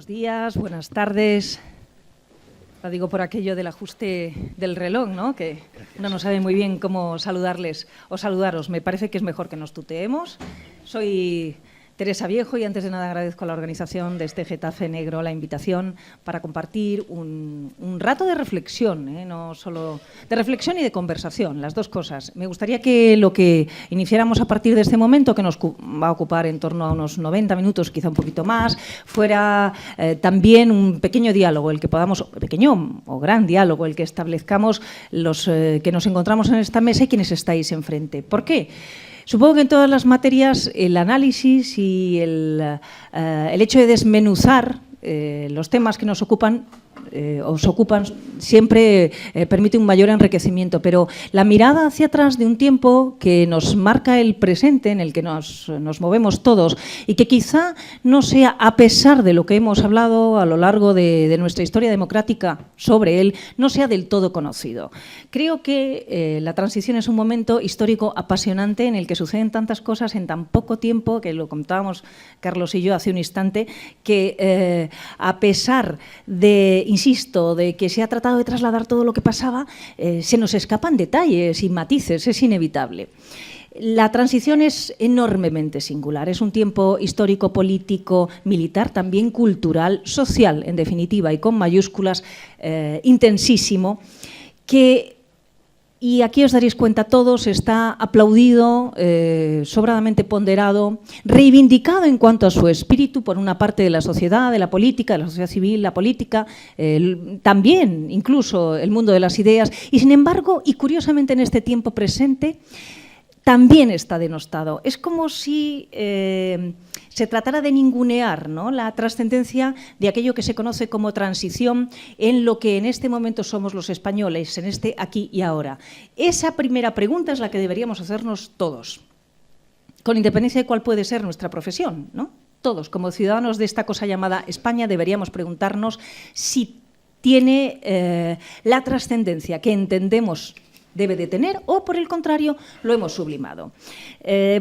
Buenos días, buenas tardes. Lo digo por aquello del ajuste del reloj, ¿no? Que uno no sabe muy bien cómo saludarles o saludaros. Me parece que es mejor que nos tuteemos. Soy Teresa Viejo y antes de nada agradezco a la organización de este Getafe Negro la invitación para compartir un rato de reflexión, no solo de reflexión y de conversación, las dos cosas. Me gustaría que lo que iniciáramos a partir de este momento, que nos va a ocupar en torno a unos 90 minutos, quizá un poquito más, fuera también un pequeño diálogo, el que podamos, pequeño o gran diálogo, el que establezcamos los que nos encontramos en esta mesa y quienes estáis enfrente. ¿Por qué? Supongo que en todas las materias el análisis y el hecho de desmenuzar los temas que nos ocupan siempre permite un mayor enriquecimiento, pero la mirada hacia atrás de un tiempo que nos marca el presente en el que nos movemos todos y que quizá no sea, a pesar de lo que hemos hablado a lo largo de nuestra historia democrática sobre él, no sea del todo conocido. Creo que la transición es un momento histórico apasionante en el que suceden tantas cosas en tan poco tiempo, que lo contábamos Carlos y yo hace un instante, que a pesar de, insisto, de que se ha tratado de trasladar todo lo que pasaba, se nos escapan detalles y matices, es inevitable. La transición es enormemente singular, es un tiempo histórico, político, militar, también cultural, social, en definitiva, y con mayúsculas, intensísimo, que, y aquí os daréis cuenta todos, está aplaudido, sobradamente ponderado, reivindicado en cuanto a su espíritu por una parte de la sociedad, de la política, de la sociedad civil, la política, también incluso el mundo de las ideas, y sin embargo, y curiosamente en este tiempo presente, también está denostado. Es como si se tratara de ningunear, ¿no?, la trascendencia de aquello que se conoce como transición en lo que en este momento somos los españoles, en este aquí y ahora. Esa primera pregunta es la que deberíamos hacernos todos, con independencia de cuál puede ser nuestra profesión, ¿no? Todos, como ciudadanos de esta cosa llamada España, deberíamos preguntarnos si tiene la trascendencia que entendemos debe de tener o, por el contrario, lo hemos sublimado.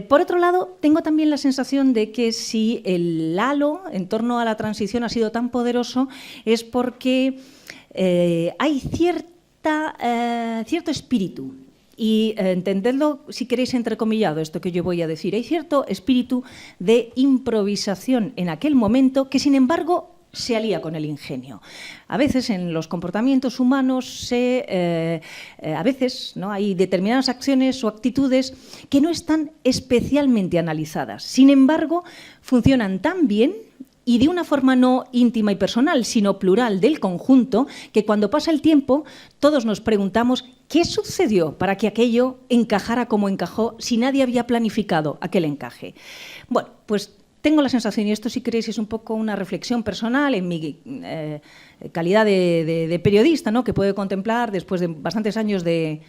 Por otro lado, tengo también la sensación de que si el halo en torno a la transición ha sido tan poderoso es porque hay cierto espíritu, y entendedlo, si queréis, entrecomillado esto que yo voy a decir, hay cierto espíritu de improvisación en aquel momento que, sin embargo, se alía con el ingenio. A veces en los comportamientos humanos a veces, ¿no?, hay determinadas acciones o actitudes que no están especialmente analizadas. Sin embargo, funcionan tan bien y de una forma no íntima y personal, sino plural del conjunto, que cuando pasa el tiempo todos nos preguntamos qué sucedió para que aquello encajara como encajó si nadie había planificado aquel encaje. Bueno, pues tengo la sensación, y esto si queréis es un poco una reflexión personal en mi calidad de periodista, ¿no?, que puede contemplar después de bastantes años de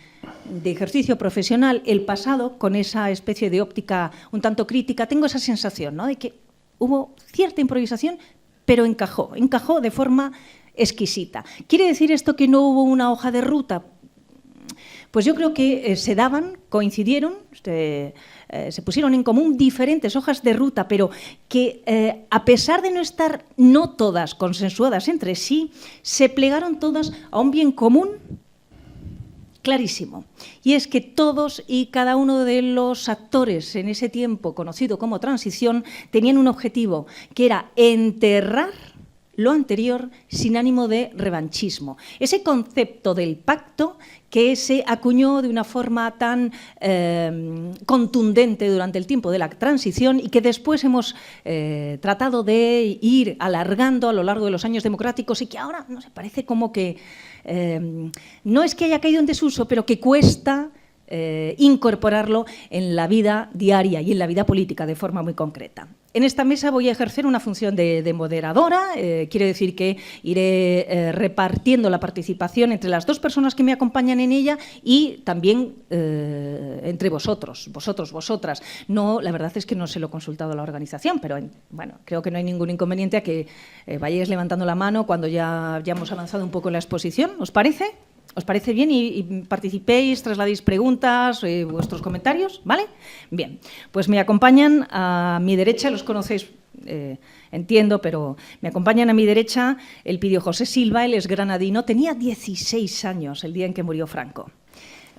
ejercicio profesional el pasado con esa especie de óptica un tanto crítica. Tengo esa sensación, ¿no?, de que hubo cierta improvisación, pero encajó de forma exquisita. ¿Quiere decir esto que no hubo una hoja de ruta? Pues yo creo que coincidieron, se pusieron en común diferentes hojas de ruta, pero que a pesar de no estar no todas consensuadas entre sí, se plegaron todas a un bien común clarísimo. Y es que todos y cada uno de los actores en ese tiempo conocido como transición tenían un objetivo, que era enterrar lo anterior sin ánimo de revanchismo. Ese concepto del pacto que se acuñó de una forma tan contundente durante el tiempo de la transición y que después hemos tratado de ir alargando a lo largo de los años democráticos y que ahora, no sé, parece como que no es que haya caído en desuso, pero que cuesta incorporarlo en la vida diaria y en la vida política de forma muy concreta. En esta mesa voy a ejercer una función de moderadora, quiere decir que iré repartiendo la participación entre las dos personas que me acompañan en ella y también entre vosotros, vosotras. No, la verdad es que no se lo he consultado a la organización, pero bueno, creo que no hay ningún inconveniente a que vayáis levantando la mano cuando ya hayamos avanzado un poco en la exposición. ¿Os parece? ¿Os parece bien? Y participéis, trasladéis preguntas, vuestros comentarios, ¿vale? Bien, pues me acompañan a mi derecha, los conocéis entiendo, pero me acompañan a mi derecha Elpidio José Silva, él es granadino, tenía 16 años el día en que murió Franco.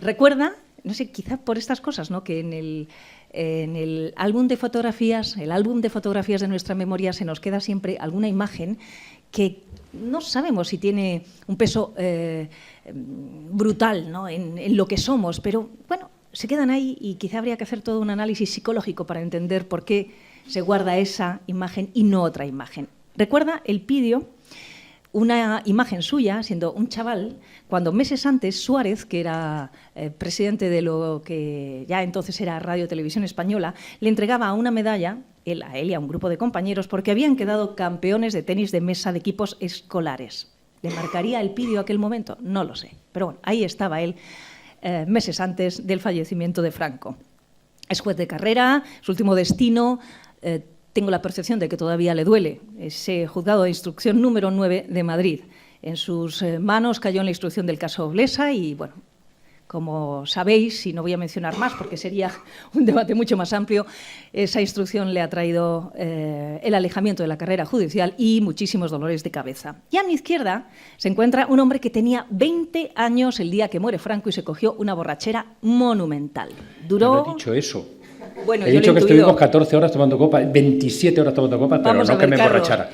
Recuerda, no sé, quizá por estas cosas, ¿no?, que en el álbum de fotografías, de nuestra memoria, se nos queda siempre alguna imagen que no sabemos si tiene un peso brutal, ¿no?, en lo que somos, pero bueno, se quedan ahí y quizá habría que hacer todo un análisis psicológico para entender por qué se guarda esa imagen y no otra imagen. Recuerda Elpidio una imagen suya, siendo un chaval, cuando meses antes Suárez, que era presidente de lo que ya entonces era Radio Televisión Española, le entregaba una medalla, a él y a un grupo de compañeros, porque habían quedado campeones de tenis de mesa de equipos escolares. ¿Le marcaría Elpidio aquel momento? No lo sé. Pero bueno, ahí estaba él meses antes del fallecimiento de Franco. Es juez de carrera, su último destino, tengo la percepción de que todavía le duele, ese juzgado de instrucción número 9 de Madrid. En sus manos cayó en la instrucción del caso Blesa y, bueno, como sabéis, y no voy a mencionar más porque sería un debate mucho más amplio, esa instrucción le ha traído el alejamiento de la carrera judicial y muchísimos dolores de cabeza. Y a mi izquierda se encuentra un hombre que tenía 20 años el día que muere Franco y se cogió una borrachera monumental. Duró... No he dicho eso. Bueno, he dicho que estuvimos 14 horas tomando copa, 27 horas tomando copa, pero no que me emborrachara.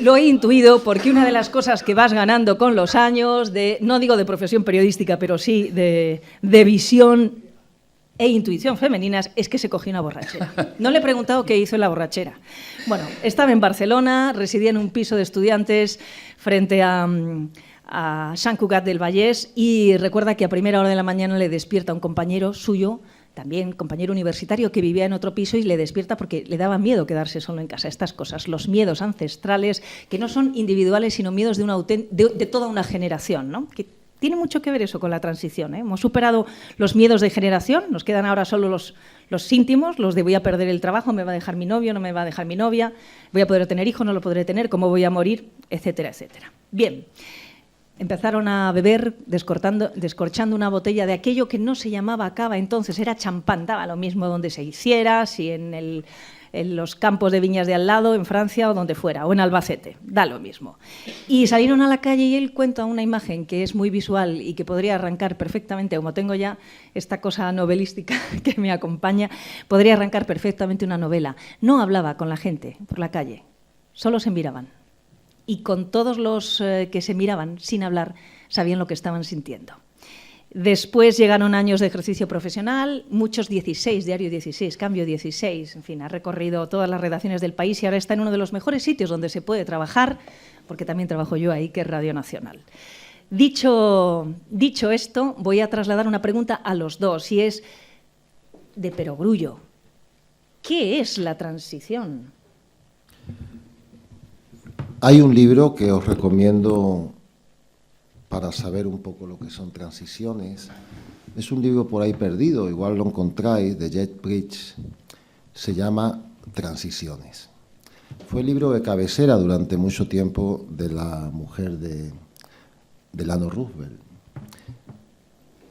Lo he intuido porque una de las cosas que vas ganando con los años, no digo de profesión periodística, pero sí de visión e intuición femeninas, es que se cogió una borrachera. No le he preguntado qué hizo en la borrachera. Bueno, estaba en Barcelona, residía en un piso de estudiantes frente a Sant Cugat del Vallès y recuerda que a primera hora de la mañana le despierta un compañero suyo, también compañero universitario que vivía en otro piso y le despierta porque le daba miedo quedarse solo en casa. Estas cosas, los miedos ancestrales, que no son individuales, sino miedos de toda una generación, ¿no? Que tiene mucho que ver eso con la transición, ¿eh? Hemos superado los miedos de generación, nos quedan ahora solo los íntimos, los de voy a perder el trabajo, me va a dejar mi novio, no me va a dejar mi novia, voy a poder tener hijos, no lo podré tener, cómo voy a morir, etcétera, etcétera. Bien. Empezaron a beber descorchando una botella de aquello que no se llamaba cava entonces, era champán, daba lo mismo donde se hiciera, si en los campos de viñas de al lado, en Francia o donde fuera, o en Albacete, da lo mismo. Y salieron a la calle y él cuenta una imagen que es muy visual y que podría arrancar perfectamente, como tengo ya esta cosa novelística que me acompaña, podría arrancar perfectamente una novela. No hablaba con la gente por la calle, solo se miraban. Y con todos los que se miraban sin hablar, sabían lo que estaban sintiendo. Después llegaron años de ejercicio profesional, muchos 16, Diario 16, Cambio 16, en fin, ha recorrido todas las redacciones del país y ahora está en uno de los mejores sitios donde se puede trabajar, porque también trabajo yo ahí, que es Radio Nacional. Dicho esto, voy a trasladar una pregunta a los dos, y es de perogrullo. ¿Qué es la transición? Hay un libro que os recomiendo para saber un poco lo que son transiciones. Es un libro por ahí perdido, igual lo encontráis, de Jett Bridge. Se llama Transiciones. Fue el libro de cabecera durante mucho tiempo de la mujer de Delano Roosevelt.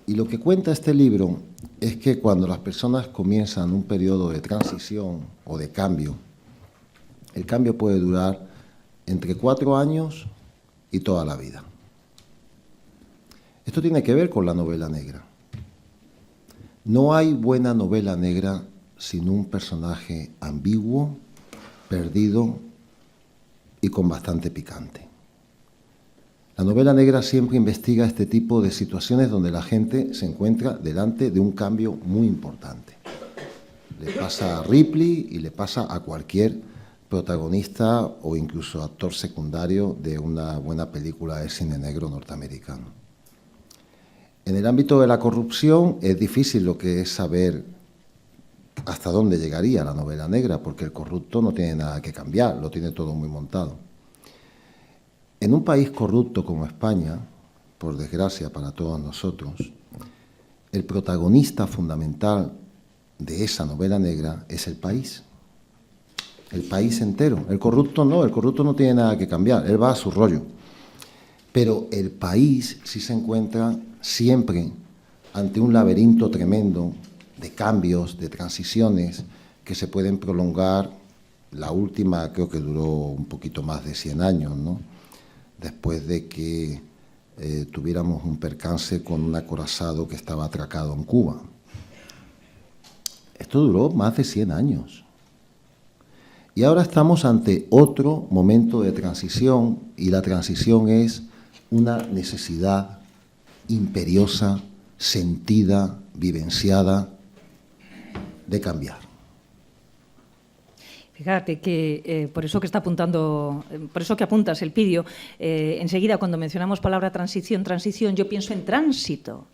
Y lo que cuenta este libro es que cuando las personas comienzan un periodo de transición o de cambio, el cambio puede durar entre 4 años y toda la vida. Esto tiene que ver con la novela negra. No hay buena novela negra sin un personaje ambiguo, perdido y con bastante picante. La novela negra siempre investiga este tipo de situaciones donde la gente se encuentra delante de un cambio muy importante. Le pasa a Ripley y le pasa a cualquier protagonista o incluso actor secundario de una buena película de cine negro norteamericano. En el ámbito de la corrupción es difícil lo que es saber hasta dónde llegaría la novela negra, porque el corrupto no tiene nada que cambiar, lo tiene todo muy montado. En un país corrupto como España, por desgracia para todos nosotros, el protagonista fundamental de esa novela negra es el país. El país entero. El corrupto no tiene nada que cambiar, él va a su rollo. Pero el país sí se encuentra siempre ante un laberinto tremendo de cambios, de transiciones que se pueden prolongar La última creo que duró un poquito más de 100 años, ¿no? Después de que tuviéramos un percance con un acorazado que estaba atracado en Cuba. Esto duró más de 100 años. Y ahora estamos ante otro momento de transición, y la transición es una necesidad imperiosa, sentida, vivenciada, de cambiar. Fíjate que por eso que está apuntando, por eso que apuntas, Elpidio, enseguida cuando mencionamos palabra transición, yo pienso en tránsito,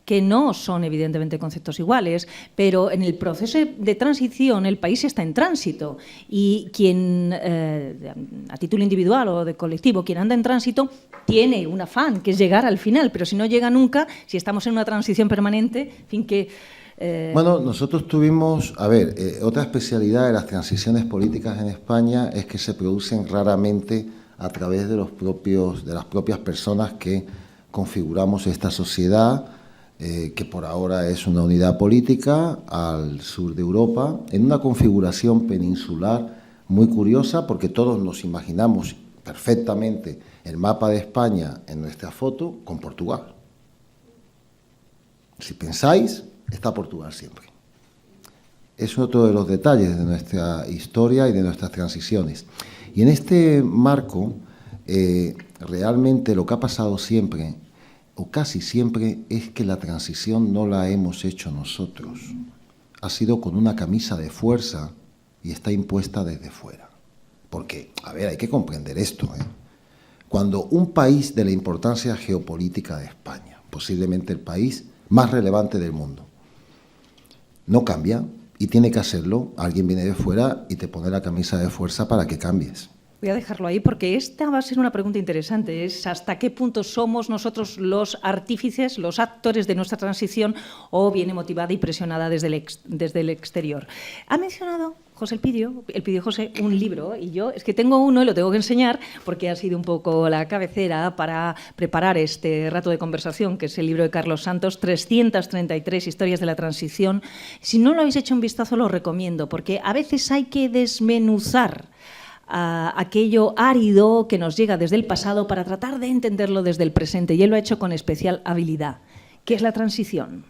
que no son evidentemente conceptos iguales, pero en el proceso de transición el país está en tránsito y quien, a título individual o de colectivo, quien anda en tránsito tiene un afán, que es llegar al final, pero si no llega nunca, si estamos en una transición permanente, en fin, que... Bueno, nosotros tuvimos, otra especialidad de las transiciones políticas en España es que se producen raramente a través de las propias personas que configuramos esta sociedad, que por ahora es una unidad política al sur de Europa, en una configuración peninsular muy curiosa, porque todos nos imaginamos perfectamente el mapa de España en nuestra foto con Portugal. Si pensáis, está Portugal siempre. Es otro de los detalles de nuestra historia y de nuestras transiciones. Y en este marco, realmente lo que ha pasado siempre, o casi siempre, es que la transición no la hemos hecho nosotros. Ha sido con una camisa de fuerza y está impuesta desde fuera. Porque, hay que comprender esto, Cuando un país de la importancia geopolítica de España, posiblemente el país más relevante del mundo, no cambia y tiene que hacerlo, alguien viene de fuera y te pone la camisa de fuerza para que cambies. Voy a dejarlo ahí porque esta va a ser una pregunta interesante. Es hasta qué punto somos nosotros los artífices, los actores de nuestra transición, o viene motivada y presionada desde el exterior. Ha mencionado José Elpidio José, un libro, y yo es que tengo uno y lo tengo que enseñar porque ha sido un poco la cabecera para preparar este rato de conversación, que es el libro de Carlos Santos, 333 historias de la transición. Si no lo habéis hecho un vistazo, lo recomiendo, porque a veces hay que desmenuzar aquello árido que nos llega desde el pasado para tratar de entenderlo desde el presente, y él lo ha hecho con especial habilidad. ¿Qué es la transición?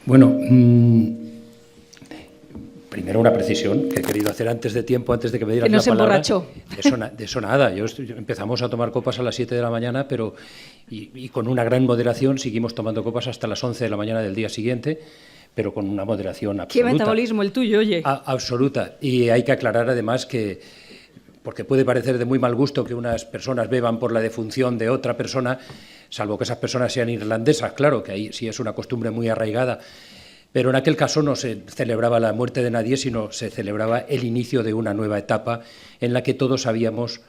Bueno, primero una precisión que he querido hacer antes de tiempo, antes de que me dieras la palabra. Que no se emborrachó. De eso nada. Empezamos a tomar copas a las 7 de la mañana, pero y con una gran moderación seguimos tomando copas hasta las 11 de la mañana del día siguiente, pero con una moderación absoluta. ¿Qué metabolismo el tuyo, oye? Absoluta. Y hay que aclarar además que, porque puede parecer de muy mal gusto que unas personas beban por la defunción de otra persona, salvo que esas personas sean irlandesas, claro, que ahí sí es una costumbre muy arraigada, pero en aquel caso no se celebraba la muerte de nadie, sino se celebraba el inicio de una nueva etapa en la que todos sabíamos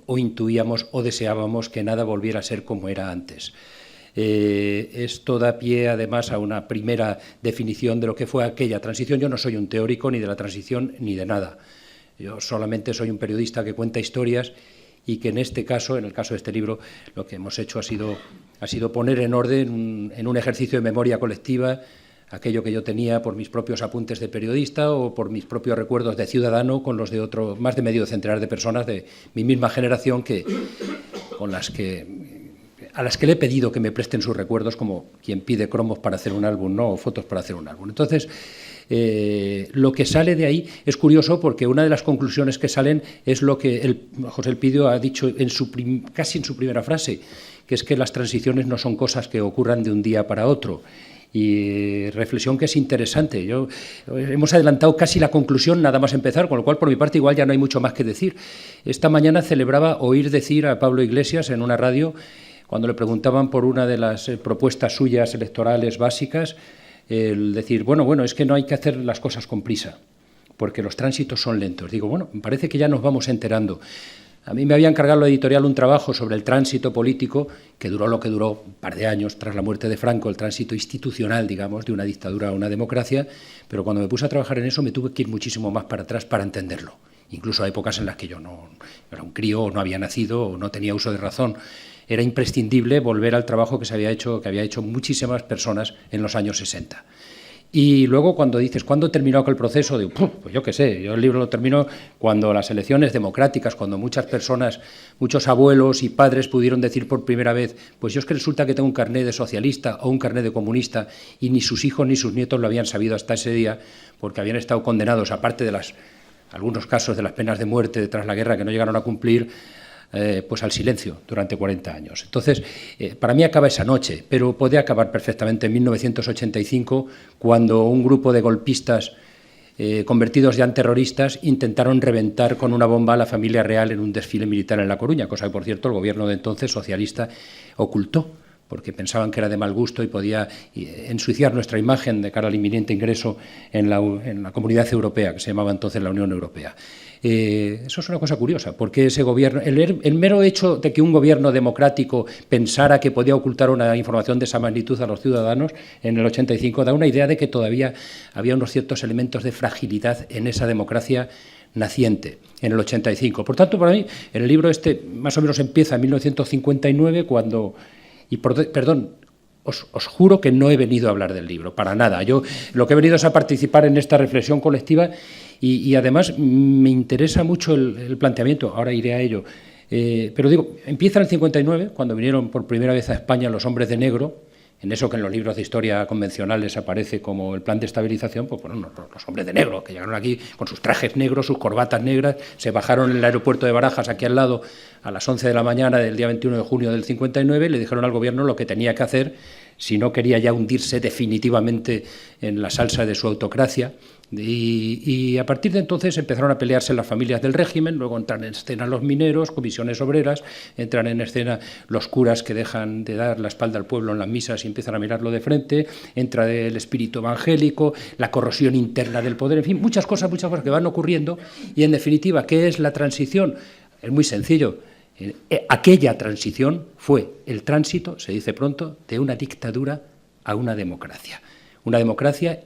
o intuíamos o deseábamos que nada volviera a ser como era antes. Esto da pie, además, a una primera definición de lo que fue aquella transición. Yo no soy un teórico ni de la transición ni de nada. Yo solamente soy un periodista que cuenta historias y que en este caso, en el caso de este libro, lo que hemos hecho ha sido poner en orden, en un ejercicio de memoria colectiva, aquello que yo tenía por mis propios apuntes de periodista o por mis propios recuerdos de ciudadano con los de más de medio centenar de personas de mi misma generación a las que le he pedido que me presten sus recuerdos, como quien pide cromos para hacer un álbum, ¿no? O fotos para hacer un álbum. Entonces, lo que sale de ahí es curioso, porque una de las conclusiones que salen es lo que José Elpidio ha dicho casi en su primera frase, que es que las transiciones no son cosas que ocurran de un día para otro. Y reflexión que es interesante. Hemos adelantado casi la conclusión nada más empezar, con lo cual por mi parte igual ya no hay mucho más que decir. Esta mañana celebraba oír decir a Pablo Iglesias en una radio, cuando le preguntaban por una de las propuestas suyas electorales básicas, el decir, bueno, es que no hay que hacer las cosas con prisa, porque los tránsitos son lentos. Digo, bueno, me parece que ya nos vamos enterando. A mí me había encargado la editorial un trabajo sobre el tránsito político, que duró lo que duró, un par de años tras la muerte de Franco, el tránsito institucional, digamos, de una dictadura a una democracia, pero cuando me puse a trabajar en eso me tuve que ir muchísimo más para atrás para entenderlo, incluso a épocas en las que yo no era un crío, o no había nacido, o no tenía uso de razón. Era imprescindible volver al trabajo que había hecho muchísimas personas en los años 60. Y luego cuando dices, ¿cuándo terminó aquel proceso? Digo, pues yo qué sé, yo el libro lo termino cuando las elecciones democráticas, cuando muchas personas, muchos abuelos y padres pudieron decir por primera vez, pues yo es que resulta que tengo un carné de socialista o un carné de comunista, y ni sus hijos ni sus nietos lo habían sabido hasta ese día, porque habían estado condenados, aparte de algunos casos de las penas de muerte tras la guerra que no llegaron a cumplir, pues al silencio durante 40 años. Entonces, para mí acaba esa noche, pero podía acabar perfectamente en 1985, cuando un grupo de golpistas convertidos ya en terroristas intentaron reventar con una bomba a la familia real en un desfile militar en La Coruña, cosa que, por cierto, el gobierno de entonces, socialista, ocultó, porque pensaban que era de mal gusto y podía ensuciar nuestra imagen de cara al inminente ingreso en la Comunidad Europea, que se llamaba entonces la Unión Europea. Eso es una cosa curiosa, porque ese gobierno, el mero hecho de que un gobierno democrático pensara que podía ocultar una información de esa magnitud a los ciudadanos en el 85 da una idea de que todavía había unos ciertos elementos de fragilidad en esa democracia naciente en el 85. Por tanto, para mí, en el libro más o menos empieza en 1959, cuando... perdón, os juro que no he venido a hablar del libro, para nada. Yo lo que he venido es a participar en esta reflexión colectiva y además me interesa mucho el planteamiento, ahora iré a ello. Pero digo, empieza en el 59, cuando vinieron por primera vez a España los hombres de negro, en eso que en los libros de historia convencionales aparece como el plan de estabilización, pues bueno, los hombres de negro, que llegaron aquí con sus trajes negros, sus corbatas negras, se bajaron en el aeropuerto de Barajas, aquí al lado, a las 11 de la mañana del día 21 de junio del 59, y le dijeron al gobierno lo que tenía que hacer si no quería ya hundirse definitivamente en la salsa de su autocracia. Y a partir de entonces empezaron a pelearse las familias del régimen, luego entran en escena los mineros, comisiones obreras, entran en escena los curas que dejan de dar la espalda al pueblo en las misas y empiezan a mirarlo de frente, entra el espíritu evangélico, la corrosión interna del poder, en fin, muchas cosas que van ocurriendo. Y en definitiva, ¿qué es la transición? Es muy sencillo. Aquella transición fue el tránsito, se dice pronto, de una dictadura a una democracia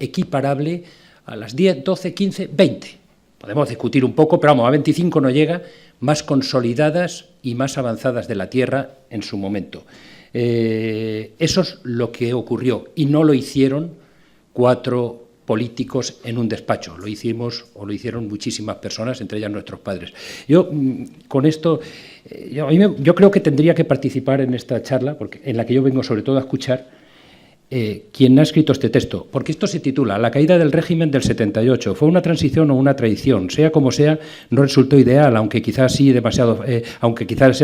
equiparable a las 10, 12, 15, 20. Podemos discutir un poco, pero vamos, a 25 no llega, más consolidadas y más avanzadas de la Tierra en su momento. Eso es lo que ocurrió, y no lo hicieron 4 políticos en un despacho, lo hicieron muchísimas personas, entre ellas nuestros padres. Yo, con esto, yo creo que tendría que participar en esta charla, porque en la que yo vengo sobre todo a escuchar quien ha escrito este texto, porque esto se titula La caída del régimen del 78. ¿Fue una transición o una traición? Sea como sea, no resultó ideal, aunque quizás sea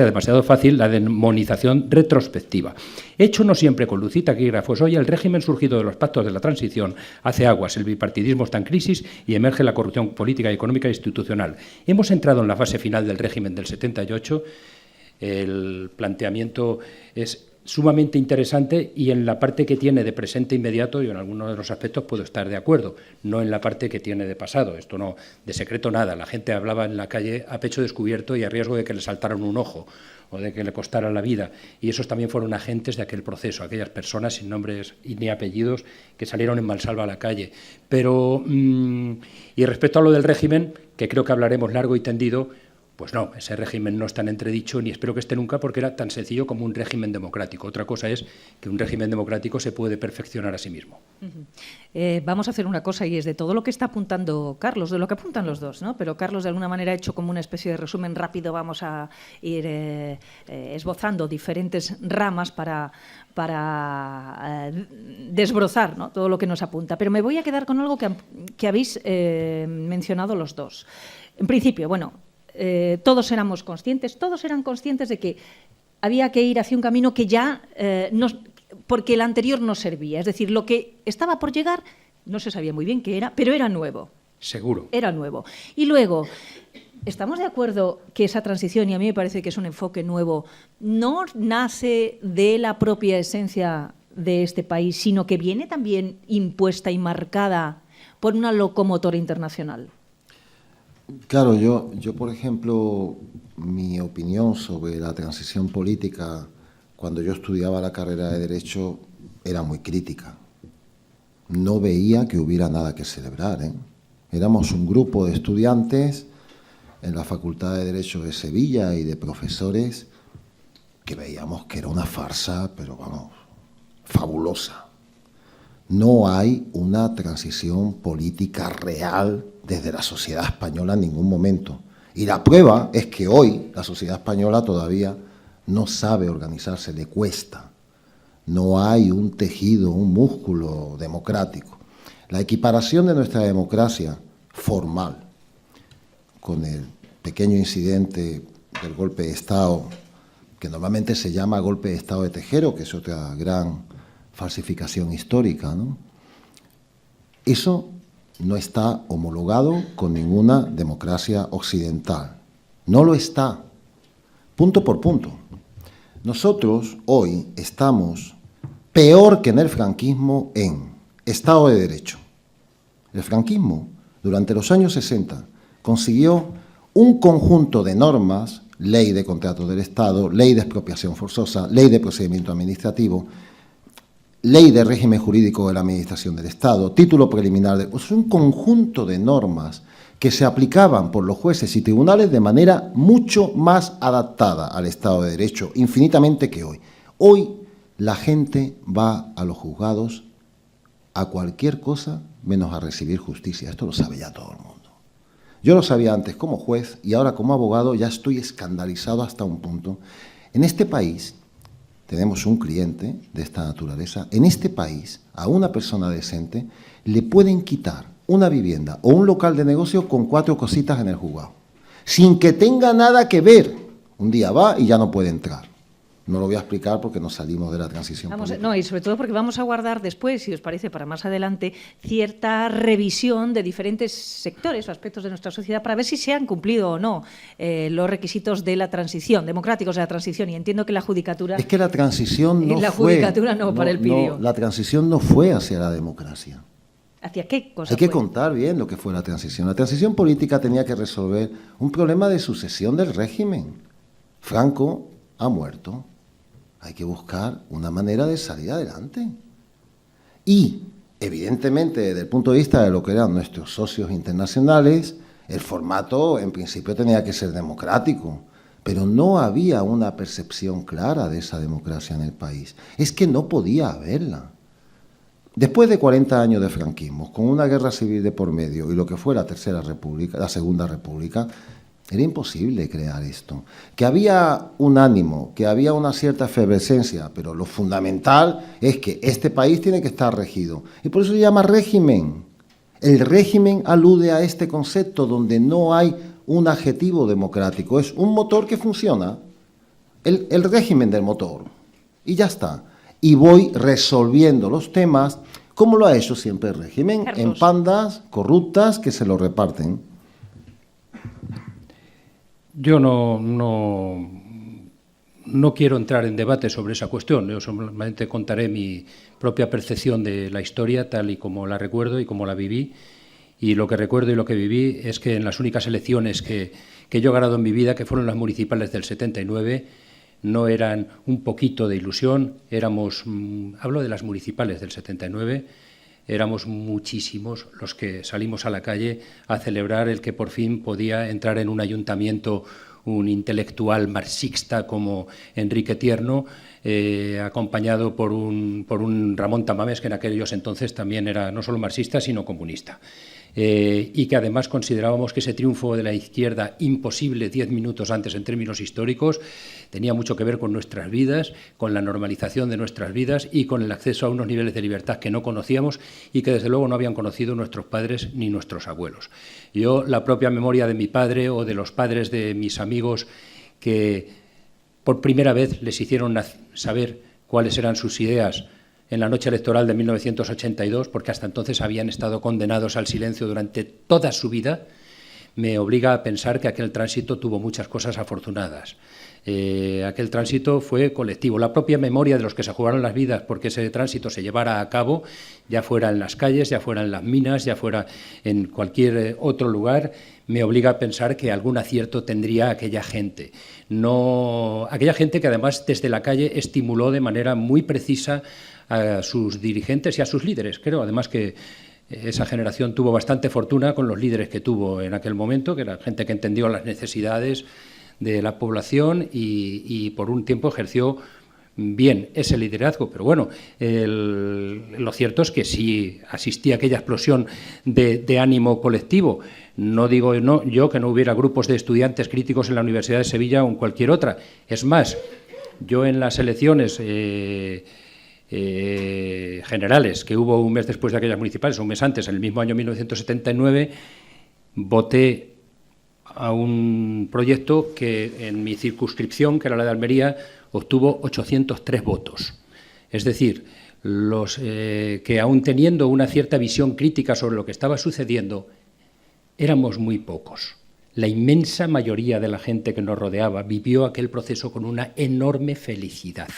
demasiado fácil la demonización retrospectiva. Hecho no siempre con luz y taquígrafos, hoy el régimen surgido de los pactos de la transición hace aguas, el bipartidismo está en crisis y emerge la corrupción política, económica e institucional. Hemos entrado en la fase final del régimen del 78, el planteamiento es sumamente interesante, y en la parte que tiene de presente inmediato, y en algunos de los aspectos puedo estar de acuerdo, no en la parte que tiene de pasado. Esto no, de secreto nada, la gente hablaba en la calle a pecho descubierto y a riesgo de que le saltaran un ojo o de que le costara la vida, y esos también fueron agentes de aquel proceso, aquellas personas sin nombres ni apellidos que salieron en mansalva a la calle. Pero, y respecto a lo del régimen, que creo que hablaremos largo y tendido, pues no, ese régimen no está en entredicho, ni espero que esté nunca, porque era tan sencillo como un régimen democrático. Otra cosa es que un régimen democrático se puede perfeccionar a sí mismo. Vamos a hacer una cosa, y es de todo lo que está apuntando Carlos, de lo que apuntan los dos, ¿no? Pero Carlos de alguna manera ha hecho como una especie de resumen rápido. Vamos a ir esbozando diferentes ramas para desbrozar, ¿no?, todo lo que nos apunta. Pero me voy a quedar con algo que habéis mencionado los dos. En principio, bueno, todos eran conscientes de que había que ir hacia un camino que ya porque el anterior no servía. Es decir, lo que estaba por llegar no se sabía muy bien qué era, pero era nuevo. Seguro. Era nuevo. Y luego, ¿estamos de acuerdo que esa transición, y a mí me parece que es un enfoque nuevo, no nace de la propia esencia de este país, sino que viene también impuesta y marcada por una locomotora internacional? Claro, yo, por ejemplo, mi opinión sobre la transición política cuando yo estudiaba la carrera de Derecho era muy crítica. No veía que hubiera nada que celebrar, ¿eh? Éramos un grupo de estudiantes en la Facultad de Derecho de Sevilla y de profesores que veíamos que era una farsa, pero vamos, fabulosa. No hay una transición política real desde la sociedad española en ningún momento. Y la prueba es que hoy la sociedad española todavía no sabe organizarse, le cuesta. No hay un tejido, un músculo democrático. La equiparación de nuestra democracia formal con el pequeño incidente del golpe de Estado, que normalmente se llama golpe de Estado de Tejero, que es otra gran falsificación histórica, ¿no? Eso no está homologado con ninguna democracia occidental. No lo está. Punto por punto. Nosotros hoy estamos peor que en el franquismo en Estado de Derecho. El franquismo, durante los años 60, consiguió un conjunto de normas, ley de contratos del Estado, ley de expropiación forzosa, ley de procedimiento administrativo, ley de régimen jurídico de la administración del Estado, título preliminar, es un conjunto de normas que se aplicaban por los jueces y tribunales de manera mucho más adaptada al Estado de Derecho, infinitamente que hoy. Hoy la gente va a los juzgados a cualquier cosa menos a recibir justicia. Esto lo sabe ya todo el mundo. Yo lo sabía antes como juez y ahora como abogado ya estoy escandalizado hasta un punto. En este país tenemos un cliente de esta naturaleza. En este país a una persona decente le pueden quitar una vivienda o un local de negocio con 4 cositas en el juzgado, sin que tenga nada que ver. Un día va y ya no puede entrar. No lo voy a explicar porque nos salimos de la transición política. No, y sobre todo porque vamos a guardar después, si os parece, para más adelante, cierta revisión de diferentes sectores o aspectos de nuestra sociedad para ver si se han cumplido o no los requisitos de la transición, democráticos de la transición. Y entiendo que la judicatura... Es que la transición no la fue... judicatura no, para el pidió. No, la transición no fue hacia la democracia. ¿Hacia qué cosa Hay que fue? contar bien lo que fue la transición. La transición política tenía que resolver un problema de sucesión del régimen. Franco ha muerto. Hay que buscar una manera de salir adelante. Y, evidentemente, desde el punto de vista de lo que eran nuestros socios internacionales, el formato, en principio, tenía que ser democrático, pero no había una percepción clara de esa democracia en el país. Es que no podía haberla. Después de 40 años de franquismo, con una guerra civil de por medio y lo que fue la Tercera República, la Segunda República, era imposible crear esto. Que había un ánimo, que había una cierta efervescencia, pero lo fundamental es que este país tiene que estar regido. Y por eso se llama régimen. El régimen alude a este concepto donde no hay un adjetivo democrático. Es un motor que funciona, el régimen del motor. Y ya está. Y voy resolviendo los temas, como lo ha hecho siempre el régimen, Carlos. en pandas corruptas que se lo reparten. Yo no quiero entrar en debate sobre esa cuestión. Yo solamente contaré mi propia percepción de la historia tal y como la recuerdo y como la viví. Y lo que recuerdo y lo que viví es que en las únicas elecciones que yo he ganado en mi vida, que fueron las municipales del 79, no eran un poquito de ilusión, éramos, hablo de las municipales del 79, éramos muchísimos los que salimos a la calle a celebrar el que por fin podía entrar en un ayuntamiento un intelectual marxista como Enrique Tierno, acompañado por un Ramón Tamames, que en aquellos entonces también era no solo marxista, sino comunista. Y que además considerábamos que ese triunfo de la izquierda imposible 10 minutos antes en términos históricos tenía mucho que ver con nuestras vidas, con la normalización de nuestras vidas y con el acceso a unos niveles de libertad que no conocíamos y que desde luego no habían conocido nuestros padres ni nuestros abuelos. Yo, la propia memoria de mi padre o de los padres de mis amigos que por primera vez les hicieron saber cuáles eran sus ideas en la noche electoral de 1982, porque hasta entonces habían estado condenados al silencio durante toda su vida, me obliga a pensar que aquel tránsito tuvo muchas cosas afortunadas. Aquel tránsito fue colectivo. La propia memoria de los que se jugaron las vidas porque ese tránsito se llevara a cabo, ya fuera en las calles, ya fuera en las minas, ya fuera en cualquier otro lugar, me obliga a pensar que algún acierto tendría aquella gente. Aquella gente que además desde la calle estimuló de manera muy precisa a sus dirigentes y a sus líderes. Creo además que esa generación tuvo bastante fortuna con los líderes que tuvo en aquel momento, que era gente que entendió las necesidades de la población y por un tiempo ejerció bien ese liderazgo, pero bueno, lo cierto es que sí asistí a aquella explosión de ánimo colectivo. No digo yo que no hubiera grupos de estudiantes críticos en la Universidad de Sevilla o en cualquier otra. Es más, yo en las elecciones generales que hubo un mes después de aquellas municipales, un mes antes, en el mismo año 1979, voté a un proyecto que en mi circunscripción, que era la de Almería, obtuvo 803 votos. Es decir, los que aún teniendo una cierta visión crítica sobre lo que estaba sucediendo, éramos muy pocos. La inmensa mayoría de la gente que nos rodeaba vivió aquel proceso con una enorme felicidad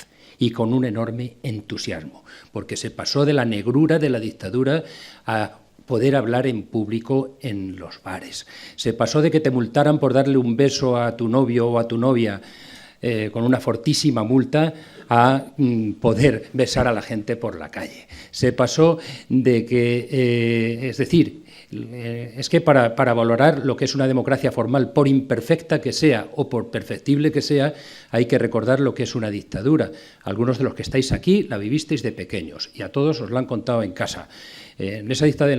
y con un enorme entusiasmo, porque se pasó de la negrura de la dictadura a poder hablar en público en los bares. Se pasó de que te multaran por darle un beso a tu novio o a tu novia con una fortísima multa a poder besar a la gente por la calle. Se pasó de que, es decir, es que para valorar lo que es una democracia formal, por imperfecta que sea o por perfectible que sea, hay que recordar lo que es una dictadura. Algunos de los que estáis aquí la vivisteis de pequeños y a todos os la han contado en casa. En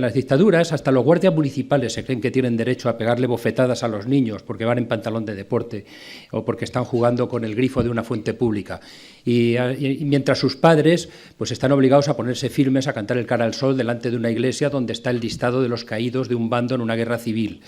las dictaduras, hasta los guardias municipales se creen que tienen derecho a pegarle bofetadas a los niños porque van en pantalón de deporte o porque están jugando con el grifo de una fuente pública. Y mientras sus padres pues están obligados a ponerse firmes a cantar el cara al sol delante de una iglesia donde está el listado de los caídos de un bando en una guerra civil.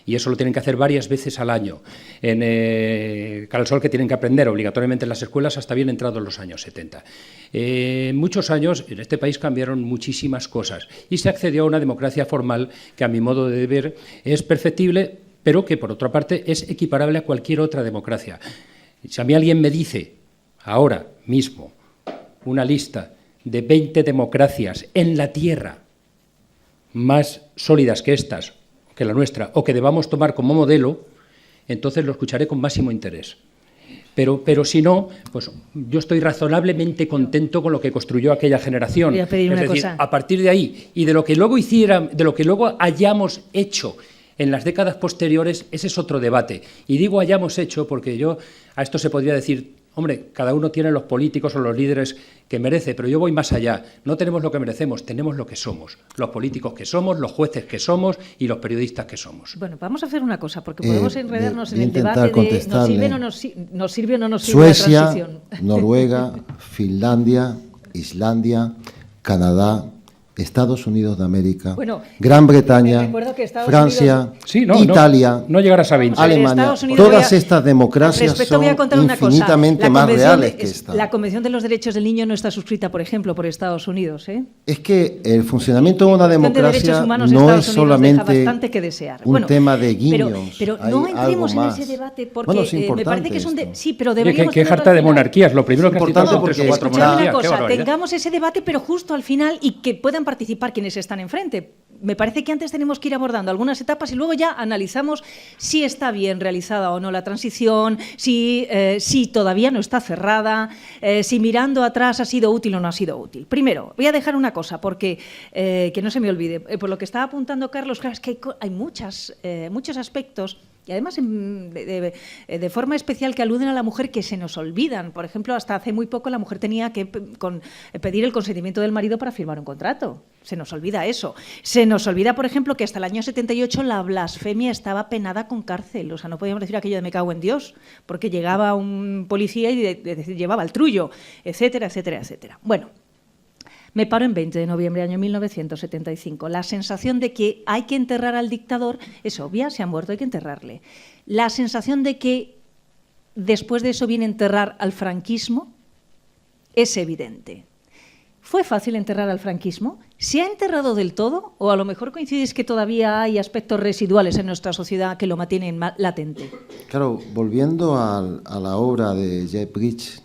Y eso lo tienen que hacer varias veces al año. En cara al sol, que tienen que aprender obligatoriamente en las escuelas hasta bien entrados los años 70. En muchos años en este país cambiaron muchísimas cosas y se accedió a una democracia formal que, a mi modo de ver, es perfectible, pero que, por otra parte, es equiparable a cualquier otra democracia. Si a mí alguien me dice, ahora mismo, una lista de 20 democracias en la Tierra más sólidas que estas, que la nuestra, o que debamos tomar como modelo, entonces lo escucharé con máximo interés. Pero si no, pues yo estoy razonablemente contento con lo que construyó aquella generación. Voy a pedir una cosa. A partir de ahí y de lo que luego de lo que luego hayamos hecho en las décadas posteriores, ese es otro debate. Y digo hayamos hecho porque yo a esto se podría decir, hombre, cada uno tiene los políticos o los líderes que merece, pero yo voy más allá. No tenemos lo que merecemos, tenemos lo que somos. Los políticos que somos, los jueces que somos y los periodistas que somos. Bueno, vamos a hacer una cosa, porque podemos enredarnos en el intentar debate de ¿nos sirve o no nos sirve Suecia, la transición? Noruega, Finlandia, Islandia, Canadá, Estados Unidos de América, Bueno, Gran Bretaña, recuerdo que Estados Francia, Unidos, Italia, no llegarás a 20. Alemania, Estados Unidos, todas estas democracias son infinitamente más reales que esta. La Convención de los Derechos del Niño no está suscrita, por ejemplo, por Estados Unidos, ¿eh? Es que el funcionamiento de una democracia no es solamente un tema de guiños. Pero no entremos en ese debate porque me parece que es un sí, pero deberíamos ¿Qué jarta de monarquías? Lo primero que has importante citado son 3 o 4 monarquías. Una cosa, tengamos ese debate, pero justo al final y que puedan participar quienes están enfrente. Me parece que antes tenemos que ir abordando algunas etapas y luego ya analizamos si está bien realizada o no la transición, si todavía no está cerrada, si mirando atrás ha sido útil o no ha sido útil. Primero, voy a dejar una cosa, porque que no se me olvide. Por lo que estaba apuntando Carlos, claro, es que hay muchos aspectos, y además de forma especial, que aluden a la mujer, que se nos olvidan. Por ejemplo, hasta hace muy poco la mujer tenía que pedir el consentimiento del marido para firmar un contrato. Se nos olvida eso. Se nos olvida, por ejemplo, que hasta el año 78 la blasfemia estaba penada con cárcel. O sea, no podíamos decir aquello de me cago en Dios, porque llegaba un policía y llevaba el trullo, etcétera, etcétera, etcétera. Bueno, me paro en 20 de noviembre de año 1975. La sensación de que hay que enterrar al dictador es obvia, se ha muerto, hay que enterrarle. La sensación de que después de eso viene enterrar al franquismo es evidente. ¿Fue fácil enterrar al franquismo? ¿Se ha enterrado del todo? ¿O a lo mejor coincidís que todavía hay aspectos residuales en nuestra sociedad que lo mantienen latente? Claro, volviendo a la obra de Jeff Bridges,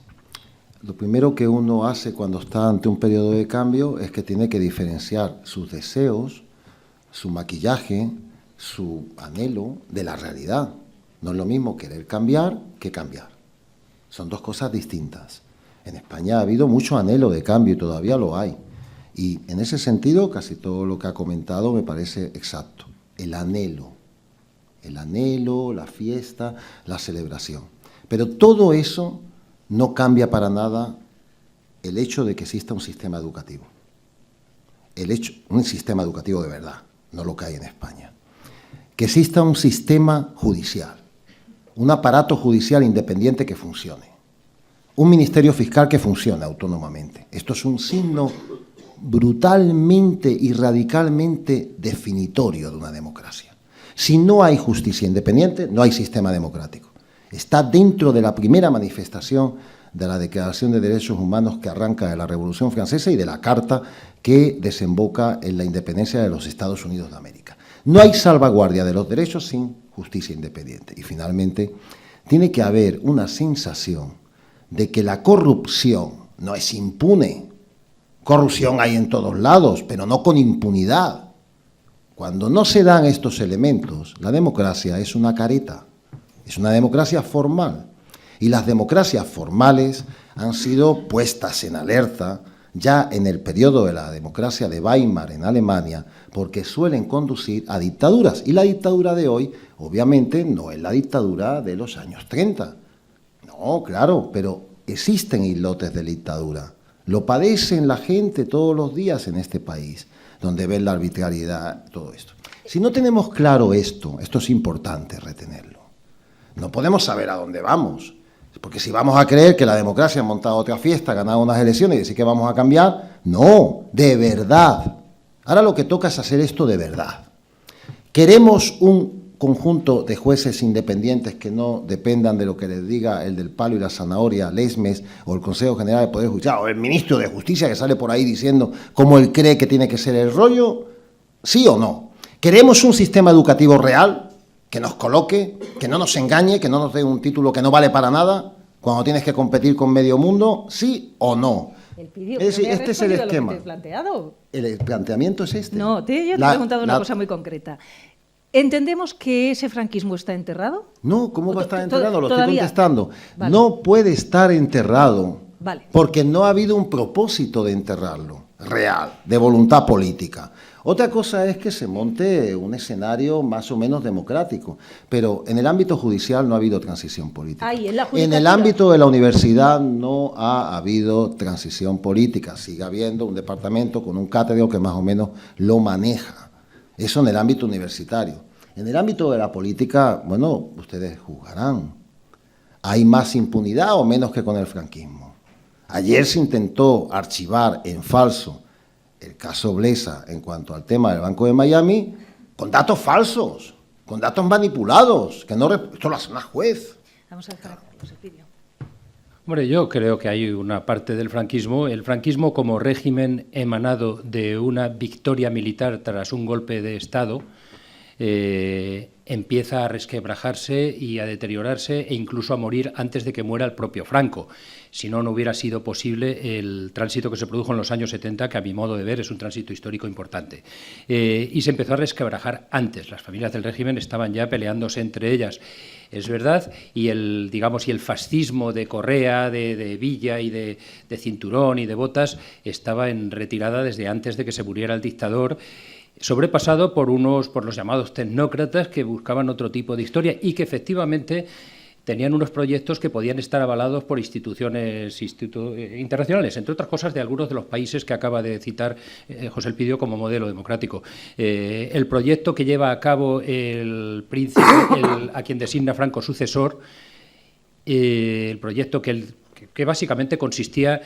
lo primero que uno hace cuando está ante un periodo de cambio es que tiene que diferenciar sus deseos, su maquillaje, su anhelo de la realidad. No es lo mismo querer cambiar que cambiar. Son dos cosas distintas. En España ha habido mucho anhelo de cambio y todavía lo hay. Y en ese sentido, casi todo lo que ha comentado me parece exacto. El anhelo, la fiesta, la celebración. Pero todo eso no cambia para nada el hecho de que exista un sistema educativo. Un sistema educativo de verdad, no lo que hay en España. Que exista un sistema judicial, un aparato judicial independiente que funcione, un ministerio fiscal que funcione autónomamente. Esto es un signo brutalmente y radicalmente definitorio de una democracia. Si no hay justicia independiente, no hay sistema democrático. Está dentro de la primera manifestación de la Declaración de Derechos Humanos que arranca de la Revolución Francesa y de la Carta que desemboca en la independencia de los Estados Unidos de América. No hay salvaguardia de los derechos sin justicia independiente. Y finalmente, tiene que haber una sensación de que la corrupción no es impune. Corrupción hay en todos lados, pero no con impunidad. Cuando no se dan estos elementos, la democracia es una careta, es una democracia formal. Y las democracias formales han sido puestas en alerta ya en el periodo de la democracia de Weimar en Alemania, porque suelen conducir a dictaduras. Y la dictadura de hoy, obviamente, no es la dictadura de los años 30. No, claro, pero existen islotes de dictadura. Lo padecen la gente todos los días en este país, donde ven la arbitrariedad, todo esto. Si no tenemos claro esto es importante retenerlo. No podemos saber a dónde vamos. Porque si vamos a creer que la democracia ha montado otra fiesta, ha ganado unas elecciones y decir que vamos a cambiar, no, de verdad. Ahora lo que toca es hacer esto de verdad. Queremos un conjunto de jueces independientes que no dependan de lo que les diga el del palo y la zanahoria, Lesmes, o el Consejo General del Poder Judicial, o el ministro de Justicia que sale por ahí diciendo cómo él cree que tiene que ser el rollo, ¿sí o no? Queremos un sistema educativo real, que nos coloque, que no nos engañe, que no nos dé un título que no vale para nada, cuando tienes que competir con medio mundo, ¿sí o no? Es decir, este es el esquema. Lo que te he planteado. El planteamiento es este. No, yo te he preguntado una cosa muy concreta. ¿Entendemos que ese franquismo está enterrado? No, ¿cómo va a estar enterrado? Lo estoy ¿Todavía? contestando. Vale. No puede estar enterrado, Vale. porque no ha habido un propósito de enterrarlo, real, de voluntad política. Otra cosa es que se monte un escenario más o menos democrático, pero en el ámbito judicial no ha habido transición política. Ay, en la en judicatura. el ámbito de la universidad no ha habido transición política, sigue habiendo un departamento con un catedrático que más o menos lo maneja. Eso en el ámbito universitario. En el ámbito de la política, bueno, ustedes juzgarán. ¿Hay más impunidad o menos que con el franquismo? Ayer se intentó archivar en falso el caso Blesa en cuanto al tema del Banco de Miami con datos falsos, con datos manipulados, que no esto lo hace una juez. Vamos a dejar a Carlos el vídeo. Hombre, yo creo que hay una parte del franquismo, el franquismo como régimen emanado de una victoria militar tras un golpe de Estado, empieza a resquebrajarse y a deteriorarse e incluso a morir antes de que muera el propio Franco. Si no, no hubiera sido posible el tránsito que se produjo en los años 70, que a mi modo de ver es un tránsito histórico importante. Y se empezó a resquebrajar antes. Las familias del régimen estaban ya peleándose entre ellas, es verdad, y el fascismo de Correa, de Villa y de Cinturón y de Botas estaba en retirada desde antes de que se muriera el dictador, sobrepasado por los llamados tecnócratas que buscaban otro tipo de historia y que efectivamente tenían unos proyectos que podían estar avalados por instituciones internacionales, entre otras cosas de algunos de los países que acaba de citar José Elpidio como modelo democrático. El proyecto que lleva a cabo el príncipe, a quien designa Franco sucesor, el proyecto que básicamente consistía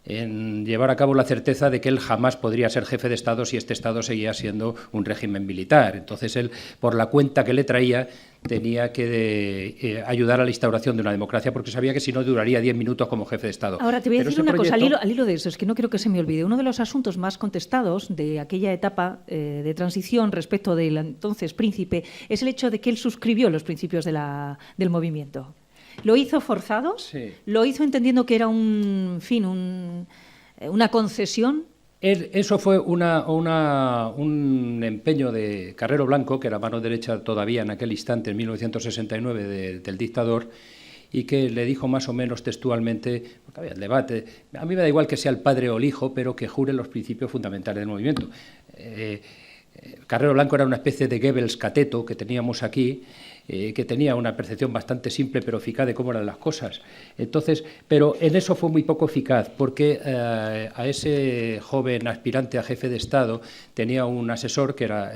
en llevar a cabo la certeza de que él jamás podría ser jefe de Estado si este Estado seguía siendo un régimen militar. Entonces él, por la cuenta que le traía, tenía que ayudar a la instauración de una democracia, porque sabía que si no duraría 10 minutos como jefe de Estado. Ahora te voy a Pero decir ese una cosa proyecto... al hilo de eso, es que no creo que se me olvide. Uno de los asuntos más contestados de aquella etapa de transición respecto del entonces príncipe es el hecho de que él suscribió los principios del movimiento. ¿Lo hizo forzado? Sí. ¿Lo hizo entendiendo que era una concesión? Eso fue un empeño de Carrero Blanco, que era mano derecha todavía en aquel instante, en 1969, del dictador, y que le dijo más o menos textualmente, porque había el debate, a mí me da igual que sea el padre o el hijo, pero que jure los principios fundamentales del movimiento. Carrero Blanco era una especie de Goebbels cateto que teníamos aquí, que tenía una percepción bastante simple pero eficaz de cómo eran las cosas. Entonces, pero en eso fue muy poco eficaz, porque a ese joven aspirante a jefe de Estado tenía un asesor que era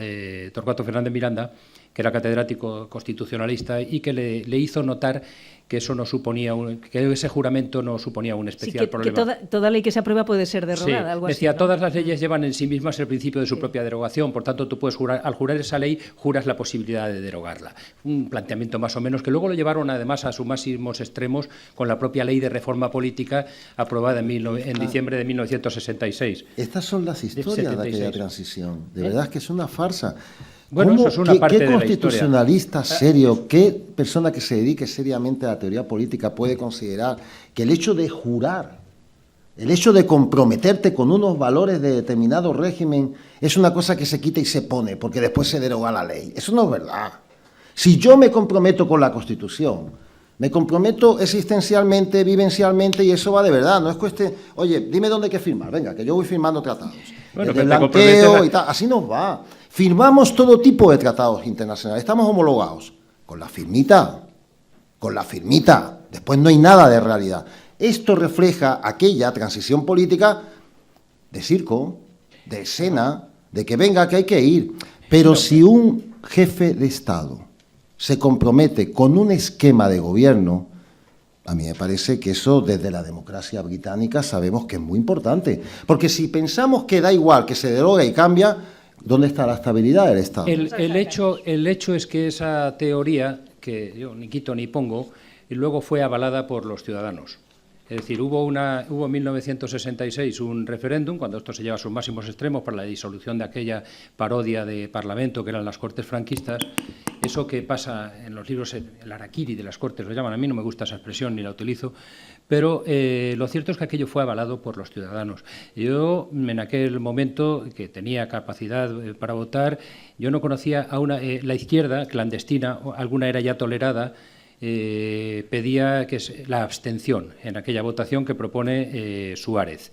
Torcuato Fernández Miranda, que era catedrático constitucionalista y que le hizo notar que eso no suponía que ese juramento no suponía un especial problema. Que toda ley que se aprueba puede ser derogada, sí, algo decía, así, ¿no? Todas las leyes llevan en sí mismas el principio de su propia derogación, por tanto tú puedes jurar, al jurar esa ley, juras la posibilidad de derogarla. Un planteamiento más o menos que luego lo llevaron además a sus máximos extremos con la propia ley de reforma política aprobada en diciembre de 1966. Estas son las historias de aquella transición. De verdad es que es una farsa. Bueno, eso es una parte de la historia. ¿Qué constitucionalista serio, qué persona que se dedique seriamente a la teoría política puede considerar que el hecho de jurar, el hecho de comprometerte con unos valores de determinado régimen es una cosa que se quita y se pone porque después se deroga la ley? Eso no es verdad. Si yo me comprometo con la Constitución, me comprometo existencialmente, vivencialmente, y eso va de verdad. No es cuestión, oye, dime dónde hay que firmar, venga, que yo voy firmando tratados. Bueno, el blanqueo y tal, así nos va. Firmamos todo tipo de tratados internacionales, estamos homologados, con la firmita, después no hay nada de realidad. Esto refleja aquella transición política de circo, de escena, de que venga, que hay que ir. Pero si un jefe de Estado se compromete con un esquema de gobierno, a mí me parece que eso desde la democracia británica sabemos que es muy importante. Porque si pensamos que da igual, que se deroga y cambia, ¿dónde está la estabilidad del Estado? El hecho es que esa teoría, que yo ni quito ni pongo, y luego fue avalada por los ciudadanos. Es decir, hubo en 1966 un referéndum, cuando esto se lleva a sus máximos extremos, para la disolución de aquella parodia de Parlamento que eran las Cortes franquistas. Eso que pasa en los libros, el harakiri de las Cortes lo llaman, a mí no me gusta esa expresión ni la utilizo, pero lo cierto es que aquello fue avalado por los ciudadanos. Yo, en aquel momento, que tenía capacidad para votar, yo no conocía a la izquierda clandestina, alguna era ya tolerada, pedía que la abstención en aquella votación que propone Suárez.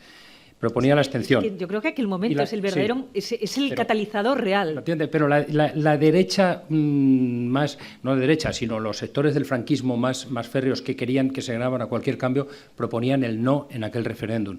Proponía la abstención. Es que yo creo que aquel momento es el verdadero, sí, es el catalizador real. Pero la derecha, más, no derecha, sino los sectores del franquismo más férreos que querían que se ganaban a cualquier cambio, proponían el no en aquel referéndum.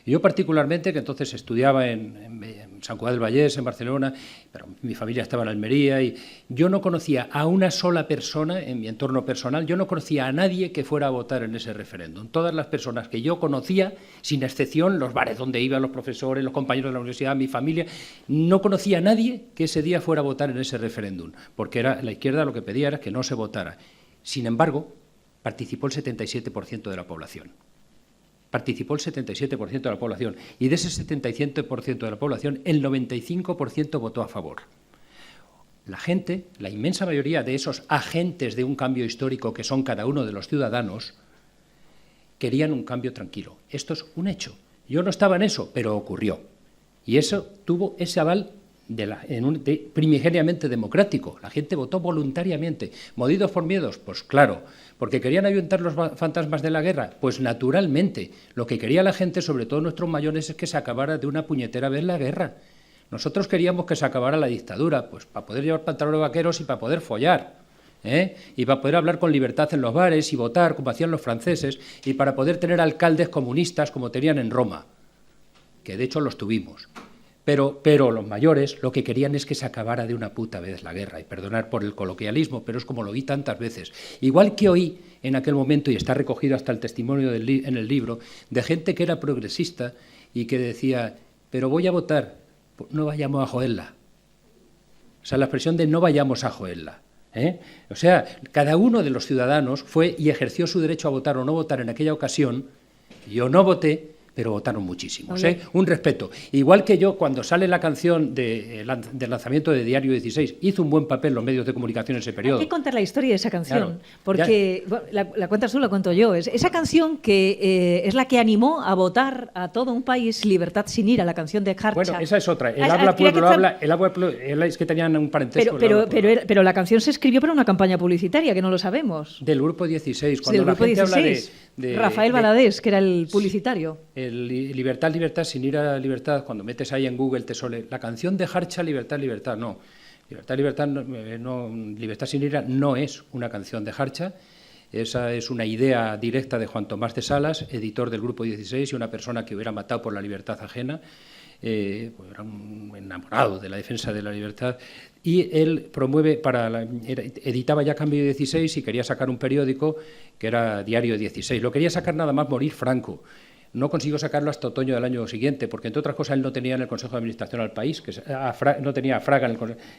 Y yo particularmente, que entonces estudiaba en Sant Cugat del Vallès, en Barcelona, pero mi familia estaba en Almería, y yo no conocía a una sola persona en mi entorno personal, yo no conocía a nadie que fuera a votar en ese referéndum. Todas las personas que yo conocía, sin excepción, los bares donde iban los profesores, los compañeros de la universidad, mi familia, no conocía a nadie que ese día fuera a votar en ese referéndum, porque la izquierda lo que pedía era que no se votara. Sin embargo, participó el 77% de la población. Participó el 77% de la población, y de ese 77% de la población, el 95% votó a favor. La gente, la inmensa mayoría de esos agentes de un cambio histórico que son cada uno de los ciudadanos, querían un cambio tranquilo. Esto es un hecho. Yo no estaba en eso, pero ocurrió. Y eso tuvo ese aval primigeniamente democrático. La gente votó voluntariamente. ¿Movidos por miedos? Pues claro. ¿Porque querían ahuyentar los fantasmas de la guerra? Pues naturalmente. Lo que quería la gente, sobre todo nuestros mayores, es que se acabara de una puñetera vez la guerra. Nosotros queríamos que se acabara la dictadura, pues para poder llevar pantalones vaqueros y para poder follar, y para poder hablar con libertad en los bares y votar, como hacían los franceses, y para poder tener alcaldes comunistas como tenían en Roma, que de hecho los tuvimos. Pero los mayores lo que querían es que se acabara de una puta vez la guerra, y perdonar por el coloquialismo, pero es como lo oí tantas veces. Igual que oí en aquel momento, y está recogido hasta el testimonio en el libro, de gente que era progresista y que decía, pero voy a votar, no vayamos a joderla. O sea, la expresión de no vayamos a joderla. O sea, cada uno de los ciudadanos fue y ejerció su derecho a votar o no votar en aquella ocasión. Yo no voté, pero votaron muchísimos. Un respeto. Igual que yo, cuando sale la canción del lanzamiento de Diario 16, hizo un buen papel los medios de comunicación en ese periodo. Hay que contar la historia de esa canción, claro, porque bueno, la cuentas tú, la cuento yo. Esa canción que es la que animó a votar a todo un país Libertad sin ira, la canción de Harcha. Bueno, esa es otra. El habla pueblo habla, es que tenían un parentesco. Pero la canción se escribió para una campaña publicitaria, que no lo sabemos. Del Grupo 16. Cuando del Grupo 16, habla de Rafael Valadés, que era el publicitario. Libertad, sin ira, libertad, cuando metes ahí en Google te sale la canción de Harcha, libertad, no. Libertad, Libertad sin ira no es una canción de Jarcha. Esa es una idea directa de Juan Tomás de Salas, editor del Grupo 16 y una persona que hubiera matado por la libertad ajena. Pues era un enamorado de la defensa de la libertad, y él promueve editaba ya Cambio 16 y quería sacar un periódico que era Diario 16. Lo quería sacar nada más morir Franco. No consiguió sacarlo hasta otoño del año siguiente, porque entre otras cosas él no tenía en el Consejo de Administración al País, no tenía a Fraga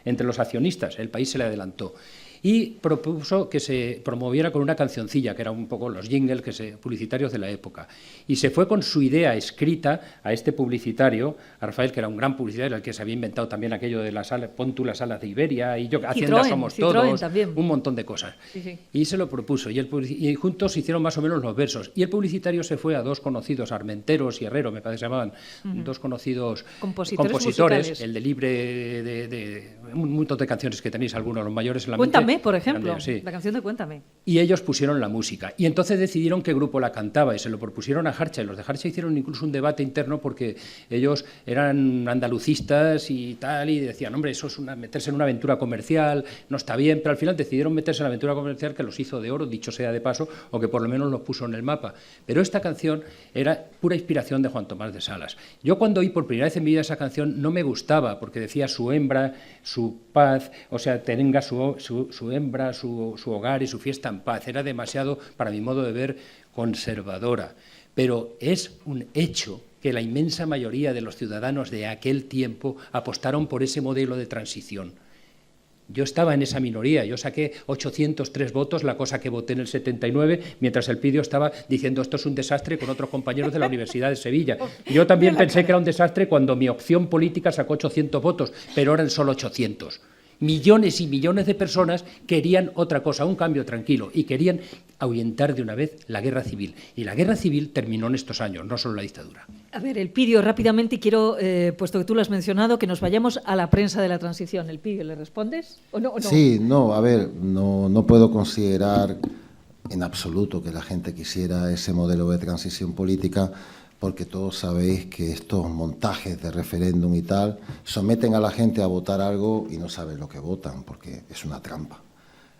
entre los accionistas, el País se le adelantó. Y propuso que se promoviera con una cancioncilla, que era un poco los jingles publicitarios de la época. Y se fue con su idea escrita a este publicitario, a Rafael, que era un gran publicitario, el que se había inventado también aquello de la sala, pon tú las salas de Iberia, y yo, Hacienda somos todos, también. Un montón de cosas. Sí, sí. Y se lo propuso, y juntos hicieron más o menos los versos. Y el publicitario se fue a dos conocidos, Armenteros y Herrero, me parece que se llamaban, dos conocidos compositores, el de Libre, de un montón de canciones que tenéis algunos, los mayores en la mente. Cuéntame, por ejemplo, sí. La canción de Cuéntame. Y ellos pusieron la música. Y entonces decidieron qué grupo la cantaba y se lo propusieron a Jarcha. Y los de Jarcha hicieron incluso un debate interno porque ellos eran andalucistas y tal, y decían, hombre, eso es meterse en una aventura comercial, no está bien, pero al final decidieron meterse en la aventura comercial que los hizo de oro, dicho sea de paso, o que por lo menos los puso en el mapa. Pero esta canción era pura inspiración de Juan Tomás de Salas. Yo cuando oí por primera vez en mi vida esa canción no me gustaba, porque decía su hembra, su paz, o sea, tenga su hembra, su hogar y su fiesta en paz. Era demasiado, para mi modo de ver, conservadora. Pero es un hecho que la inmensa mayoría de los ciudadanos de aquel tiempo apostaron por ese modelo de transición. Yo estaba en esa minoría, yo saqué 803 votos, la cosa que voté en el 79, mientras el Pidio estaba diciendo esto es un desastre con otros compañeros de la Universidad de Sevilla. Yo también pensé que era un desastre cuando mi opción política sacó 800 votos, pero eran solo 800. Millones y millones de personas querían otra cosa, un cambio tranquilo, y querían ahuyentar de una vez la guerra civil. Y la guerra civil terminó en estos años, no solo la dictadura. A ver, Elpidio, rápidamente quiero, puesto que tú lo has mencionado, que nos vayamos a la prensa de la transición. Elpidio, ¿le respondes o no? Sí, no, a ver, no puedo considerar en absoluto que la gente quisiera ese modelo de transición política, porque todos sabéis que estos montajes de referéndum y tal someten a la gente a votar algo y no saben lo que votan, porque es una trampa.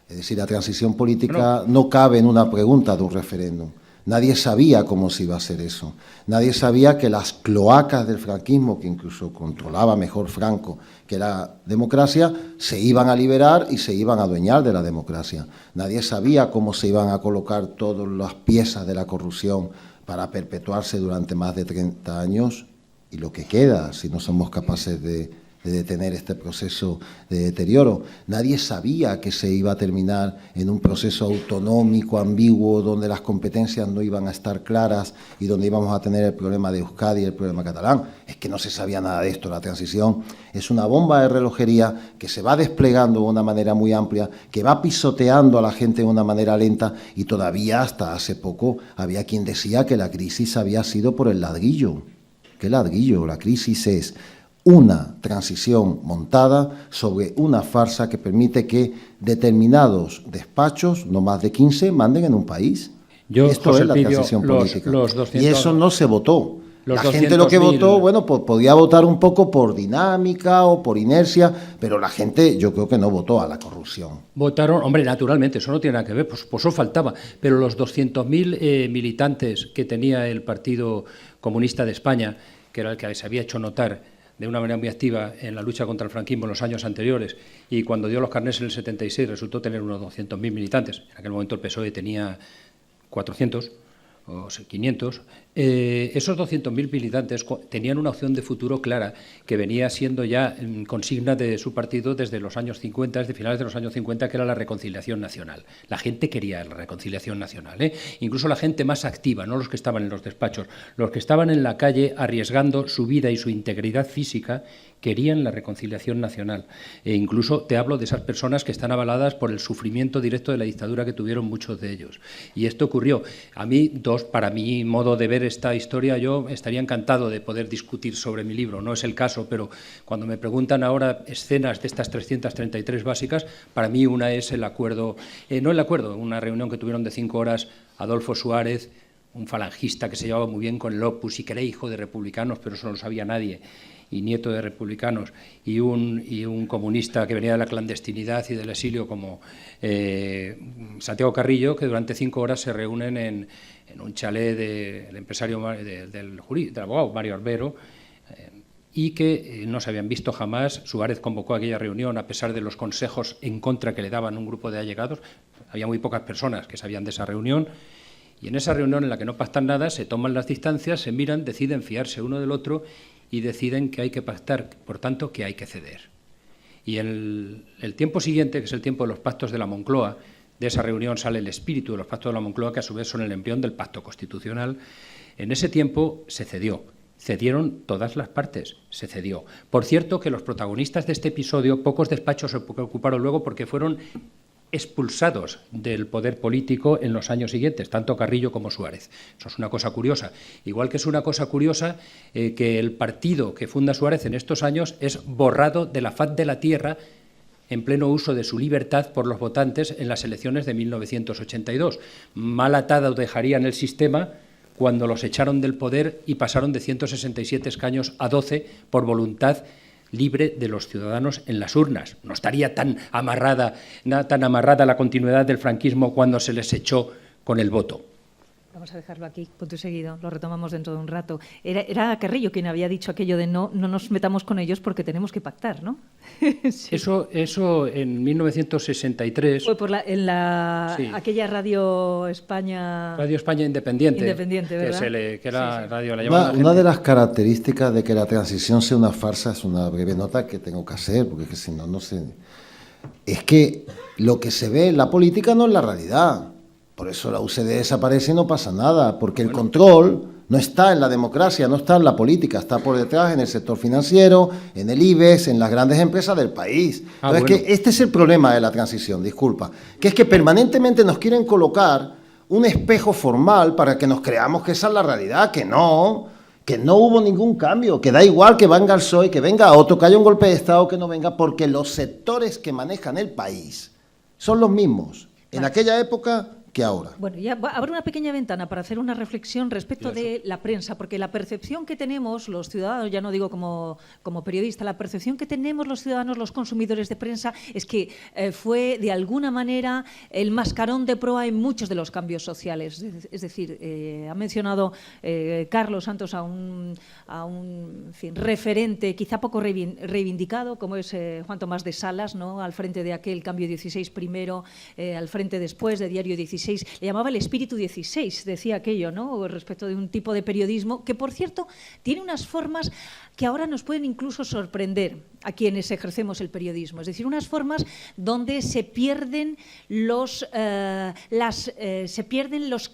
Es decir, la transición política no cabe en una pregunta de un referéndum. Nadie sabía cómo se iba a hacer eso. Nadie sabía que las cloacas del franquismo, que incluso controlaba mejor Franco que la democracia, se iban a liberar y se iban a adueñar de la democracia. Nadie sabía cómo se iban a colocar todas las piezas de la corrupción para perpetuarse durante más de 30 años, y lo que queda si no somos capaces de detener este proceso de deterioro. Nadie sabía que se iba a terminar en un proceso autonómico, ambiguo, donde las competencias no iban a estar claras y donde íbamos a tener el problema de Euskadi y el problema catalán. Es que no se sabía nada de esto. La transición es una bomba de relojería que se va desplegando de una manera muy amplia, que va pisoteando a la gente de una manera lenta, y todavía hasta hace poco había quien decía que la crisis había sido por el ladrillo. ¿Qué ladrillo? La crisis es una transición montada sobre una farsa que permite que determinados despachos, no más de 15, manden en un país. Esto es la transición política. Y eso no se votó. La gente lo que votó, bueno, pues podía votar un poco por dinámica o por inercia, pero la gente yo creo que no votó a la corrupción. Votaron, hombre, naturalmente, eso no tiene nada que ver, pues eso faltaba, pero los 200.000 militantes que tenía el Partido Comunista de España, que era el que se había hecho notar de una manera muy activa en la lucha contra el franquismo en los años anteriores, y cuando dio los carnés en el 76 resultó tener unos 200.000 militantes. En aquel momento el PSOE tenía 400 o 500. Esos 200.000 militantes tenían una opción de futuro clara que venía siendo ya consigna de su partido desde los años 50, desde finales de los años 50, que era la reconciliación nacional. La gente quería la reconciliación nacional, incluso la gente más activa, no los que estaban en los despachos, los que estaban en la calle arriesgando su vida y su integridad física, querían la reconciliación nacional. E incluso te hablo de esas personas que están avaladas por el sufrimiento directo de la dictadura que tuvieron muchos de ellos. Y esto ocurrió. A mí, para mi modo de ver esta historia, yo estaría encantado de poder discutir sobre mi libro. No es el caso, pero cuando me preguntan ahora escenas de estas 333 básicas, para mí una es el acuerdo, no el acuerdo, una reunión que tuvieron de 5 horas Adolfo Suárez, un falangista que se llevaba muy bien con el Opus y que era hijo de republicanos, pero eso no lo sabía nadie, y nieto de republicanos, y un comunista que venía de la clandestinidad y del exilio como Santiago Carrillo, que durante 5 horas se reúnen en un chalet del empresario, del abogado Mario Arbero, y que no se habían visto jamás. Suárez convocó aquella reunión a pesar de los consejos en contra que le daban un grupo de allegados. Había muy pocas personas que sabían de esa reunión, y en esa reunión en la que no pactan nada, se toman las distancias, se miran, deciden fiarse uno del otro y deciden que hay que pactar, por tanto, que hay que ceder. Y en el tiempo siguiente, que es el tiempo de los pactos de la Moncloa, de esa reunión sale el espíritu de los pactos de la Moncloa, que a su vez son el embrión del pacto constitucional. En ese tiempo se cedió. Cedieron todas las partes, se cedió. Por cierto, que los protagonistas de este episodio, pocos despachos se ocuparon luego porque fueron expulsados del poder político en los años siguientes, tanto Carrillo como Suárez. Eso es una cosa curiosa. Igual que es una cosa curiosa que el partido que funda Suárez en estos años es borrado de la faz de la tierra en pleno uso de su libertad por los votantes en las elecciones de 1982. Mal atado dejarían el sistema cuando los echaron del poder y pasaron de 167 escaños a 12 por voluntad libre de los ciudadanos en las urnas. No estaría tan amarrada la continuidad del franquismo cuando se les echó con el voto. Vamos a dejarlo aquí, punto y seguido, lo retomamos dentro de un rato. Era Carrillo quien había dicho aquello de no nos metamos con ellos porque tenemos que pactar, ¿no? Sí. Eso en 1963... Fue por sí. aquella Radio España... Radio España Independiente. Independiente, ¿verdad? Que era sí. radio, la llamaban una de las características de que la transición sea una farsa, es una breve nota que tengo que hacer, porque es que si no, no sé... Es que lo que se ve en la política no es la realidad. Por eso la UCD desaparece y no pasa nada, porque el control no está en la democracia, no está en la política, está por detrás en el sector financiero, en el IBEX, en las grandes empresas del país. Entonces, bueno. que este es el problema de la transición, disculpa, que es que permanentemente nos quieren colocar un espejo formal para que nos creamos que esa es la realidad, que no hubo ningún cambio, que da igual que venga el PSOE, que venga otro, que haya un golpe de Estado, que no venga, porque los sectores que manejan el país son los mismos en aquella época que ahora. Bueno, ya abro una pequeña ventana para hacer una reflexión respecto de la prensa, porque la percepción que tenemos los ciudadanos, ya no digo como periodista, la percepción que tenemos los ciudadanos, los consumidores de prensa, es que fue de alguna manera el mascarón de proa en muchos de los cambios sociales. Es decir, ha mencionado Carlos Santos a un referente quizá poco reivindicado, como es Juan Tomás de Salas, ¿no? Al frente de aquel Cambio 16 primero, al frente después de Diario 16. Le llamaba el espíritu 16, decía aquello, ¿no? Respecto de un tipo de periodismo que, por cierto, tiene unas formas que ahora nos pueden incluso sorprender a quienes ejercemos el periodismo. Es decir, unas formas donde se pierden los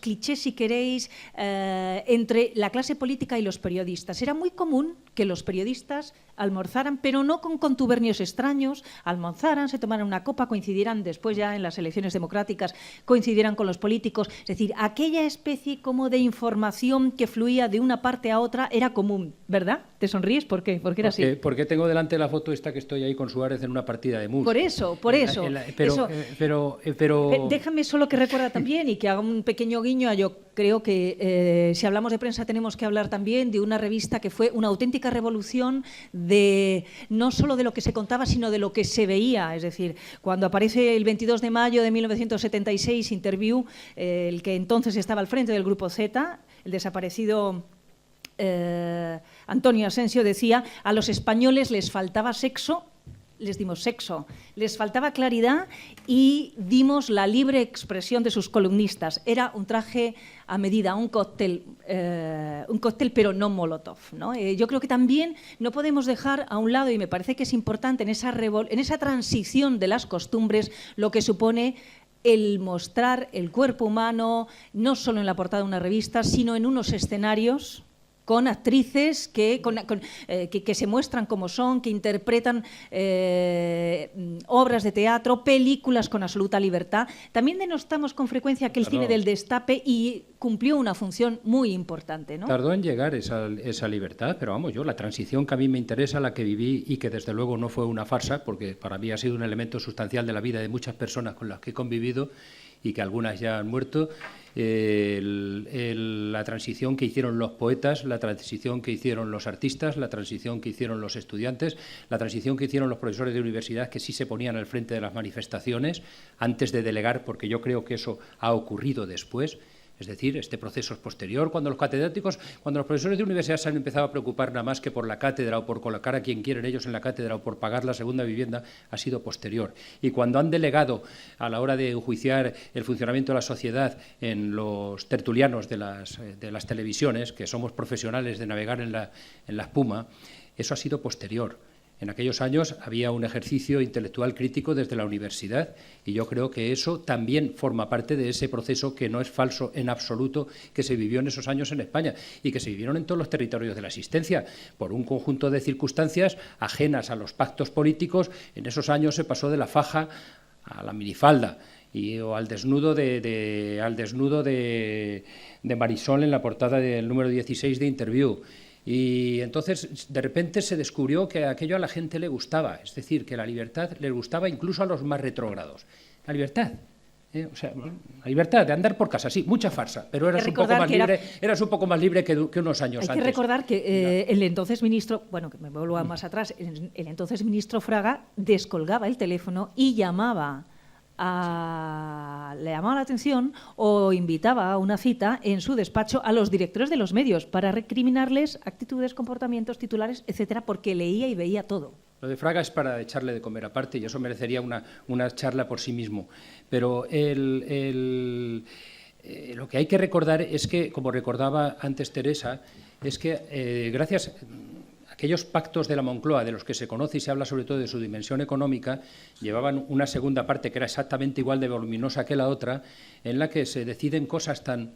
clichés, si queréis, entre la clase política y los periodistas. Era muy común que los periodistas almorzaran, pero no con contubernios extraños, almorzaran, se tomaran una copa, coincidieran después ya en las elecciones democráticas, coincidieran con los políticos. Es decir, aquella especie como de información que fluía de una parte a otra era común, ¿verdad? ¿Te sonríes? ¿Por qué? ¿Por qué era así? Porque tengo delante la foto esta que estoy ahí con Suárez en una partida de mus. Por eso. Pero déjame solo que recuerda también y que haga un pequeño guiño a yo creo que si hablamos de prensa tenemos que hablar también de una revista que fue una auténtica revolución de no solo de lo que se contaba, sino de lo que se veía. Es decir, cuando aparece el 22 de mayo de 1976 Interview, el que entonces estaba al frente del Grupo Z, el desaparecido Antonio Asensio, decía: a los españoles les faltaba sexo, les dimos sexo, les faltaba claridad y dimos la libre expresión de sus columnistas. Era un traje a medida, un cóctel pero no molotov, ¿no? Yo creo que también no podemos dejar a un lado, y me parece que es importante en esa transición de las costumbres, lo que supone el mostrar el cuerpo humano, no solo en la portada de una revista, sino en unos escenarios con actrices que se muestran como son, que interpretan obras de teatro, películas con absoluta libertad. También denostamos con frecuencia aquel cine del destape y cumplió una función muy importante, ¿no? Tardó en llegar esa libertad, pero vamos, la transición que a mí me interesa, la que viví y que desde luego no fue una farsa, porque para mí ha sido un elemento sustancial de la vida de muchas personas con las que he convivido y que algunas ya han muerto, la transición que hicieron los poetas, la transición que hicieron los artistas, la transición que hicieron los estudiantes, la transición que hicieron los profesores de universidad, que sí se ponían al frente de las manifestaciones antes de delegar, porque yo creo que eso ha ocurrido después. Es decir, este proceso es posterior, cuando los catedráticos, cuando los profesores de universidad se han empezado a preocupar nada más que por la cátedra o por colocar a quien quieren ellos en la cátedra o por pagar la segunda vivienda, ha sido posterior. Y cuando han delegado a la hora de enjuiciar el funcionamiento de la sociedad en los tertulianos de las televisiones, que somos profesionales de navegar en la espuma, eso ha sido posterior. En aquellos años había un ejercicio intelectual crítico desde la universidad y yo creo que eso también forma parte de ese proceso que no es falso en absoluto que se vivió en esos años en España y que se vivieron en todos los territorios de la existencia. Por un conjunto de circunstancias ajenas a los pactos políticos, en esos años se pasó de la faja a la minifalda o al desnudo de Marisol en la portada del número 16 de Interview. Y entonces, de repente, se descubrió que aquello a la gente le gustaba, es decir, que la libertad le gustaba incluso a los más retrógrados. La libertad, o sea, la libertad de andar por casa, sí, mucha farsa, pero eras un poco más libre que unos años antes. Hay que recordar que el entonces ministro, bueno, que me vuelvo más atrás, el entonces ministro Fraga descolgaba el teléfono y le llamaba la atención o invitaba a una cita en su despacho a los directores de los medios para recriminarles actitudes, comportamientos, titulares, etcétera, porque leía y veía todo. Lo de Fraga es para echarle de comer aparte y eso merecería una charla por sí mismo. Pero lo que hay que recordar es que, como recordaba antes Teresa, es que gracias aquellos pactos de la Moncloa, de los que se conoce y se habla sobre todo de su dimensión económica, llevaban una segunda parte que era exactamente igual de voluminosa que la otra, en la que se deciden cosas tan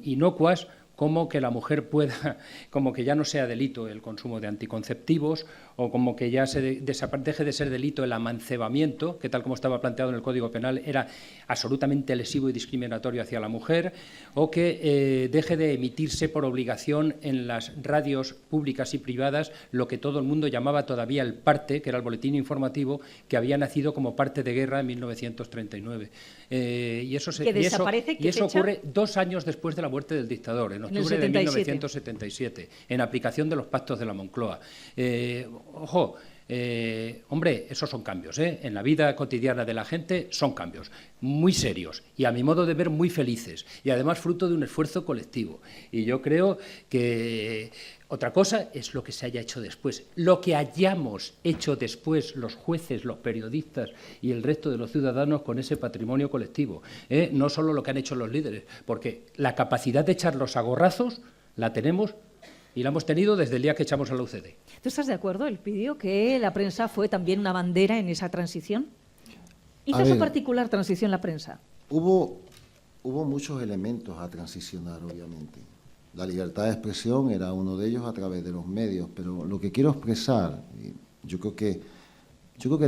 inocuas como que la mujer pueda, como que ya no sea delito el consumo de anticonceptivos, o como que ya deje de ser delito el amancebamiento, que tal como estaba planteado en el Código Penal era absolutamente lesivo y discriminatorio hacia la mujer, o que deje de emitirse por obligación en las radios públicas y privadas lo que todo el mundo llamaba todavía el parte, que era el boletín informativo, que había nacido como parte de guerra en 1939. Y eso ocurre 2 años después de la muerte del dictador, en octubre de 1977, en aplicación de los pactos de la Moncloa. Hombre, esos son cambios, en la vida cotidiana de la gente son cambios muy serios y a mi modo de ver muy felices y además fruto de un esfuerzo colectivo. Y yo creo que otra cosa es lo que se haya hecho después, lo que hayamos hecho después los jueces, los periodistas y el resto de los ciudadanos con ese patrimonio colectivo, no solo lo que han hecho los líderes, porque la capacidad de echarlos a gorrazos la tenemos y la hemos tenido desde el día que echamos a la UCD. ¿Tú estás de acuerdo, Elpidio, que la prensa fue también una bandera en esa transición? ¿Hizo esa particular transición la prensa? Hubo muchos elementos a transicionar, obviamente. La libertad de expresión era uno de ellos a través de los medios, pero lo que quiero expresar, y yo creo que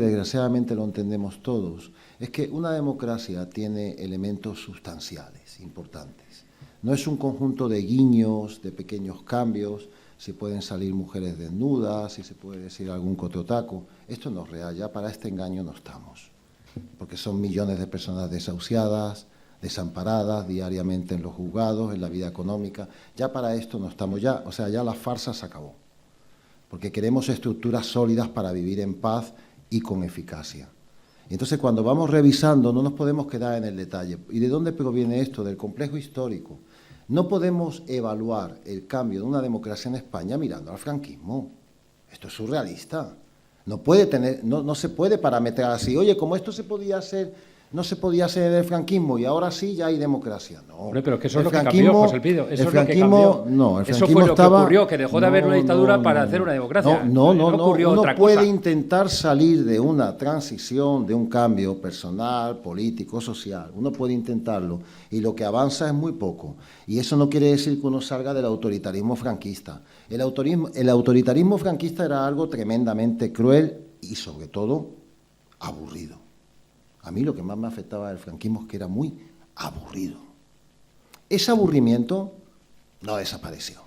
desgraciadamente lo entendemos todos, es que una democracia tiene elementos sustanciales importantes. No es un conjunto de guiños, de pequeños cambios, si pueden salir mujeres desnudas, si se puede decir algún cototaco. Esto no es real, ya para este engaño no estamos, porque son millones de personas desahuciadas, desamparadas diariamente en los juzgados, en la vida económica. Ya para esto no estamos, ya la farsa se acabó, porque queremos estructuras sólidas para vivir en paz y con eficacia. Y entonces, cuando vamos revisando, no nos podemos quedar en el detalle. ¿Y de dónde proviene esto? Del complejo histórico. No podemos evaluar el cambio de una democracia en España mirando al franquismo. Esto es surrealista. No se puede parametrar así. Oye, como esto no se podía hacer en el franquismo y ahora sí ya hay democracia. No. Hombre, pero que eso es lo que cambió, José Elpidio. Eso es lo que cambió. No, eso fue lo que ocurrió, que dejó de haber una dictadura para hacer una democracia. No uno puede intentar salir de una transición, de un cambio personal, político, social. Uno puede intentarlo y lo que avanza es muy poco. Y eso no quiere decir que uno salga del autoritarismo franquista. El autoritarismo franquista era algo tremendamente cruel y, sobre todo, aburrido. A mí lo que más me afectaba del franquismo es que era muy aburrido. Ese aburrimiento no desapareció.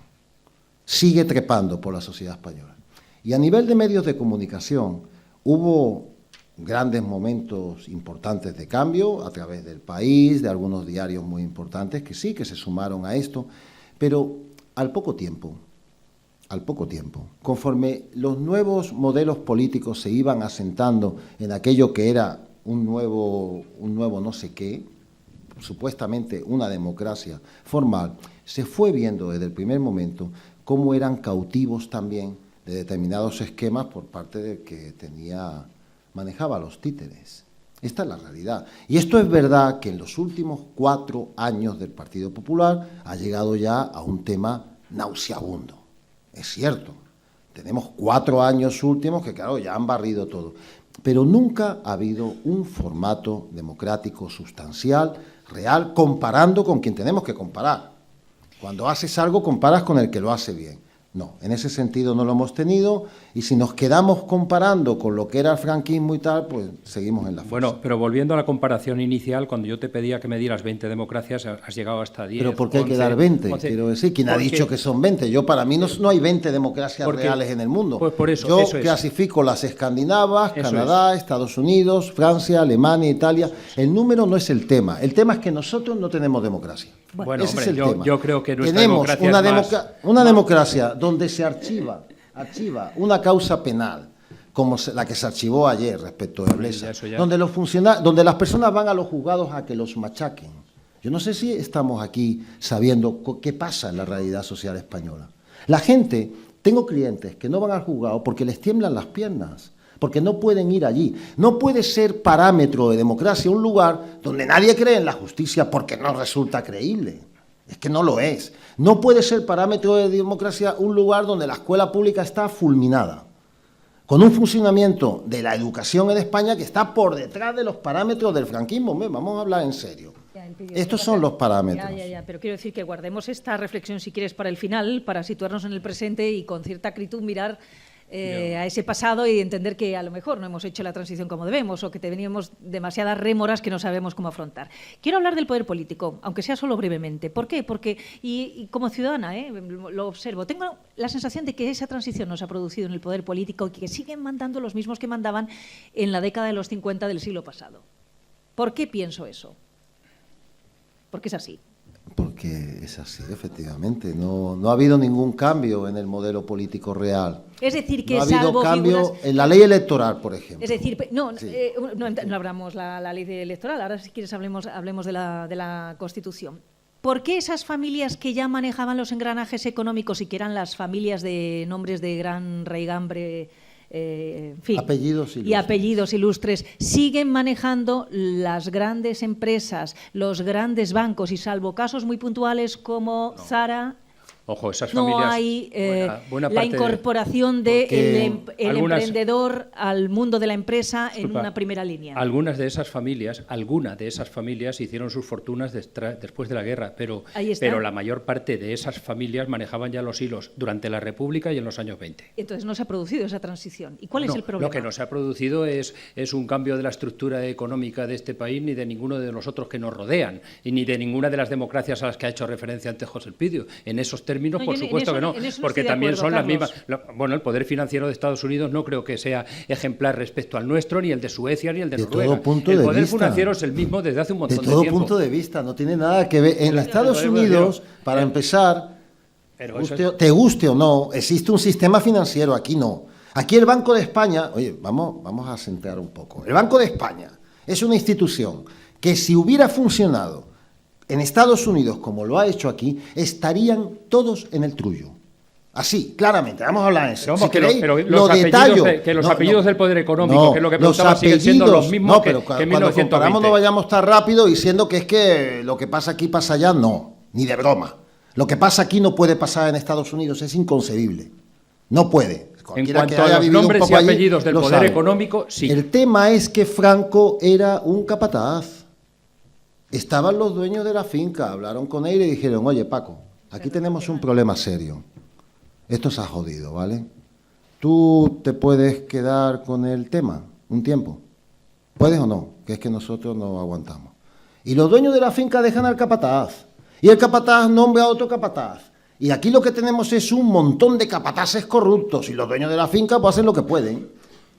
Sigue trepando por la sociedad española. Y a nivel de medios de comunicación hubo grandes momentos importantes de cambio a través del País, de algunos diarios muy importantes que sí, que se sumaron a esto, pero al poco tiempo, conforme los nuevos modelos políticos se iban asentando en aquello que era un nuevo no sé qué, supuestamente una democracia formal, se fue viendo desde el primer momento cómo eran cautivos también de determinados esquemas por parte del que manejaba los títeres. Esta es la realidad. Y esto es verdad que en los últimos 4 años del Partido Popular ha llegado ya a un tema nauseabundo. Es cierto, tenemos 4 años últimos que, claro, ya han barrido todo. Pero nunca ha habido un formato democrático sustancial, real, comparando con quien tenemos que comparar. Cuando haces algo, comparas con el que lo hace bien. No, en ese sentido no lo hemos tenido, y si nos quedamos comparando con lo que era el franquismo y tal, pues seguimos en la fosa. Bueno, pero volviendo a la comparación inicial, cuando yo te pedía que me dieras 20 democracias, has llegado hasta 10. Pero ¿por qué hay que dar 20? 11, quiero decir, ¿quién ha dicho que son 20? Yo, para mí, no hay 20 democracias reales en el mundo. Pues por eso, yo clasifico las escandinavas, Canadá, Estados Unidos, Francia, Alemania, Italia. El número no es el tema es que nosotros no tenemos democracia. Bueno, ese hombre, es el tema. Yo creo que nuestra tenemos democracia una democracia donde se archiva una causa penal, como la que se archivó ayer respecto de Blesa, donde las personas van a los juzgados a que los machaquen. Yo no sé si estamos aquí sabiendo qué pasa en la realidad social española. La gente, tengo clientes que no van al juzgado porque les tiemblan las piernas, porque no pueden ir allí. No puede ser parámetro de democracia un lugar donde nadie cree en la justicia porque no resulta creíble. Es que no lo es. No puede ser parámetro de democracia un lugar donde la escuela pública está fulminada, con un funcionamiento de la educación en España que está por detrás de los parámetros del franquismo. Vamos a hablar en serio. Estos son los parámetros. Pero quiero decir que guardemos esta reflexión, si quieres, para el final, para situarnos en el presente y con cierta acritud mirar a ese pasado y entender que a lo mejor no hemos hecho la transición como debemos o que teníamos demasiadas rémoras que no sabemos cómo afrontar. Quiero hablar del poder político, aunque sea solo brevemente. ¿Por qué? Porque, y como ciudadana lo observo, tengo la sensación de que esa transición no se ha producido en el poder político y que siguen mandando los mismos que mandaban en la década de los 50 del siglo pasado. ¿Por qué pienso eso? Porque es así. Porque es así, efectivamente. No ha habido ningún cambio en el modelo político real. Es decir, que no ha habido cambio figuras... en la ley electoral, por ejemplo. Es decir, no hablamos la ley electoral. Ahora, si quieres, hablemos de la Constitución. ¿Por qué esas familias que ya manejaban los engranajes económicos y que eran las familias de nombres de gran raigambre, en fin, apellidos ilustres, siguen manejando las grandes empresas, los grandes bancos, y salvo casos muy puntuales como Zara, ojo, esas familias, no hay la incorporación del emprendedor al mundo de la empresa en una primera línea? Algunas de esas familias hicieron sus fortunas después de la guerra, pero la mayor parte de esas familias manejaban ya los hilos durante la República y en los años 20. Entonces no se ha producido esa transición. ¿Y cuál es el problema? Lo que no se ha producido es un cambio de la estructura económica de este país, ni de ninguno de los otros que nos rodean, y ni de ninguna de las democracias a las que ha hecho referencia antes José Elpidio. En esos términos, por supuesto que no, porque también son las mismas. Bueno, el poder financiero de Estados Unidos no creo que sea ejemplar respecto al nuestro, ni el de Suecia, ni el de Noruega. El poder financiero es el mismo desde hace un montón de tiempo. De todo punto de vista, no tiene nada que ver. En Estados Unidos, para empezar, te guste o no, existe un sistema financiero, aquí no. Aquí el Banco de España, oye, vamos a centrar un poco. El Banco de España es una institución que, si hubiera funcionado en Estados Unidos como lo ha hecho aquí, estarían todos en el trullo. Así, claramente, vamos a hablar en eso. Pero los apellidos del poder económico, que es lo que preguntaba, siguen siendo los mismos que en 1920. Cuando comparamos no vayamos tan rápido diciendo que es que lo que pasa aquí pasa allá, no, ni de broma. Lo que pasa aquí no puede pasar en Estados Unidos, es inconcebible. No puede. En cuanto a los nombres y apellidos del poder económico, sí. El tema es que Franco era un capataz. Estaban los dueños de la finca, hablaron con él y dijeron: oye, Paco, aquí tenemos un problema serio. Esto se ha jodido, ¿vale? Tú te puedes quedar con el tema un tiempo. ¿Puedes o no? Que es que nosotros no aguantamos. Y los dueños de la finca dejan al capataz. Y el capataz nombra a otro capataz. Y aquí lo que tenemos es un montón de capataces corruptos. Y los dueños de la finca pues hacen lo que pueden.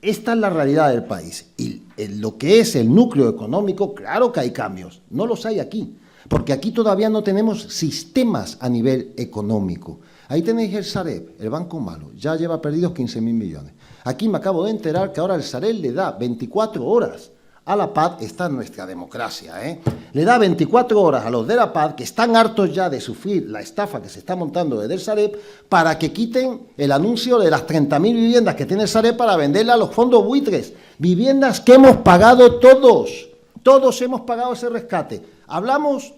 Esta es la realidad del país. Y en lo que es el núcleo económico, claro que hay cambios. No los hay aquí, porque aquí todavía no tenemos sistemas a nivel económico. Ahí tenéis el Sareb, el Banco Malo, ya lleva perdidos 15.000 millones. Aquí me acabo de enterar que ahora el Sareb le da 24 horas a la PAD, está en nuestra democracia, ¿eh? Le da 24 horas a los de la PAD, que están hartos ya de sufrir la estafa que se está montando desde el Sareb, para que quiten el anuncio de las 30.000 viviendas que tiene el Sareb para venderla a los fondos buitres. Viviendas que hemos pagado todos. Todos hemos pagado ese rescate. ¿Hablamos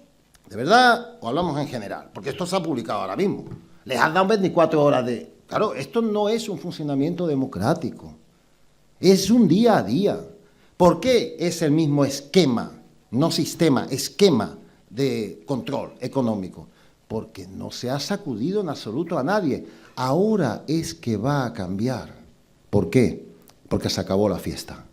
de verdad o hablamos en general? Porque esto se ha publicado ahora mismo. Les han dado 24 horas de... Claro, esto no es un funcionamiento democrático. Es un día a día. ¿Por qué es el mismo esquema, no sistema, esquema de control económico? Porque no se ha sacudido en absoluto a nadie. Ahora es que va a cambiar. ¿Por qué? Porque se acabó la fiesta.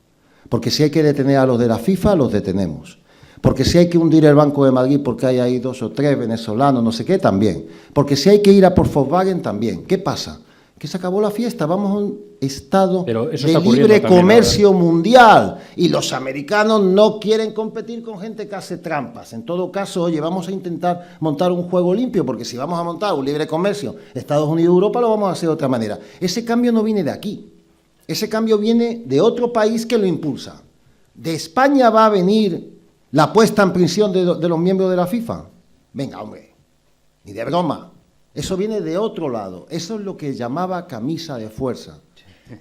Porque si hay que detener a los de la FIFA, los detenemos. Porque si hay que hundir el Banco de Madrid porque hay ahí 2 o 3 venezolanos, no sé qué, también. Porque si hay que ir a por Volkswagen, también. ¿Qué pasa? Que se acabó la fiesta, vamos a un estado de libre comercio mundial y los americanos no quieren competir con gente que hace trampas. En todo caso, oye, vamos a intentar montar un juego limpio, porque si vamos a montar un libre comercio Estados Unidos y Europa, lo vamos a hacer de otra manera. Ese cambio no viene de aquí, ese cambio viene de otro país que lo impulsa. ¿De España va a venir la puesta en prisión de los miembros de la FIFA? Venga, hombre, ni de broma. Eso viene de otro lado. Eso es lo que llamaba camisa de fuerza.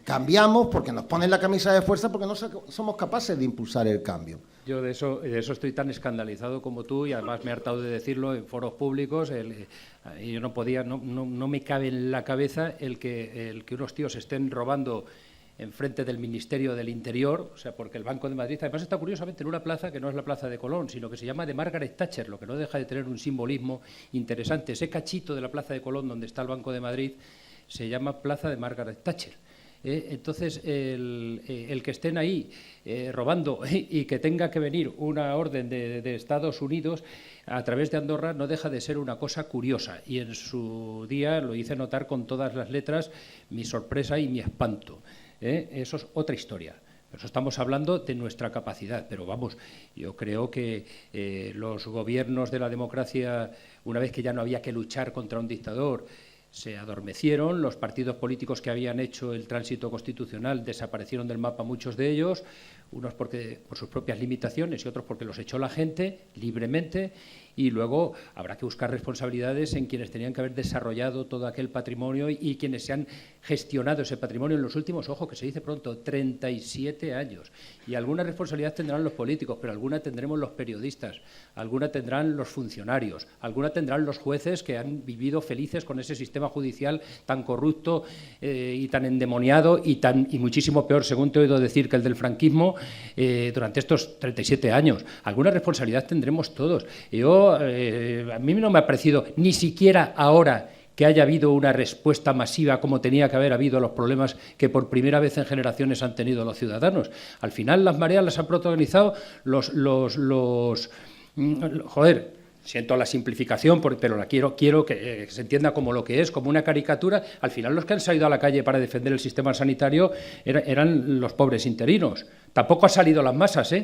Cambiamos porque nos ponen la camisa de fuerza porque no somos capaces de impulsar el cambio. Yo de eso estoy tan escandalizado como tú, y además me he hartado de decirlo en foros públicos. Yo no podía, no me cabe en la cabeza el que unos tíos estén robando enfrente del Ministerio del Interior, o sea, porque el Banco de Madrid, además está curiosamente en una plaza que no es la Plaza de Colón, sino que se llama de Margaret Thatcher, lo que no deja de tener un simbolismo interesante. Ese cachito de la Plaza de Colón donde está el Banco de Madrid se llama Plaza de Margaret Thatcher. Entonces, el que estén ahí robando y que tenga que venir una orden de Estados Unidos a través de Andorra no deja de ser una cosa curiosa, y en su día lo hice notar con todas las letras mi sorpresa y mi espanto. Eso es otra historia. Eso estamos hablando de nuestra capacidad, pero vamos, yo creo que los gobiernos de la democracia, una vez que ya no había que luchar contra un dictador, se adormecieron. Los partidos políticos que habían hecho el tránsito constitucional desaparecieron del mapa, muchos de ellos, unos por sus propias limitaciones y otros porque los echó la gente libremente. Y luego habrá que buscar responsabilidades en quienes tenían que haber desarrollado todo aquel patrimonio y quienes se han gestionado ese patrimonio en los últimos, ojo, que se dice pronto, 37 años. Y alguna responsabilidad tendrán los políticos, pero alguna tendremos los periodistas, alguna tendrán los funcionarios, alguna tendrán los jueces que han vivido felices con ese sistema judicial tan corrupto y tan endemoniado y muchísimo peor, según te he oído decir, que el del franquismo durante estos 37 años. Alguna responsabilidad tendremos todos. A mí no me ha parecido, ni siquiera ahora, que haya habido una respuesta masiva como tenía que haber habido a los problemas que por primera vez en generaciones han tenido los ciudadanos. Al final las mareas las han protagonizado joder, siento la simplificación, pero la quiero que se entienda como lo que es, como una caricatura. Al final los que han salido a la calle para defender el sistema sanitario eran los pobres interinos. Tampoco han salido las masas,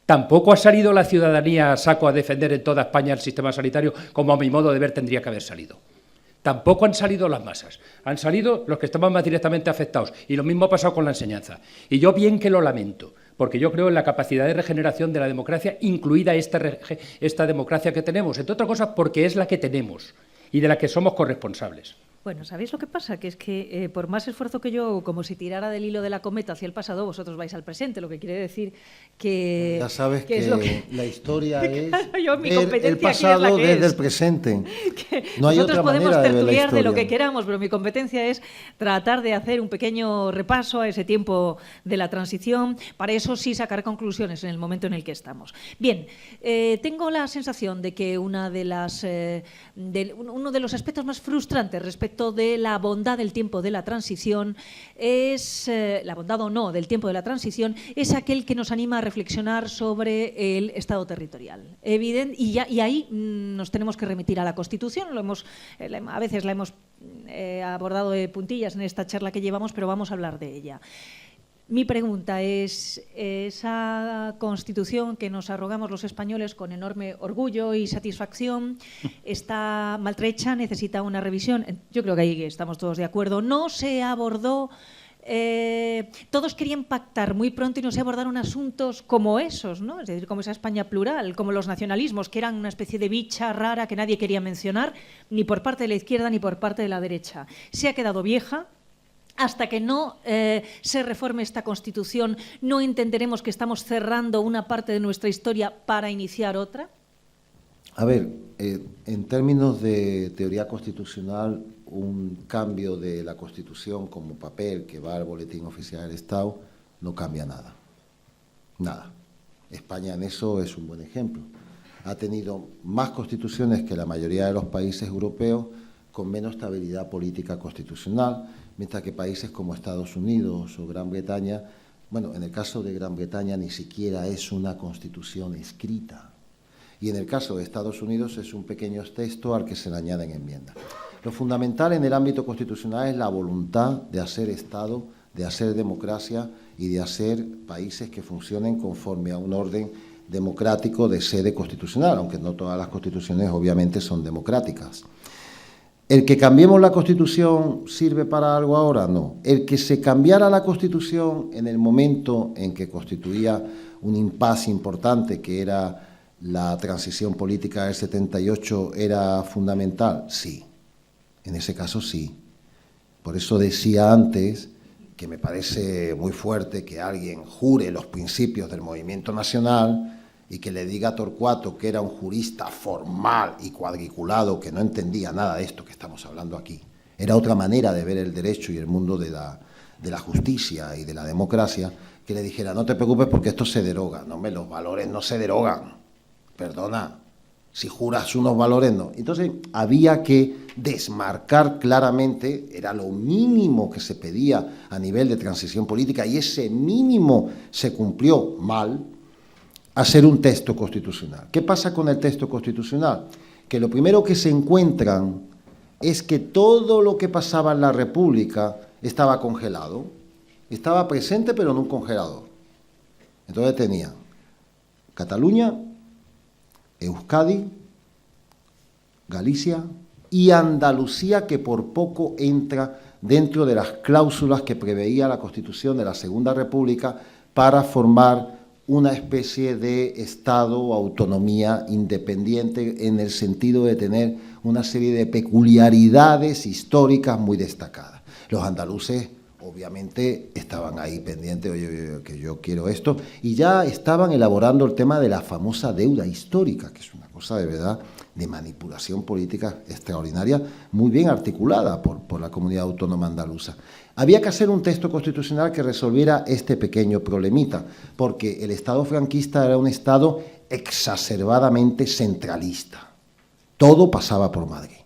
Tampoco ha salido la ciudadanía a saco a defender en toda España el sistema sanitario, como a mi modo de ver tendría que haber salido. Tampoco han salido las masas, han salido los que estaban más directamente afectados, y lo mismo ha pasado con la enseñanza. Y yo bien que lo lamento, porque yo creo en la capacidad de regeneración de la democracia, incluida esta democracia que tenemos, entre otras cosas porque es la que tenemos y de la que somos corresponsables. Bueno, ¿sabéis lo que pasa? Que es que por más esfuerzo que yo hago, como si tirara del hilo de la cometa hacia el pasado, vosotros vais al presente, lo que quiere decir que... Ya sabes que la historia es ver el pasado desde el presente. No hay otra manera de ver la historia. Nosotros podemos tertuliar de lo que queramos, pero mi competencia es tratar de hacer un pequeño repaso a ese tiempo de la transición, para eso sí sacar conclusiones en el momento en el que estamos. Bien, tengo la sensación de que uno de los aspectos más frustrantes respecto de la bondad del tiempo de la transición es, la bondad o no del tiempo de la transición, es aquel que nos anima a reflexionar sobre el Estado territorial. Y ahí nos tenemos que remitir a la Constitución, a veces la hemos abordado de puntillas en esta charla que llevamos, pero vamos a hablar de ella. Mi pregunta es, esa Constitución que nos arrogamos los españoles con enorme orgullo y satisfacción está maltrecha, necesita una revisión. Yo creo que ahí estamos todos de acuerdo. No se abordó, todos querían pactar muy pronto y no se abordaron asuntos como esos, ¿no? Es decir, como esa España plural, como los nacionalismos, que eran una especie de bicha rara que nadie quería mencionar, ni por parte de la izquierda ni por parte de la derecha. Se ha quedado vieja. Hasta que no se reforme esta Constitución, no entenderemos que estamos cerrando una parte de nuestra historia para iniciar otra. A ver, en términos de teoría constitucional, un cambio de la Constitución como papel que va al Boletín Oficial del Estado no cambia nada. Nada. España en eso es un buen ejemplo. Ha tenido más constituciones que la mayoría de los países europeos con menos estabilidad política constitucional, mientras que países como Estados Unidos o Gran Bretaña, bueno, en el caso de Gran Bretaña ni siquiera es una constitución escrita. Y en el caso de Estados Unidos es un pequeño texto al que se le añaden enmiendas. Lo fundamental en el ámbito constitucional es la voluntad de hacer Estado, de hacer democracia y de hacer países que funcionen conforme a un orden democrático de sede constitucional, aunque no todas las constituciones obviamente son democráticas. ¿El que cambiemos la Constitución sirve para algo ahora? No. El que se cambiara la Constitución en el momento en que constituía un impasse importante, que era la transición política del 78, ¿era fundamental? Sí. En ese caso sí. Por eso decía antes que me parece muy fuerte que alguien jure los principios del movimiento nacional y que le diga a Torcuato, que era un jurista formal y cuadriculado, que no entendía nada de esto que estamos hablando aquí. Era otra manera de ver el derecho y el mundo de la justicia y de la democracia, que le dijera, no te preocupes porque esto se deroga. No, los valores no se derogan. Perdona, si juras unos valores, no. Entonces, había que desmarcar claramente, era lo mínimo que se pedía a nivel de transición política, y ese mínimo se cumplió mal, hacer un texto constitucional. ¿Qué pasa con el texto constitucional? Que lo primero que se encuentran es que todo lo que pasaba en la República estaba congelado. Estaba presente, pero en un congelador. Entonces tenían Cataluña, Euskadi, Galicia y Andalucía, que por poco entra dentro de las cláusulas que preveía la Constitución de la Segunda República para formar una especie de Estado o autonomía independiente, en el sentido de tener una serie de peculiaridades históricas muy destacadas. Los andaluces obviamente estaban ahí pendientes, oye, que yo quiero esto, y ya estaban elaborando el tema de la famosa deuda histórica, que es una cosa de verdad de manipulación política extraordinaria, muy bien articulada por la comunidad autónoma andaluza. Había que hacer un texto constitucional que resolviera este pequeño problemita, porque el Estado franquista era un Estado exacerbadamente centralista. Todo pasaba por Madrid.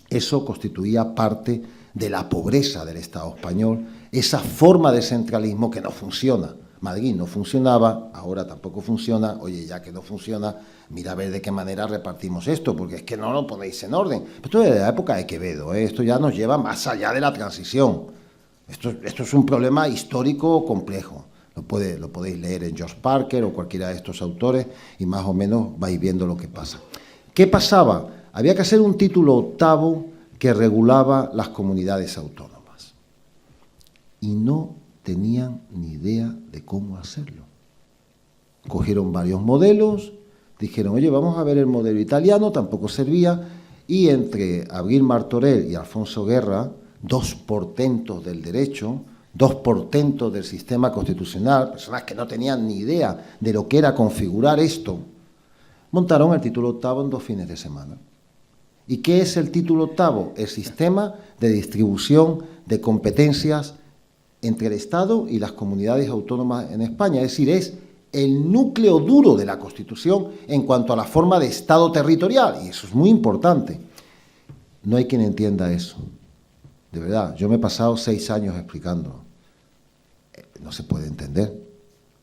Eso constituía parte de la pobreza del Estado español, esa forma de centralismo que no funciona. Madrid no funcionaba, ahora tampoco funciona. Oye, ya que no funciona, mira a ver de qué manera repartimos esto, porque es que no lo ponéis en orden. Esto es de la época de Quevedo, esto ya nos lleva más allá de la transición. Esto es un problema histórico complejo. Lo podéis leer en George Parker o cualquiera de estos autores y más o menos vais viendo lo que pasa. ¿Qué pasaba? Había que hacer un título octavo que regulaba las comunidades autónomas. Y no tenían ni idea de cómo hacerlo. Cogieron varios modelos, dijeron, oye, vamos a ver el modelo italiano, tampoco servía, y entre Abril Martorell y Alfonso Guerra, dos portentos del derecho, dos portentos del sistema constitucional, personas que no tenían ni idea de lo que era configurar esto, montaron el título octavo en 2 fines de semana. ¿Y qué es el título octavo? El sistema de distribución de competencias entre el Estado y las comunidades autónomas en España. Es decir, es el núcleo duro de la Constitución en cuanto a la forma de Estado territorial, y eso es muy importante. No hay quien entienda eso. De verdad, yo me he pasado 6 años explicando. No se puede entender.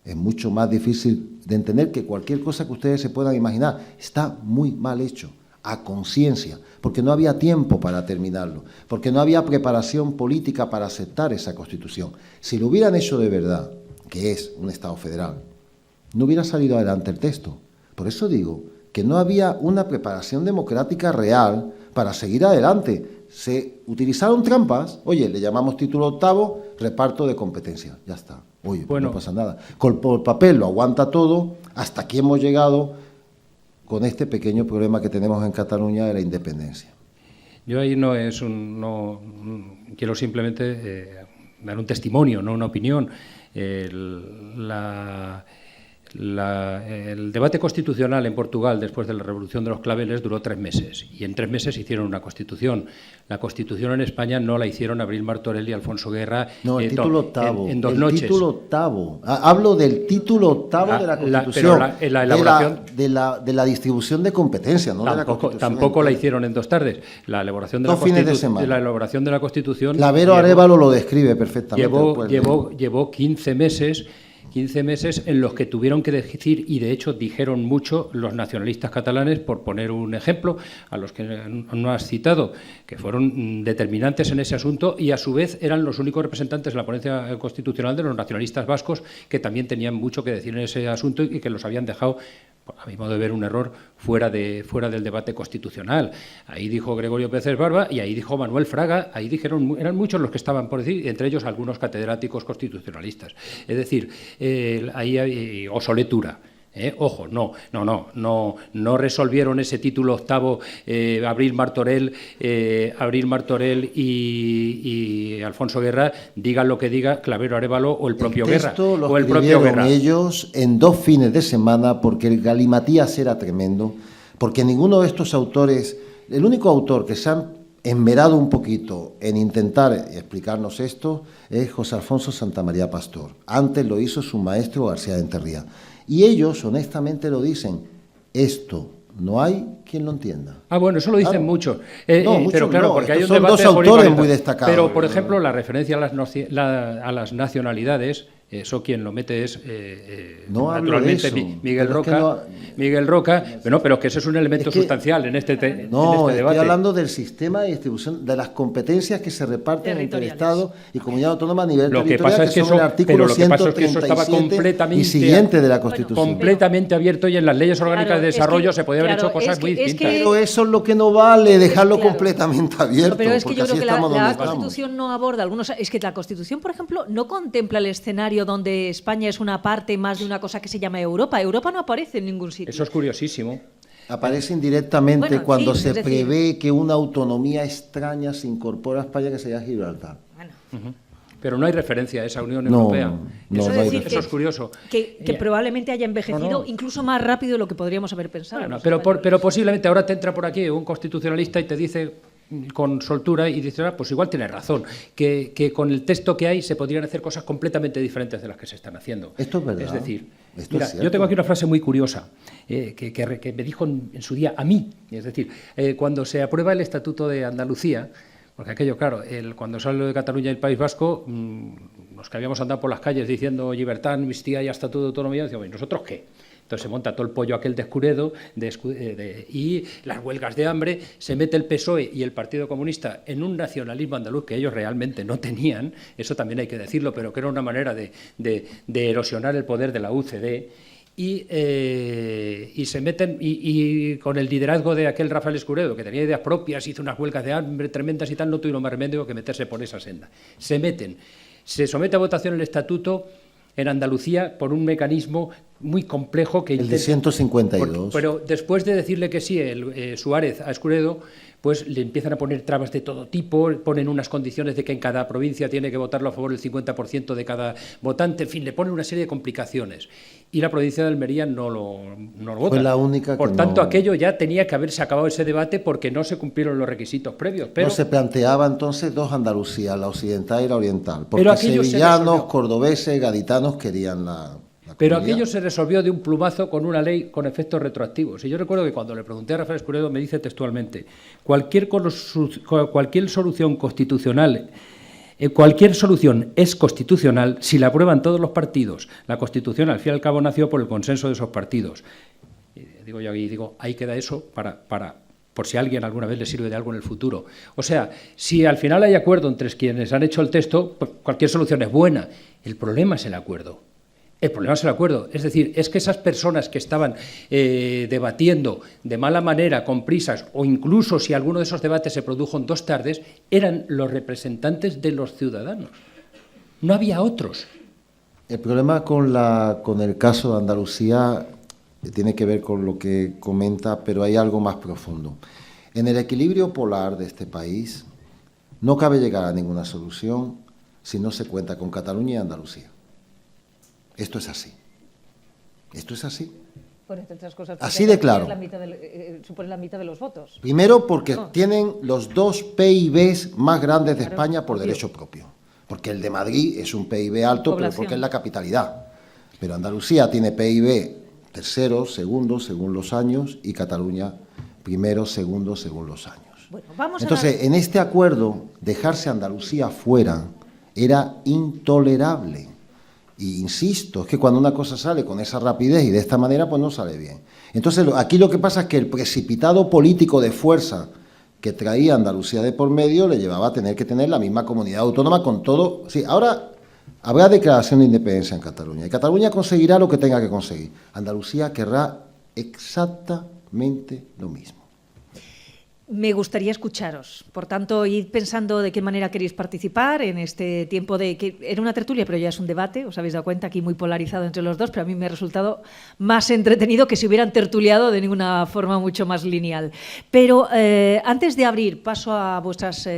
Es mucho más difícil de entender que cualquier cosa que ustedes se puedan imaginar. Está muy mal hecho. a conciencia, porque no había tiempo para terminarlo, porque no había preparación política para aceptar esa Constitución. Si lo hubieran hecho de verdad, que es un Estado federal, no hubiera salido adelante el texto. Por eso digo que no había una preparación democrática real para seguir adelante. Se utilizaron trampas, oye, le llamamos título octavo, reparto de competencias, ya está. Oye, bueno, no pasa nada. Por papel lo aguanta todo, hasta aquí hemos llegado con este pequeño problema que tenemos en Cataluña de la independencia. Yo ahí no quiero simplemente dar un testimonio, no una opinión. El debate constitucional en Portugal después de la Revolución de los Claveles duró 3 meses y en 3 meses hicieron una Constitución. La Constitución en España no la hicieron Abril Martorell y Alfonso Guerra el título octavo, en 2 noches. El título octavo. Hablo del título octavo de la Constitución, pero la elaboración de la distribución de competencias, no de la Constitución. Tampoco la hicieron en 2 tardes. La elaboración de la elaboración de la Constitución. Lavero Arévalo lo describe perfectamente. Llevó 15 meses en los que tuvieron que decir, y de hecho dijeron mucho los nacionalistas catalanes, por poner un ejemplo, a los que no has citado, que fueron determinantes en ese asunto y a su vez eran los únicos representantes en la ponencia constitucional de los nacionalistas vascos que también tenían mucho que decir en ese asunto y que los habían dejado, a mi modo de ver, un error fuera del debate constitucional. Ahí dijo Gregorio Pérez Barba y ahí dijo Manuel Fraga, ahí dijeron, eran muchos los que estaban por decir, entre ellos algunos catedráticos constitucionalistas. Es decir, ahí hay Osoletura. Ojo, no resolvieron ese título octavo Abril Martorell y Alfonso Guerra, digan lo que diga Clavero Arévalo o el propio Guerra. Lo escribieron ellos en 2 fines de semana porque el galimatías era tremendo, porque ninguno de estos autores, el único autor que se han enmerado un poquito en intentar explicarnos esto es José Alfonso Santamaría Pastor. Antes lo hizo su maestro García de Enterría. Y ellos, honestamente, lo dicen, esto no hay quien lo entienda. Bueno, eso lo dicen muchos. Pero claro, porque hay un son debate 2 autores muy destacados. Pero, por ejemplo, la referencia a las nacionalidades, eso quien lo mete es naturalmente Miguel Roca. Miguel Roca, pero que eso es un elemento sustancial en este debate. Estoy hablando del sistema de distribución, de las competencias que se reparten entre el Estado y comunidad autónoma a nivel territorial, que son el artículo 137 y siguiente de la Constitución. Completamente abierto, y en las leyes orgánicas de desarrollo se podían haber hecho cosas muy distintas. Pero eso es lo que no vale, dejarlo completamente abierto. Pero es que yo creo que la Constitución no aborda algunos. Es que la Constitución, por ejemplo, no contempla el escenario donde España es una parte más de una cosa que se llama Europa. Europa no aparece en ningún sitio. Eso es curiosísimo. Aparece indirectamente cuando se prevé que una autonomía extraña se incorpora a España, que sería Gibraltar. Bueno. Pero no hay referencia a esa Unión Europea. Eso es curioso. Que probablemente haya envejecido incluso más rápido de lo que podríamos haber pensado. Bueno, pero posiblemente ahora te entra por aquí un constitucionalista y te dice con soltura y dice, pues igual tienes razón, que con el texto que hay se podrían hacer cosas completamente diferentes de las que se están haciendo. Esto es verdad. Es decir, mira, yo tengo aquí una frase muy curiosa que me dijo en su día a mí. Es decir, cuando se aprueba el Estatuto de Andalucía, porque aquello, claro, cuando sale lo de Cataluña y el País Vasco, los que habíamos andado por las calles diciendo libertad, amnistía y Estatuto de Autonomía, decíamos, ¿y nosotros qué? Entonces se monta todo el pollo aquel de Escuredo y las huelgas de hambre, se mete el PSOE y el Partido Comunista en un nacionalismo andaluz que ellos realmente no tenían, eso también hay que decirlo, pero que era una manera de erosionar el poder de la UCD. Y se meten, y con el liderazgo de aquel Rafael Escuredo, que tenía ideas propias, hizo unas huelgas de hambre tremendas y tal, no tuvieron más remedio que meterse por esa senda. Se somete a votación el Estatuto en Andalucía por un mecanismo muy complejo que el de 152. Pero después de decirle que sí, Suárez a Escuredo, pues le empiezan a poner trabas de todo tipo, ponen unas condiciones de que en cada provincia tiene que votarlo a favor el 50% de cada votante, en fin, le ponen una serie de complicaciones. Y la provincia de Almería no lo vota. Fue la única. Por tanto, aquello ya tenía que haberse acabado ese debate porque no se cumplieron los requisitos previos. Pero no se planteaba entonces 2 Andalucías, la occidental y la oriental, porque sevillanos, cordobeses, gaditanos querían la Pero aquello se resolvió de un plumazo con una ley con efectos retroactivos. Y yo recuerdo que cuando le pregunté a Rafael Escuredo me dice textualmente, cualquier solución constitucional, cualquier solución es constitucional si la aprueban todos los partidos. La Constitución, al fin y al cabo, nació por el consenso de esos partidos. Digo yo, ahí queda eso para por si a alguien alguna vez le sirve de algo en el futuro. O sea, si al final hay acuerdo entre quienes han hecho el texto, pues cualquier solución es buena. El problema es el acuerdo. El problema es el acuerdo. Es decir, es que esas personas que estaban debatiendo de mala manera, con prisas, o incluso si alguno de esos debates se produjo en 2 tardes, eran los representantes de los ciudadanos. No había otros. El problema con el caso de Andalucía tiene que ver con lo que comenta, pero hay algo más profundo. En el equilibrio polar de este país no cabe llegar a ninguna solución si no se cuenta con Cataluña y Andalucía. Esto es así. Esto es así. Por entre otras cosas, así de claro. Supone la mitad de los votos. Primero porque tienen los 2 PIBs más grandes de España por derecho propio. Porque el de Madrid es un PIB alto, pero porque es la capitalidad. Pero Andalucía tiene PIB tercero, segundo, según los años, y Cataluña primero, segundo, según los años. Bueno, entonces, en este acuerdo, dejarse Andalucía fuera era intolerable. Y insisto, es que cuando una cosa sale con esa rapidez y de esta manera, pues no sale bien. Entonces, aquí lo que pasa es que el precipitado político de fuerza que traía Andalucía de por medio le llevaba a tener que tener la misma comunidad autónoma con todo. Sí, ahora habrá declaración de independencia en Cataluña y Cataluña conseguirá lo que tenga que conseguir. Andalucía querrá exactamente lo mismo. Me gustaría escucharos. Por tanto, id pensando de qué manera queréis participar en este tiempo de que era una tertulia, pero ya es un debate, os habéis dado cuenta, aquí muy polarizado entre los dos, pero a mí me ha resultado más entretenido que si hubieran tertuliado de ninguna forma mucho más lineal. Pero antes de abrir paso a vuestras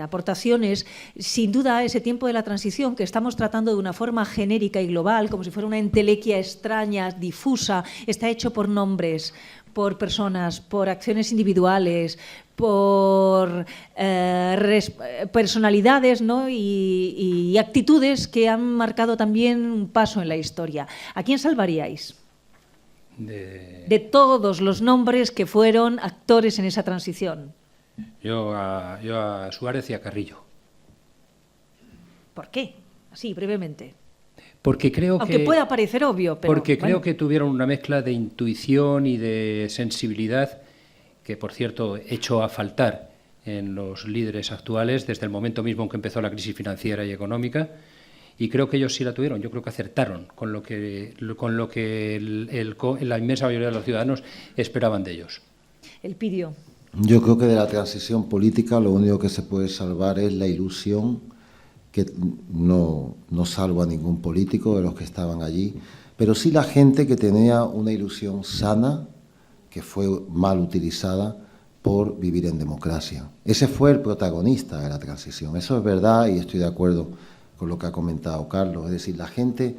aportaciones, sin duda ese tiempo de la transición que estamos tratando de una forma genérica y global, como si fuera una entelequia extraña, difusa, está hecho por nombres, por personas, por acciones individuales, por personalidades, ¿no? y actitudes que han marcado también un paso en la historia. ¿A quién salvaríais? De todos los nombres que fueron actores en esa transición. Yo a Suárez y a Carrillo. ¿Por qué? Así, brevemente. Porque creo Aunque pueda parecer obvio, pero... Porque creo que tuvieron una mezcla de intuición y de sensibilidad que, por cierto, echó a faltar en los líderes actuales desde el momento mismo en que empezó la crisis financiera y económica, y creo que ellos sí la tuvieron. Yo creo que acertaron con lo que la inmensa mayoría de los ciudadanos esperaban de ellos. Elpidio. Yo creo que de la transición política lo único que se puede salvar es la ilusión, que no salvo a ningún político de los que estaban allí, pero sí la gente que tenía una ilusión sana, que fue mal utilizada por vivir en democracia. Ese fue el protagonista de la transición, eso es verdad y estoy de acuerdo con lo que ha comentado Carlos, es decir, la gente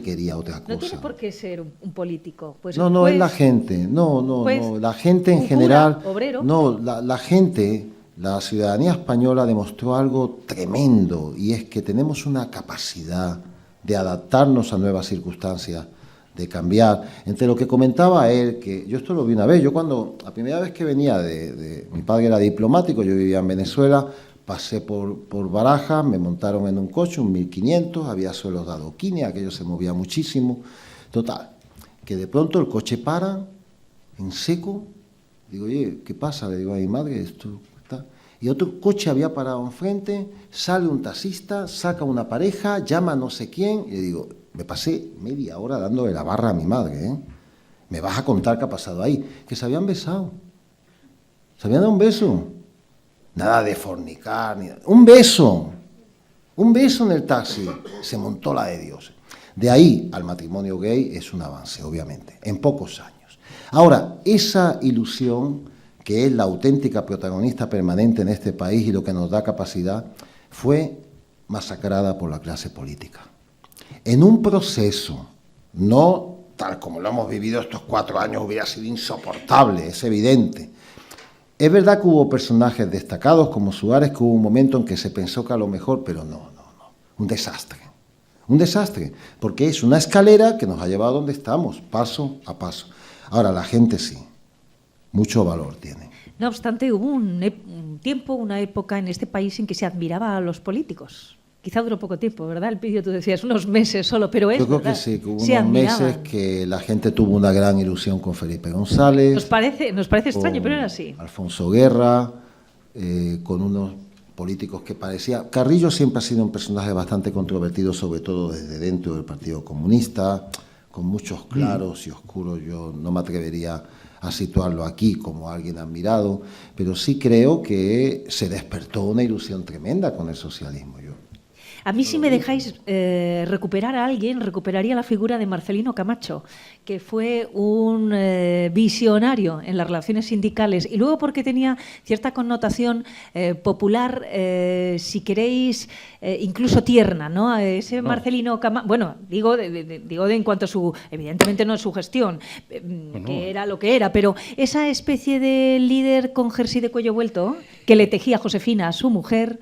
quería otra cosa. No tiene por qué ser un político. Pues no, es la gente, la gente en general, obrero. No, la gente... La ciudadanía española demostró algo tremendo y es que tenemos una capacidad de adaptarnos a nuevas circunstancias, de cambiar. Entre lo que comentaba él, que yo esto lo vi una vez, la primera vez que venía mi padre era diplomático, yo vivía en Venezuela, pasé por Barajas, me montaron en un coche, un 1500, había suelos de adoquines, aquello se movía muchísimo. Total, que de pronto el coche para en seco, digo, oye, ¿qué pasa? Le digo a mi madre, esto... Y otro coche había parado enfrente, sale un taxista, saca una pareja, llama a no sé quién, y le digo, me pasé media hora dándole la barra a mi madre, ¿eh? ¿Me vas a contar qué ha pasado ahí? Que se habían besado. ¿Se habían dado un beso? Nada de fornicar, ni nada. ¡Un beso! Un beso en el taxi. Se montó la de Dios. De ahí al matrimonio gay es un avance, obviamente, en pocos años. Ahora, esa ilusión, que es la auténtica protagonista permanente en este país y lo que nos da capacidad, fue masacrada por la clase política. En un proceso, no tal como lo hemos vivido estos 4 años, hubiera sido insoportable, es evidente. Es verdad que hubo personajes destacados como Suárez, que hubo un momento en que se pensó que a lo mejor, pero no. Un desastre, porque es una escalera que nos ha llevado a donde estamos, paso a paso. Ahora, la gente sí. Mucho valor tiene. No obstante, hubo un tiempo, una época en este país en que se admiraba a los políticos. Quizá duró poco tiempo, ¿verdad? El vídeo, tú decías, unos meses solo, pero es Yo creo verdad. que sí, que hubo Se unos meses admiraban. que la gente tuvo una gran ilusión con Felipe González. Nos parece extraño, con pero era así. Alfonso Guerra, con unos políticos que parecía... Carrillo siempre ha sido un personaje bastante controvertido, sobre todo desde dentro del Partido Comunista, con muchos claros y oscuros. Yo no me atrevería a situarlo aquí como alguien admirado, pero sí creo que se despertó una ilusión tremenda con el socialismo. A mí, si me dejáis recuperar a alguien, recuperaría la figura de Marcelino Camacho, que fue un visionario en las relaciones sindicales y luego porque tenía cierta connotación popular, si queréis, incluso tierna, ¿no? Ese Marcelino Camacho, bueno, digo en cuanto a su, evidentemente no es su gestión, que era lo que era, pero esa especie de líder con jersey de cuello vuelto que le tejía Josefina a su mujer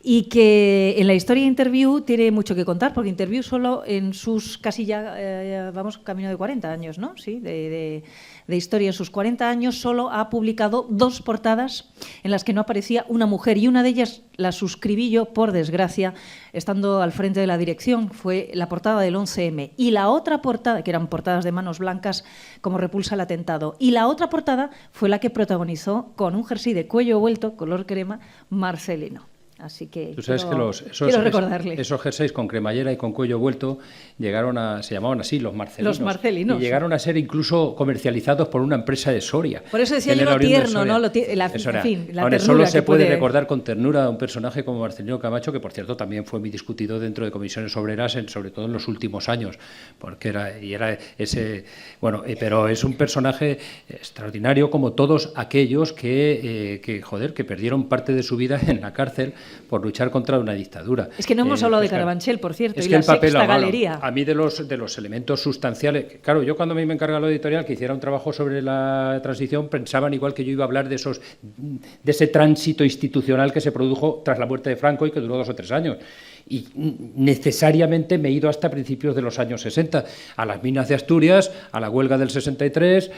y que en la historia de Interview tiene mucho que contar, porque Interview solo en sus casi ya, vamos, camino de 40 años, ¿no? Sí, de historia. En sus 40 años solo ha publicado 2 portadas en las que no aparecía una mujer, y una de ellas la suscribí yo, por desgracia, estando al frente de la dirección, fue la portada del 11M. Y la otra portada, que eran portadas de manos blancas como repulsa al atentado, y la otra portada fue la que protagonizó con un jersey de cuello vuelto, color crema, Marcelino. Así que tú sabes quiero recordarle. esos jerseys con cremallera y con cuello vuelto se llamaban así, los marcelinos. Los marcelinos. Y llegaron a ser incluso comercializados por una empresa de Soria. Por eso decía yo lo tierno, ¿no? La ternura solo se puede puede recordar con ternura a un personaje como Marcelino Camacho, que por cierto también fue muy discutido dentro de comisiones obreras, sobre todo en los últimos años, porque era ese... Bueno, pero es un personaje extraordinario, como todos aquellos que perdieron parte de su vida en la cárcel por luchar contra una dictadura. Es que no hemos hablado de Carabanchel, por cierto, es y que la el papel, Sexta Galería. A mí de los elementos sustanciales, claro, yo cuando a mí me encarga lo editorial que hiciera un trabajo sobre la transición, pensaban igual que yo iba a hablar de ese tránsito institucional que se produjo tras la muerte de Franco y que duró 2 o 3 años. Y necesariamente me he ido hasta principios de los años 60, a las minas de Asturias, a la huelga del 63,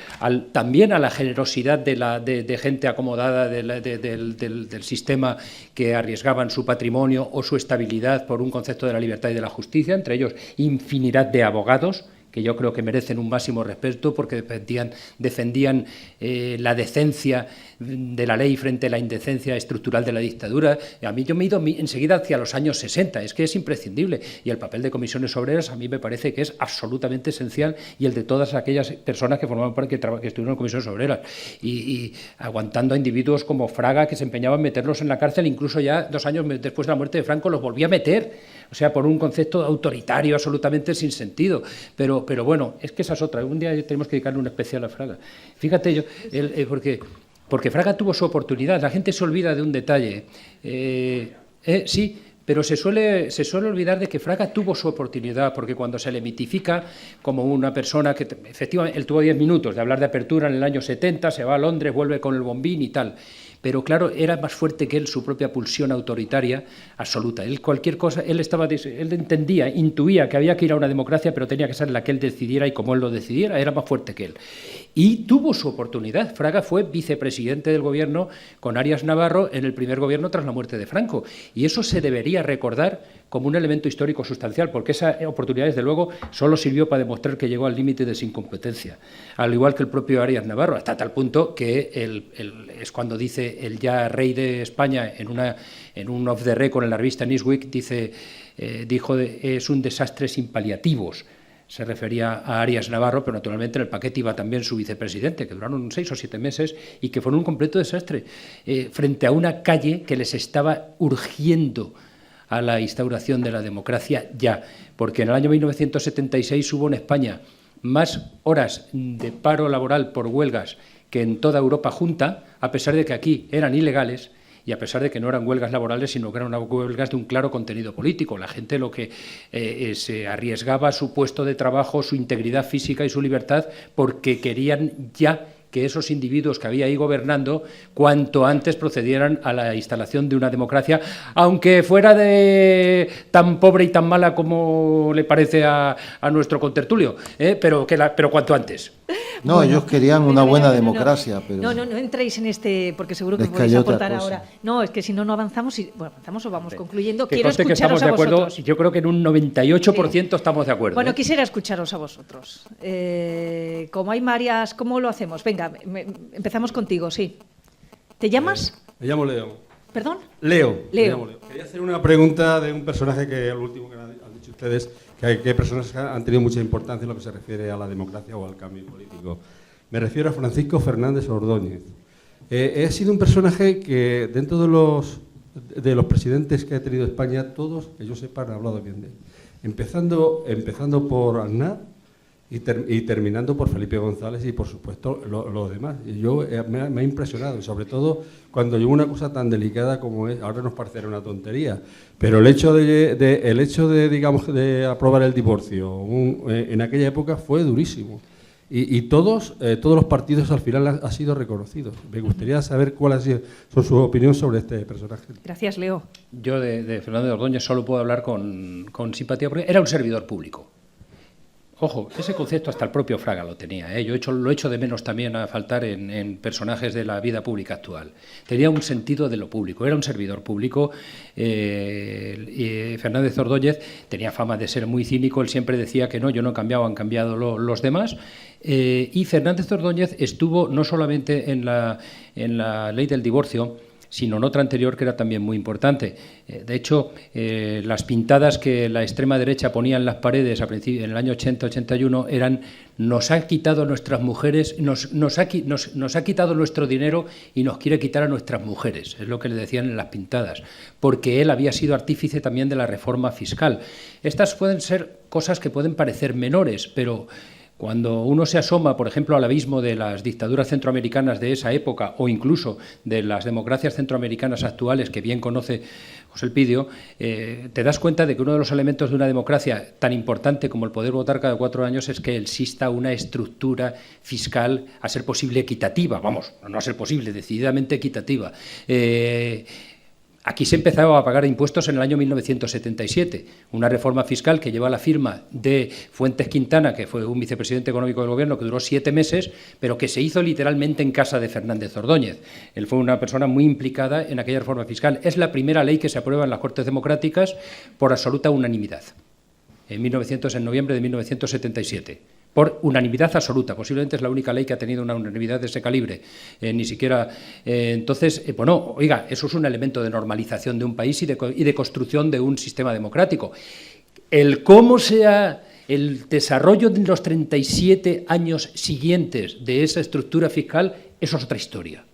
también a la generosidad de gente acomodada del sistema que arriesgaban su patrimonio o su estabilidad por un concepto de la libertad y de la justicia, entre ellos infinidad de abogados, que yo creo que merecen un máximo respeto porque defendían la decencia de la ley frente a la indecencia estructural de la dictadura. A mí yo me he ido enseguida hacia los años 60, es que es imprescindible. Y el papel de comisiones obreras a mí me parece que es absolutamente esencial, y el de todas aquellas personas que formaban parte, que estuvieron en comisiones obreras, y aguantando a individuos como Fraga, que se empeñaban en meterlos en la cárcel, incluso ya 2 años después de la muerte de Franco los volvía a meter. O sea, por un concepto autoritario absolutamente sin sentido. Pero bueno, es que esa es otra. Un día tenemos que dedicarle un especial a Fraga. Fíjate, porque Fraga tuvo su oportunidad. La gente se olvida de un detalle. Sí, pero se suele olvidar de que Fraga tuvo su oportunidad, porque cuando se le mitifica como una persona que efectivamente él tuvo 10 minutos de hablar de apertura en el año 70, se va a Londres, vuelve con el bombín y tal. Pero claro, era más fuerte que él su propia pulsión autoritaria absoluta. Él cualquier cosa, él entendía, intuía que había que ir a una democracia, pero tenía que ser la que él decidiera y como él lo decidiera, era más fuerte que él. Y tuvo su oportunidad. Fraga fue vicepresidente del gobierno con Arias Navarro en el primer gobierno tras la muerte de Franco. Y eso se debería recordar como un elemento histórico sustancial, porque esa oportunidad, desde luego, solo sirvió para demostrar que llegó al límite de su incompetencia, al igual que el propio Arias Navarro, hasta tal punto que es cuando dice el ya rey de España en un off the record en la revista Newsweek, dijo es un desastre sin paliativos. Se refería a Arias Navarro, pero naturalmente en el paquete iba también su vicepresidente, que duraron 6 o 7 meses y que fueron un completo desastre, frente a una calle que les estaba urgiendo a la instauración de la democracia ya, porque en el año 1976 hubo en España más horas de paro laboral por huelgas que en toda Europa junta, a pesar de que aquí eran ilegales y a pesar de que no eran huelgas laborales, sino que eran huelgas de un claro contenido político. La gente lo que se arriesgaba su puesto de trabajo, su integridad física y su libertad, porque querían ya que esos individuos que había ahí gobernando cuanto antes procedieran a la instalación de una democracia, aunque fuera tan pobre y tan mala como le parece a nuestro contertulio, pero cuanto antes. No, Bueno, ellos querían una buena democracia, pero... No entréis en este, porque seguro que Les podéis cayó otra aportar cosa. ahora. No, es que si no, no avanzamos. Bueno, avanzamos o vamos concluyendo. Que Quiero conste que escucharos estamos de a acuerdo, vosotros. yo creo que en un 98% estamos de acuerdo. Bueno, ¿eh? quisiera escucharos a vosotros. Como hay varias, ¿cómo lo hacemos? Venga, empezamos contigo, sí. ¿Te llamas? Me llamo Leo. ¿Perdón? Leo. Leo. Me llamo Leo. Quería hacer una pregunta de un personaje que, al último que han dicho ustedes, que personas han tenido mucha importancia en lo que se refiere a la democracia o al cambio político. Me refiero a Francisco Fernández Ordóñez. He sido un personaje que, dentro de los presidentes que ha tenido España, todos, que yo sepa, han hablado bien de él. Empezando por Aznar y terminando por Felipe González y, por supuesto, los demás. Y me ha impresionado, y sobre todo cuando llegó una cosa tan delicada como es, ahora nos parecerá una tontería, pero el hecho de digamos, de aprobar el divorcio en aquella época fue durísimo. Y todos los partidos al final han sido reconocidos. Me gustaría saber cuál son sus opiniones sobre este personaje. Gracias, Leo. Yo de Fernández Ordóñez solo puedo hablar con simpatía, porque era un servidor público. Ojo, ese concepto hasta el propio Fraga lo tenía, ¿eh? Lo echo de menos también a faltar en personajes de la vida pública actual. Tenía un sentido de lo público, era un servidor público. Y Fernández Ordóñez tenía fama de ser muy cínico, él siempre decía que no, yo no he cambiado, han cambiado los demás. Y Fernández Ordóñez estuvo no solamente en la ley del divorcio, sino en otra anterior que era también muy importante. De hecho, las pintadas que la extrema derecha ponía en las paredes en el año 80-81 eran: nos ha quitado nuestras mujeres, nos ha quitado nuestro dinero y nos quiere quitar a nuestras mujeres, es lo que le decían en las pintadas, porque él había sido artífice también de la reforma fiscal. Estas pueden ser cosas que pueden parecer menores, pero cuando uno se asoma, por ejemplo, al abismo de las dictaduras centroamericanas de esa época o incluso de las democracias centroamericanas actuales, que bien conoce José Elpidio, te das cuenta de que uno de los elementos de una democracia tan importante como el poder votar cada 4 años es que exista una estructura fiscal, a ser posible equitativa, vamos, no a ser posible, decididamente equitativa. Aquí se empezaba a pagar impuestos en el año 1977, una reforma fiscal que lleva la firma de Fuentes Quintana, que fue un vicepresidente económico del gobierno que duró 7 meses, pero que se hizo literalmente en casa de Fernández Ordóñez. Él fue una persona muy implicada en aquella reforma fiscal. Es la primera ley que se aprueba en las Cortes Democráticas por absoluta unanimidad, en noviembre de 1977. Por unanimidad absoluta, posiblemente es la única ley que ha tenido una unanimidad de ese calibre, ni siquiera. Entonces, bueno, oiga, eso es un elemento de normalización de un país y de construcción de un sistema democrático. El cómo sea el desarrollo de los 37 años siguientes de esa estructura fiscal, eso es otra historia.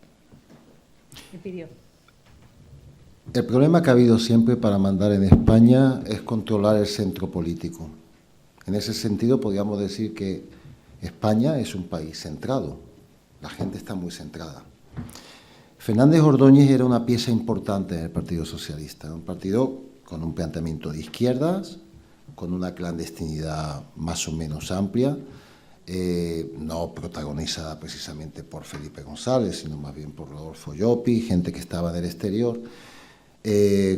El problema que ha habido siempre para mandar en España es controlar el centro político. En ese sentido, podríamos decir que España es un país centrado. La gente está muy centrada. Fernández Ordóñez era una pieza importante en el Partido Socialista, un partido con un planteamiento de izquierdas, con una clandestinidad más o menos amplia, no protagonizada precisamente por Felipe González, sino más bien por Rodolfo Llopis, gente que estaba del exterior,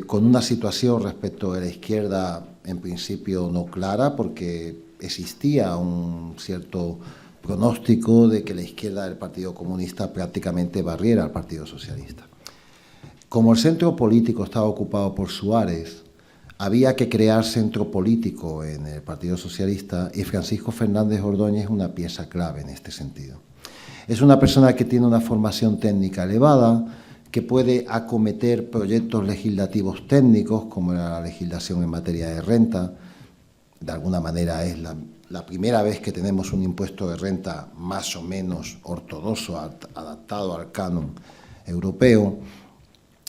con una situación respecto a la izquierda en principio no clara, porque existía un cierto pronóstico de que la izquierda del Partido Comunista prácticamente barriera al Partido Socialista. Como el centro político estaba ocupado por Suárez, había que crear centro político en el Partido Socialista y Francisco Fernández Ordóñez es una pieza clave en este sentido. Es una persona que tiene una formación técnica elevada, que puede acometer proyectos legislativos técnicos, como la legislación en materia de renta. De alguna manera es la primera vez que tenemos un impuesto de renta más o menos ortodoxo, adaptado al canon europeo.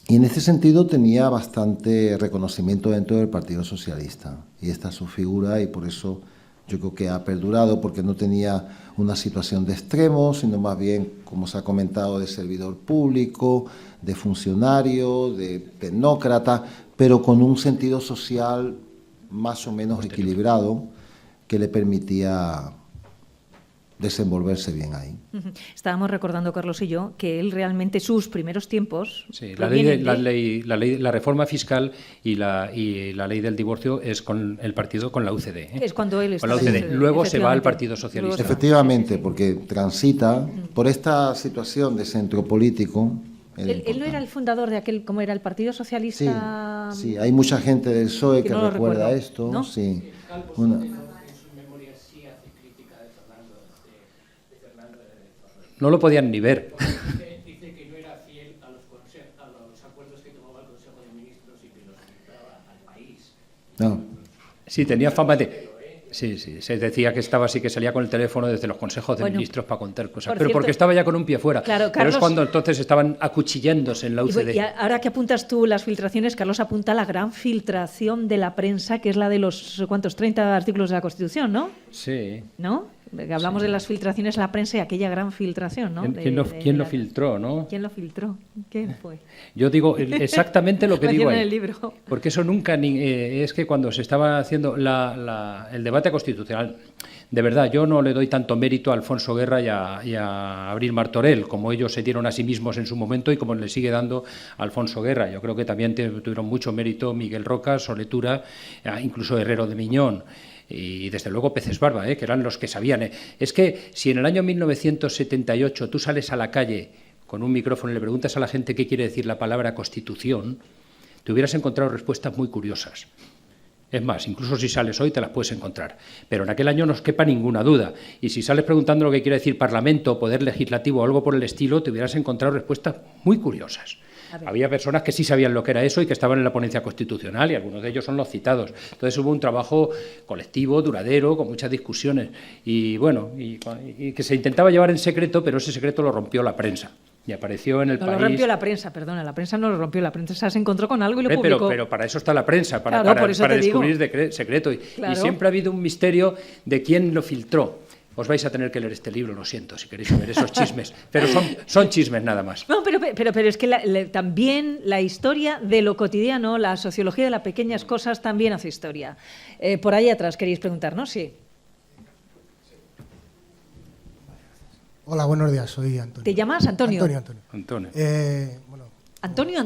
Y en ese sentido tenía bastante reconocimiento dentro del Partido Socialista. Y esta es su figura y por eso yo creo que ha perdurado, porque no tenía una situación de extremo, sino más bien, como se ha comentado, de servidor público, de funcionario, de tecnócrata, pero con un sentido social más o menos equilibrado que le permitía desenvolverse bien ahí. Estábamos recordando, Carlos y yo, que él realmente sus primeros tiempos... Sí, la reforma fiscal y la ley del divorcio es con el partido, con la UCD. Es cuando él con la está UCD. Luego se va al Partido Socialista. Efectivamente, porque transita por esta situación de centro político. Él no era el fundador de aquel, ¿cómo era? El Partido Socialista... Sí, hay mucha gente del PSOE que no recuerda recuerdo, esto. ¿no? Sí. No lo podían ni ver. Dice que no era fiel a los acuerdos que tomaba el Consejo de Ministros y que los filtraba al país. No. Sí, tenía fama de... Sí, se decía que estaba así, que salía con el teléfono desde los consejos de ministros para contar cosas, pero porque estaba ya con un pie fuera. Claro, pero Carlos, es cuando entonces estaban acuchillándose en la UCD. Y ahora que apuntas tú las filtraciones, Carlos apunta la gran filtración de la prensa, que es la de los, ¿cuántos? 30 artículos de la Constitución, ¿no? Sí. ¿No? Hablamos de las filtraciones de la prensa y aquella gran filtración, ¿no? ¿Quién lo filtró, no? ¿Quién lo filtró? ¿Qué fue? Yo digo exactamente lo que digo ahí. En el libro. Porque eso nunca... es que cuando se estaba haciendo el debate constitucional, de verdad, yo no le doy tanto mérito a Alfonso Guerra y a Abril Martorell, como ellos se dieron a sí mismos en su momento y como le sigue dando a Alfonso Guerra. Yo creo que también tuvieron mucho mérito Miguel Roca, Soletura, incluso Herrero de Miñón. Y desde luego Peces Barba, que eran los que sabían. Es que si en el año 1978 tú sales a la calle con un micrófono y le preguntas a la gente qué quiere decir la palabra Constitución, te hubieras encontrado respuestas muy curiosas. Es más, incluso si sales hoy te las puedes encontrar. Pero en aquel año no os quepa ninguna duda. Y si sales preguntando lo que quiere decir Parlamento, Poder Legislativo o algo por el estilo, te hubieras encontrado respuestas muy curiosas. Había personas que sí sabían lo que era eso y que estaban en la ponencia constitucional y algunos de ellos son los citados. Entonces hubo un trabajo colectivo, duradero, con muchas discusiones y bueno, y que se intentaba llevar en secreto, pero ese secreto lo rompió la prensa y apareció en el país. No lo rompió la prensa, perdona, la prensa no lo rompió, la prensa se encontró con algo y lo publicó. Pero para eso está la prensa, para descubrir secreto. Claro. Y siempre ha habido un misterio de quién lo filtró. Os vais a tener que leer este libro, lo siento, si queréis saber esos chismes, pero son chismes nada más. No, pero es que también la historia de lo cotidiano, la sociología de las pequeñas cosas también hace historia. Por ahí atrás queréis preguntar, ¿no? Sí. Hola, buenos días, soy Antonio. ¿Te llamas Antonio? Antonio. Bueno, Antonio,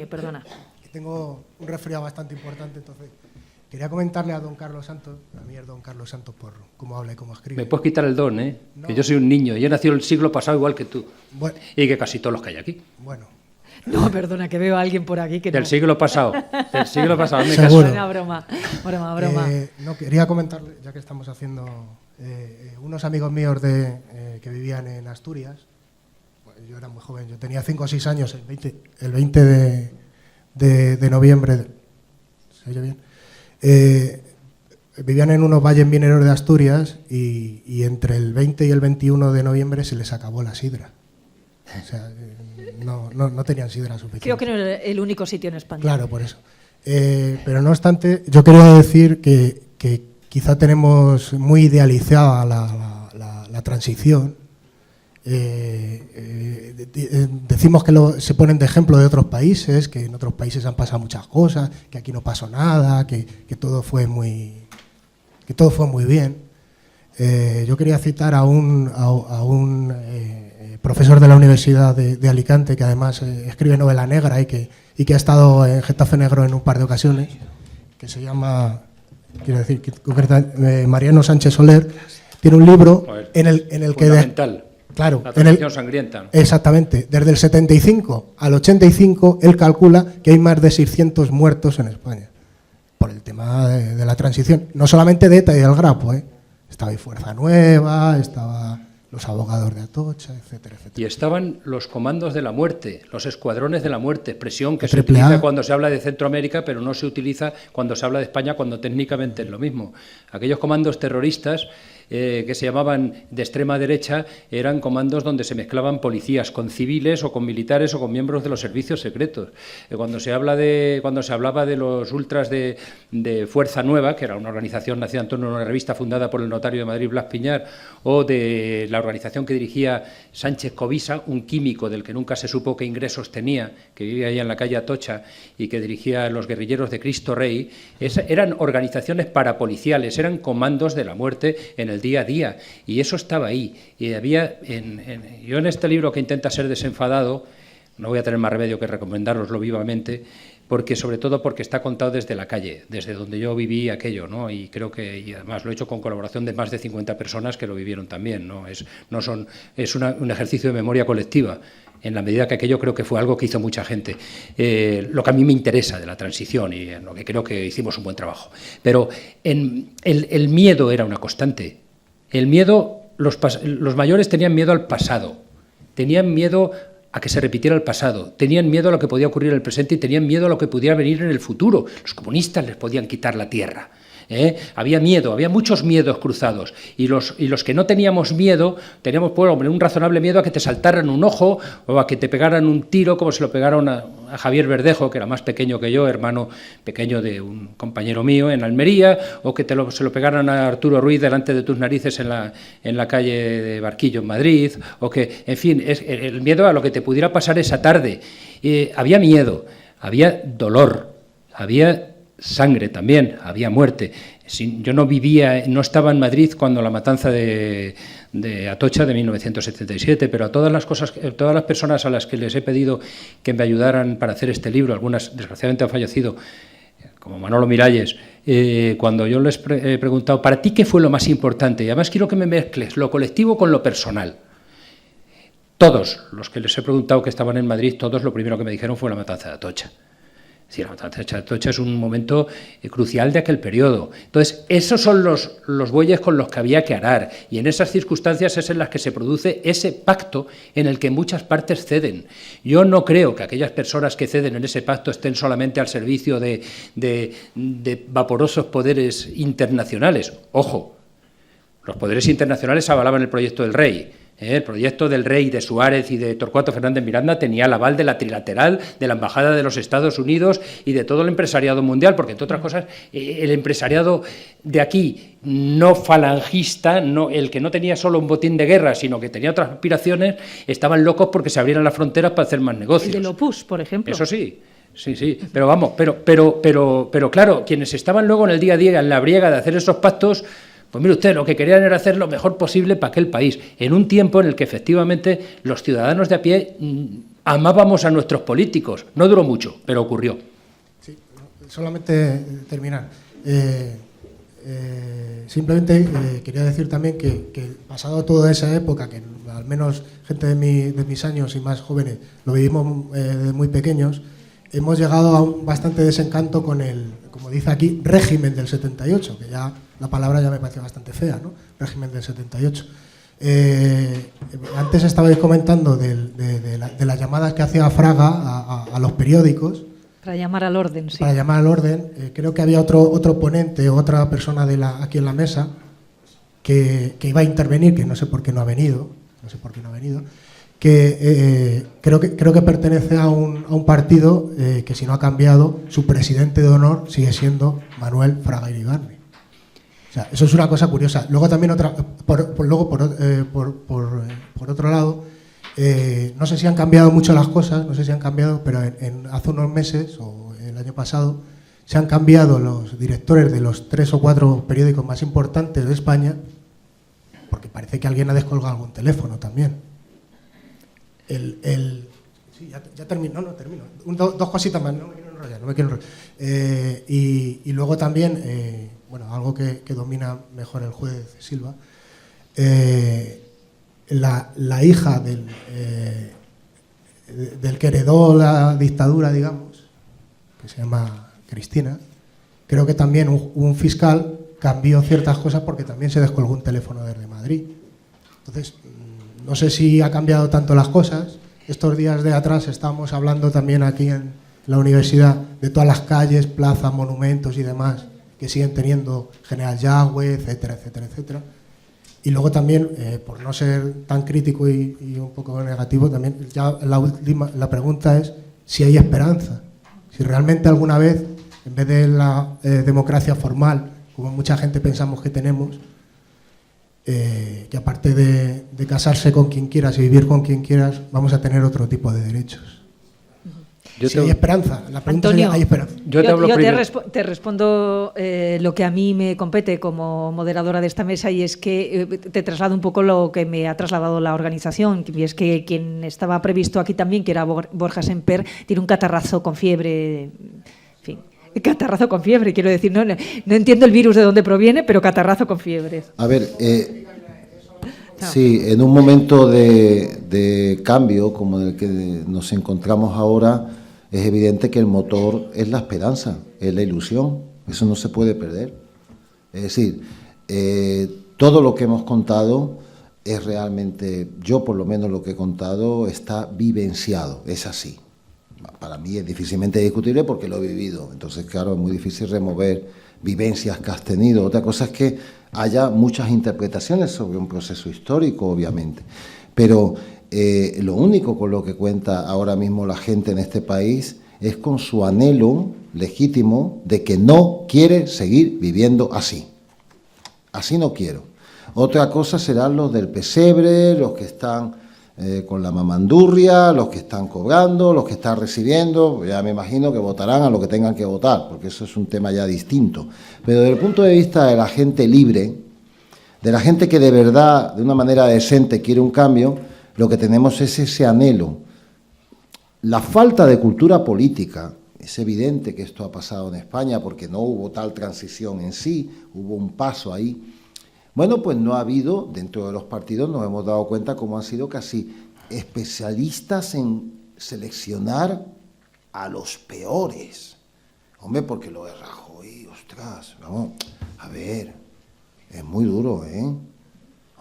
perdona. Que tengo un resfriado bastante importante, entonces... Quería comentarle a don Carlos Santos, a mí es don Carlos Santos por cómo habla y cómo escribe. Me puedes quitar el don, No. Que yo soy un niño. Yo he nacido el siglo pasado igual que tú. Bueno. Y que casi todos los que hay aquí. Bueno. No, perdona, que veo a alguien por aquí que Del no. siglo pasado. Del siglo pasado. Me Seguro. caso. Una broma. No, quería comentarle, ya que estamos haciendo... unos amigos míos que vivían en Asturias, bueno, yo era muy joven, yo tenía 5 o 6 años, el 20 de noviembre... ¿Se oye bien? Vivían en unos valles mineros de Asturias y entre el 20 y el 21 de noviembre se les acabó la sidra. O sea, no tenían sidra suficiente. Creo que no era el único sitio en España. Claro, por eso. Pero no obstante, yo quería decir que quizá tenemos muy idealizada la transición. Decimos que se ponen de ejemplo de otros países, que en otros países han pasado muchas cosas, que aquí no pasó nada, que todo fue muy bien. Yo quería citar a un profesor de la Universidad de Alicante, que además escribe novela negra y que ha estado en Getafe Negro en un par de ocasiones, que se llama, quiero decir, Mariano Sánchez Soler. Tiene un libro en el que... Fundamental. Claro, la transición sangrienta. Exactamente. Desde el 75 al 85, él calcula que hay más de 600 muertos en España por el tema de la transición. No solamente de ETA y del Grapo, estaba ahí Fuerza Nueva, estaba los abogados de Atocha, etcétera, etcétera. Y estaban los comandos de la muerte, los escuadrones de la muerte, expresión que se utiliza cuando se habla de Centroamérica, pero no se utiliza cuando se habla de España, cuando técnicamente es lo mismo. Aquellos comandos terroristas que se llamaban de extrema derecha eran comandos donde se mezclaban policías con civiles o con militares o con miembros de los servicios secretos. Cuando se hablaba de los ultras de Fuerza Nueva, que era una organización nacida en torno a una revista fundada por el notario de Madrid, Blas Piñar, o de la organización que dirigía Sánchez Covisa, un químico del que nunca se supo qué ingresos tenía, que vivía ahí en la calle Atocha y que dirigía los guerrilleros de Cristo Rey, eran organizaciones parapoliciales, eran comandos de la muerte en el el día a día, y eso estaba ahí. Y había, yo en este libro que intenta ser desenfadado, no voy a tener más remedio que recomendároslo vivamente, porque sobre todo porque está contado desde la calle, desde donde yo viví aquello, ¿no? Y creo que, y además lo he hecho con colaboración de más de 50 personas que lo vivieron también, ¿no? Es un ejercicio de memoria colectiva, en la medida que aquello creo que fue algo que hizo mucha gente. Lo que a mí me interesa de la transición y en lo que creo que hicimos un buen trabajo. Pero el miedo era una constante. El miedo, los mayores tenían miedo al pasado, tenían miedo a que se repitiera el pasado, tenían miedo a lo que podía ocurrir en el presente y tenían miedo a lo que pudiera venir en el futuro. Los comunistas les podían quitar la tierra. Había miedo, había muchos miedos cruzados, y los que no teníamos miedo, teníamos un razonable miedo a que te saltaran un ojo o a que te pegaran un tiro, como se lo pegaron a Javier Verdejo, que era más pequeño que yo, hermano pequeño de un compañero mío en Almería, o que se lo pegaran a Arturo Ruiz delante de tus narices en la calle de Barquillo en Madrid, o que, en fin, el miedo a lo que te pudiera pasar esa tarde. Había miedo, había dolor, había sangre también, había muerte. Yo no estaba en Madrid cuando la matanza de Atocha de 1977, pero a todas las personas a las que les he pedido que me ayudaran para hacer este libro, algunas desgraciadamente han fallecido, como Manolo Miralles, cuando yo les he preguntado, ¿para ti qué fue lo más importante? Y además quiero que me mezcles lo colectivo con lo personal. Todos los que les he preguntado que estaban en Madrid, todos lo primero que me dijeron fue la matanza de Atocha. Sí, la matanza de Atocha es un momento crucial de aquel periodo. Entonces, esos son los bueyes con los que había que arar, y en esas circunstancias es en las que se produce ese pacto en el que muchas partes ceden. Yo no creo que aquellas personas que ceden en ese pacto estén solamente al servicio de vaporosos poderes internacionales. Ojo, los poderes internacionales avalaban el proyecto del rey. El proyecto del rey, de Suárez y de Torcuato Fernández Miranda tenía el aval de la trilateral, de la Embajada de los Estados Unidos y de todo el empresariado mundial, porque, entre otras cosas, el empresariado de aquí, no falangista, el que no tenía solo un botín de guerra, sino que tenía otras aspiraciones, estaban locos porque se abrieran las fronteras para hacer más negocios. El del Opus, por ejemplo. Eso sí. Sí, pero vamos, pero claro, quienes estaban luego en el día a día, en la briega de hacer esos pactos, pues mire usted, lo que querían era hacer lo mejor posible para aquel país, en un tiempo en el que efectivamente los ciudadanos de a pie amábamos a nuestros políticos. No duró mucho, pero ocurrió. Sí, solamente terminar. Simplemente quería decir también que pasado toda esa época, que al menos gente de mis años y más jóvenes lo vivimos de muy pequeños, hemos llegado a un bastante desencanto con el, como dice aquí, régimen del 78, que ya la palabra ya me parece bastante fea, ¿no? Régimen del 78. Antes estabais comentando de las llamadas que hacía Fraga a los periódicos. Para llamar al orden, sí. Para llamar al orden. Creo que había otro ponente, otra persona aquí en la mesa, que iba a intervenir, que no sé por qué no ha venido, que creo que pertenece a un partido que, si no ha cambiado, su presidente de honor sigue siendo Manuel Fraga Iribarne. O sea, eso es una cosa curiosa. Luego también por otro lado, no sé si han cambiado mucho las cosas, pero hace unos meses o el año pasado se han cambiado los directores de los 3 o 4 periódicos más importantes de España, porque parece que alguien ha descolgado algún teléfono también. Sí, ya termino. No, termino. Dos cositas más, no me quiero enrollar. Y luego también, algo que domina mejor el juez Silva, la hija del que heredó la dictadura, digamos, que se llama Cristina, creo que también un fiscal cambió ciertas cosas porque también se descolgó un teléfono desde Madrid. Entonces, no sé si ha cambiado tanto las cosas. Estos días de atrás estábamos hablando también aquí en la universidad de todas las calles, plazas, monumentos y demás que siguen teniendo General Yagüe, etcétera, etcétera, etcétera. Y luego también, por no ser tan crítico y un poco negativo, también ya la pregunta es si hay esperanza. Si realmente alguna vez, en vez de la democracia formal, como mucha gente pensamos que tenemos, que aparte de casarse con quien quieras y vivir con quien quieras, vamos a tener otro tipo de derechos. Si hay esperanza. La pregunta Antonio, sería, ¿hay esperanza? Yo te hablo primero. te respondo lo que a mí me compete como moderadora de esta mesa, y es que te traslado un poco lo que me ha trasladado la organización, y es que quien estaba previsto aquí también, que era Borja Semper, tiene un catarrazo con fiebre, en fin. Catarrazo con fiebre, quiero decir, no entiendo el virus de dónde proviene, pero catarrazo con fiebre. A ver, sí, en un momento de cambio como el que nos encontramos ahora, es evidente que el motor es la esperanza, es la ilusión, eso no se puede perder. Es decir, todo lo que hemos contado es realmente, yo por lo menos lo que he contado está vivenciado, es así. Para mí es difícilmente discutible porque lo he vivido, entonces claro, es muy difícil remover vivencias que has tenido. Otra cosa es que haya muchas interpretaciones sobre un proceso histórico, obviamente, pero lo único con lo que cuenta ahora mismo la gente en este país es con su anhelo legítimo de que no quiere seguir viviendo así. Así no quiero. Otra cosa serán los del pesebre, los que están con la mamandurria, los que están cobrando, los que están recibiendo. Ya me imagino que votarán a lo que tengan que votar, porque eso es un tema ya distinto. Pero desde el punto de vista de la gente libre, de la gente que de verdad, de una manera decente, quiere un cambio, lo que tenemos es ese anhelo. La falta de cultura política, es evidente que esto ha pasado en España porque no hubo tal transición en sí, hubo un paso ahí. Bueno, pues no ha habido, dentro de los partidos nos hemos dado cuenta cómo han sido casi especialistas en seleccionar a los peores. Hombre, porque lo de Rajoy, ostras, vamos, a ver, es muy duro, ¿eh?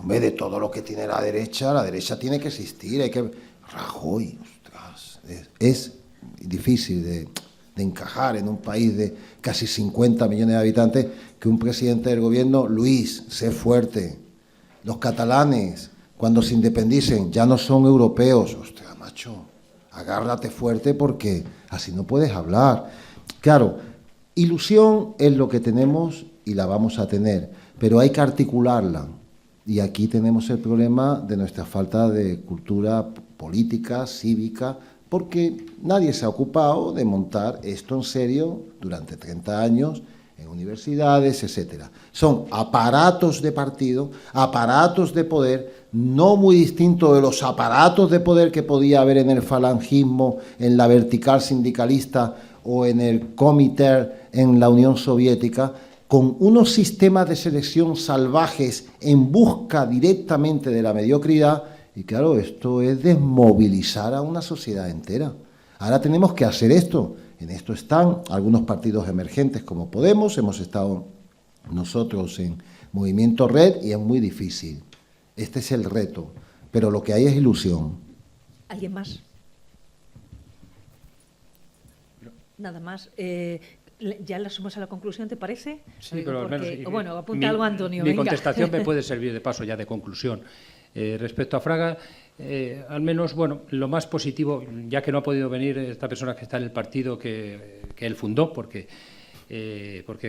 Hombre, de todo lo que tiene la derecha tiene que existir, hay que... Rajoy, ostras, es difícil de encajar en un país de casi 50 millones de habitantes que un presidente del gobierno, Luis, sé fuerte. Los catalanes, cuando se independicen, ya no son europeos. Ostras, macho, agárrate fuerte porque así no puedes hablar. Claro, ilusión es lo que tenemos y la vamos a tener, pero hay que articularla. Y aquí tenemos el problema de nuestra falta de cultura política, cívica, porque nadie se ha ocupado de montar esto en serio durante 30 años en universidades, etcétera. Son aparatos de partido, aparatos de poder, no muy distintos de los aparatos de poder que podía haber en el falangismo, en la vertical sindicalista o en el Comintern en la Unión Soviética, con unos sistemas de selección salvajes en busca directamente de la mediocridad. Y claro, esto es desmovilizar a una sociedad entera. Ahora tenemos que hacer esto. En esto están algunos partidos emergentes como Podemos, hemos estado nosotros en Movimiento Red y es muy difícil. Este es el reto, pero lo que hay es ilusión. ¿Alguien más? Nada más. ¿Ya la sumamos a la conclusión, te parece? Sí, pero al menos... Bueno, apunta algo, Antonio. Mi venga. contestación me puede servir de paso ya de conclusión. Respecto a Fraga, al menos, bueno, lo más positivo, ya que no ha podido venir esta persona que está en el partido que él fundó, porque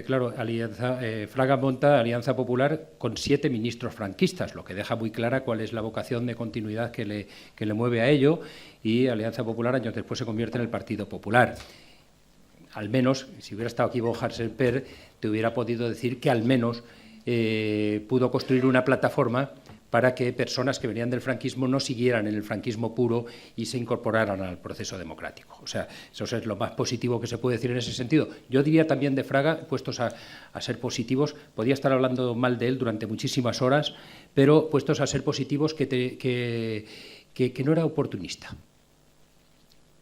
claro, Fraga monta Alianza Popular con 7 ministros franquistas, lo que deja muy clara cuál es la vocación de continuidad que le mueve a ello, y Alianza Popular años después se convierte en el Partido Popular. Al menos, si hubiera estado aquí Borja Semper, te hubiera podido decir que al menos pudo construir una plataforma para que personas que venían del franquismo no siguieran en el franquismo puro y se incorporaran al proceso democrático. O sea, eso es lo más positivo que se puede decir en ese sentido. Yo diría también de Fraga, puestos a ser positivos, podía estar hablando mal de él durante muchísimas horas, pero puestos a ser positivos que no era oportunista.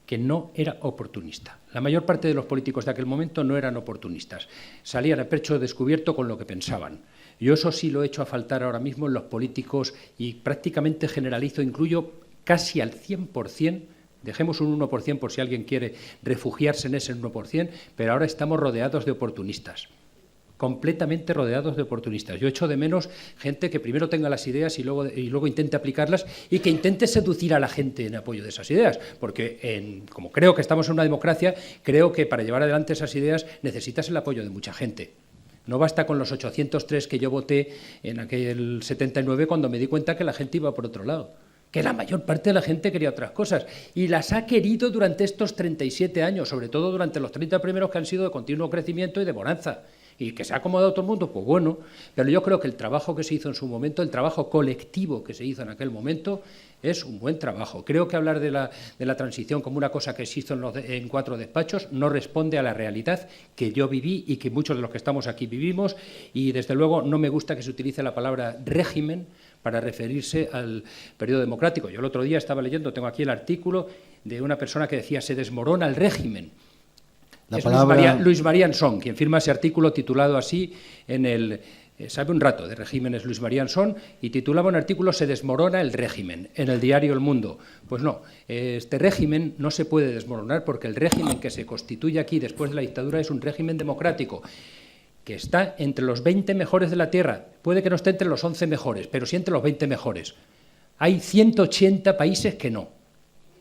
Que no era oportunista. La mayor parte de los políticos de aquel momento no eran oportunistas. Salían a pecho descubierto con lo que pensaban. Yo eso sí lo he hecho a faltar ahora mismo en los políticos y prácticamente generalizo, incluyo casi al 100%, dejemos un 1% por si alguien quiere refugiarse en ese 1%, pero ahora estamos rodeados de oportunistas. Completamente rodeados de oportunistas. Yo echo de menos gente que primero tenga las ideas y luego intente aplicarlas y que intente seducir a la gente en apoyo de esas ideas, porque como creo que estamos en una democracia, creo que para llevar adelante esas ideas necesitas el apoyo de mucha gente. No basta con los 803 que yo voté en aquel 79 cuando me di cuenta que la gente iba por otro lado. que la mayor parte de la gente quería otras cosas y las ha querido durante estos 37 años, sobre todo durante los 30 primeros que han sido de continuo crecimiento y de bonanza. Y que se ha acomodado todo el mundo, pues bueno, pero yo creo que el trabajo que se hizo en su momento, el trabajo colectivo que se hizo en aquel momento, es un buen trabajo. Creo que hablar de la transición como una cosa que se hizo en 4 despachos no responde a la realidad que yo viví y que muchos de los que estamos aquí vivimos, y desde luego no me gusta que se utilice la palabra régimen para referirse al periodo democrático. Yo el otro día estaba leyendo, tengo aquí el artículo de una persona que decía se desmorona el régimen. La es palabra... Luis Marián Son, quien firma ese artículo titulado así en el... sabe un rato de regímenes Luis Marián Son, y titulaba un artículo Se desmorona el régimen, en el diario El Mundo. Pues no, este régimen no se puede desmoronar porque el régimen que se constituye aquí después de la dictadura es un régimen democrático que está entre los 20 mejores de la Tierra. Puede que no esté entre los 11 mejores, pero sí entre los 20 mejores. Hay 180 países que no.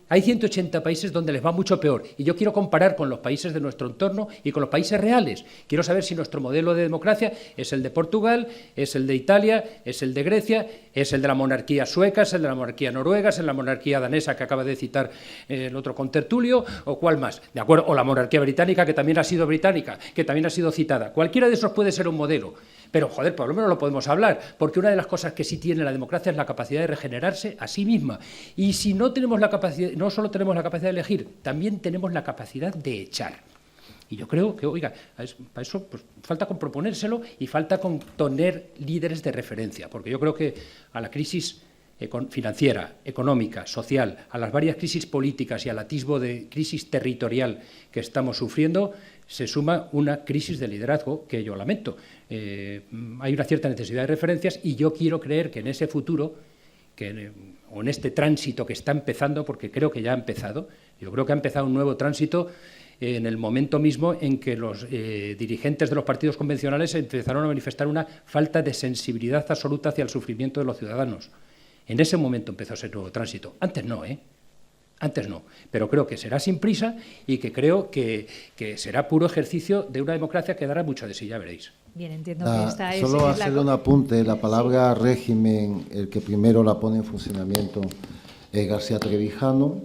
Hay 180 países donde les va mucho peor, y yo quiero comparar con los países de nuestro entorno y con los países reales. Quiero saber si nuestro modelo de democracia es el de Portugal, es el de Italia, es el de Grecia, es el de la monarquía sueca, es el de la monarquía noruega, es el de la monarquía danesa que acaba de citar el otro contertulio, o cuál más, ¿de acuerdo? O la monarquía británica, que también ha sido británica, que también ha sido citada. Cualquiera de esos puede ser un modelo. Pero, joder, por lo menos lo podemos hablar, porque una de las cosas que sí tiene la democracia es la capacidad de regenerarse a sí misma. Y si no tenemos la capacidad, no solo tenemos la capacidad de elegir, también tenemos la capacidad de echar. Y yo creo que, oiga, para eso pues, falta con proponérselo y falta con tener líderes de referencia, porque yo creo que a la crisis financiera, económica, social, a las varias crisis políticas y al atisbo de crisis territorial que estamos sufriendo, se suma una crisis de liderazgo que yo lamento. Hay una cierta necesidad de referencias y yo quiero creer que en ese futuro, o en este tránsito que está empezando, porque creo que ya ha empezado, yo creo que ha empezado un nuevo tránsito en el momento mismo en que los dirigentes de los partidos convencionales empezaron a manifestar una falta de sensibilidad absoluta hacia el sufrimiento de los ciudadanos. En ese momento empezó ese nuevo tránsito. Antes no, Antes no, pero creo que será sin prisa y que creo que será puro ejercicio de una democracia que dará mucho de sí, ya veréis. Bien, entiendo que esta es... Solo hacer un apunte, la palabra régimen, el que primero la pone en funcionamiento es García Trevijano,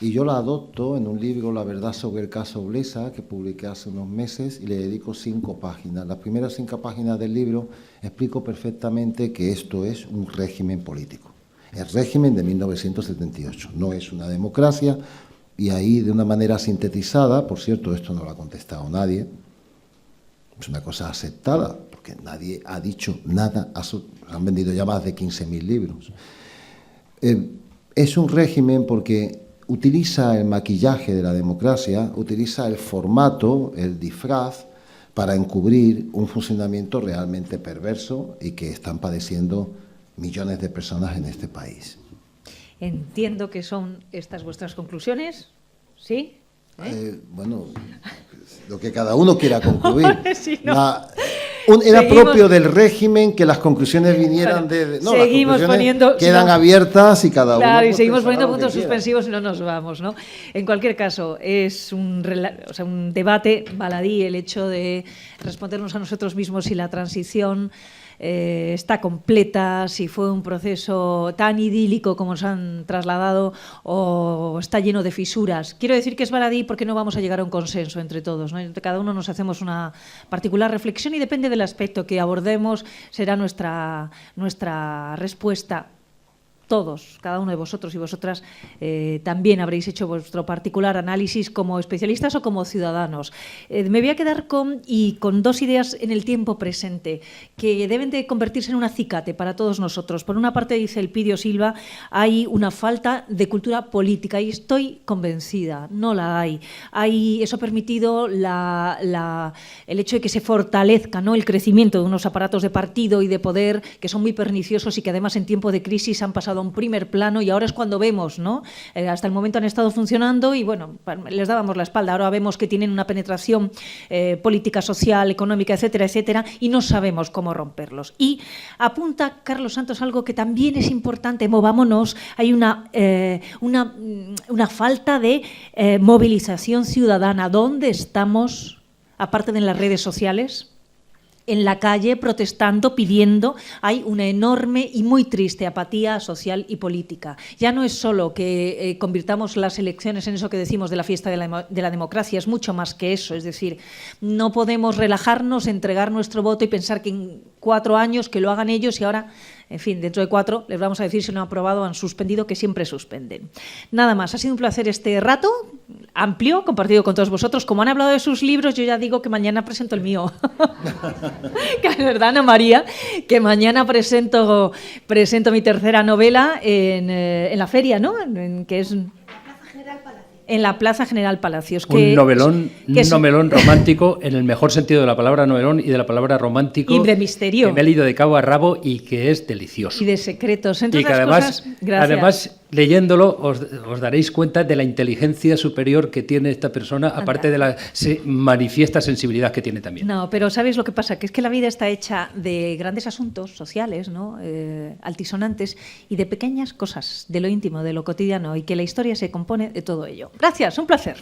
y yo la adopto en un libro, La verdad sobre el caso Blesa, que publiqué hace unos meses, y le dedico 5 páginas. Las primeras 5 páginas del libro explico perfectamente que esto es un régimen político. El régimen de 1978 no es una democracia, y ahí de una manera sintetizada, por cierto, esto no lo ha contestado nadie, es una cosa aceptada, porque nadie ha dicho nada, han vendido ya más de 15.000 libros. Es un régimen porque utiliza el maquillaje de la democracia, utiliza el formato, el disfraz, para encubrir un funcionamiento realmente perverso y que están padeciendo millones de personas en este país. Entiendo que son estas vuestras conclusiones, ¿sí? Bueno, lo que cada uno quiera concluir. Sí, no. Era propio del régimen que las conclusiones vinieran de... No, seguimos las poniendo, quedan abiertas y cada uno... Claro, y seguimos poniendo puntos suspensivos y no nos vamos, ¿no? En cualquier caso, es un debate baladí el hecho de respondernos a nosotros mismos si la transición está completa, si fue un proceso tan idílico como nos han trasladado o está lleno de fisuras. Quiero decir que es baladí porque no vamos a llegar a un consenso entre todos, ¿no? Cada uno nos hacemos una particular reflexión y depende del aspecto que abordemos será nuestra respuesta. Todos, cada uno de vosotros y vosotras también habréis hecho vuestro particular análisis como especialistas o como ciudadanos. Me voy a quedar con 2 ideas en el tiempo presente que deben de convertirse en un acicate para todos nosotros. Por una parte, dice Elpidio Silva, hay una falta de cultura política y estoy convencida, no la hay. Eso ha permitido el hecho de que se fortalezca, ¿no?, el crecimiento de unos aparatos de partido y de poder que son muy perniciosos y que además en tiempo de crisis han pasado a un primer plano y ahora es cuando vemos, ¿no? Hasta el momento han estado funcionando y bueno, les dábamos la espalda, ahora vemos que tienen una penetración política, social, económica, etcétera, etcétera, y no sabemos cómo romperlos. Y apunta Carlos Santos algo que también es importante, movámonos, hay una falta de movilización ciudadana. ¿Dónde estamos, aparte de en las redes sociales? en la calle protestando, pidiendo. Hay una enorme y muy triste apatía social y política. Ya no es solo que convirtamos las elecciones en eso que decimos de la fiesta de la democracia, es mucho más que eso. Es decir, no podemos relajarnos, entregar nuestro voto y pensar que en 4 años que lo hagan ellos y ahora, en fin, dentro de 4 les vamos a decir si no han aprobado o han suspendido, que siempre suspenden. Nada más, ha sido un placer este rato amplio, compartido con todos vosotros. Como han hablado de sus libros, yo ya digo que mañana presento el mío. Que es verdad, Ana María, que mañana presento mi tercera novela en la feria, ¿no? Que es en la Plaza General Palacios. Un novelón romántico, en el mejor sentido de la palabra novelón y de la palabra romántico. Y de misterio. Que me he leído de cabo a rabo y que es delicioso. Y de secretos. Entre y que además, leyéndolo, os daréis cuenta de la inteligencia superior que tiene esta persona, aparte de la manifiesta sensibilidad que tiene también. No, pero ¿sabéis lo que pasa? Que es que la vida está hecha de grandes asuntos sociales, ¿no? Altisonantes, y de pequeñas cosas, de lo íntimo, de lo cotidiano, y que la historia se compone de todo ello. Gracias, un placer.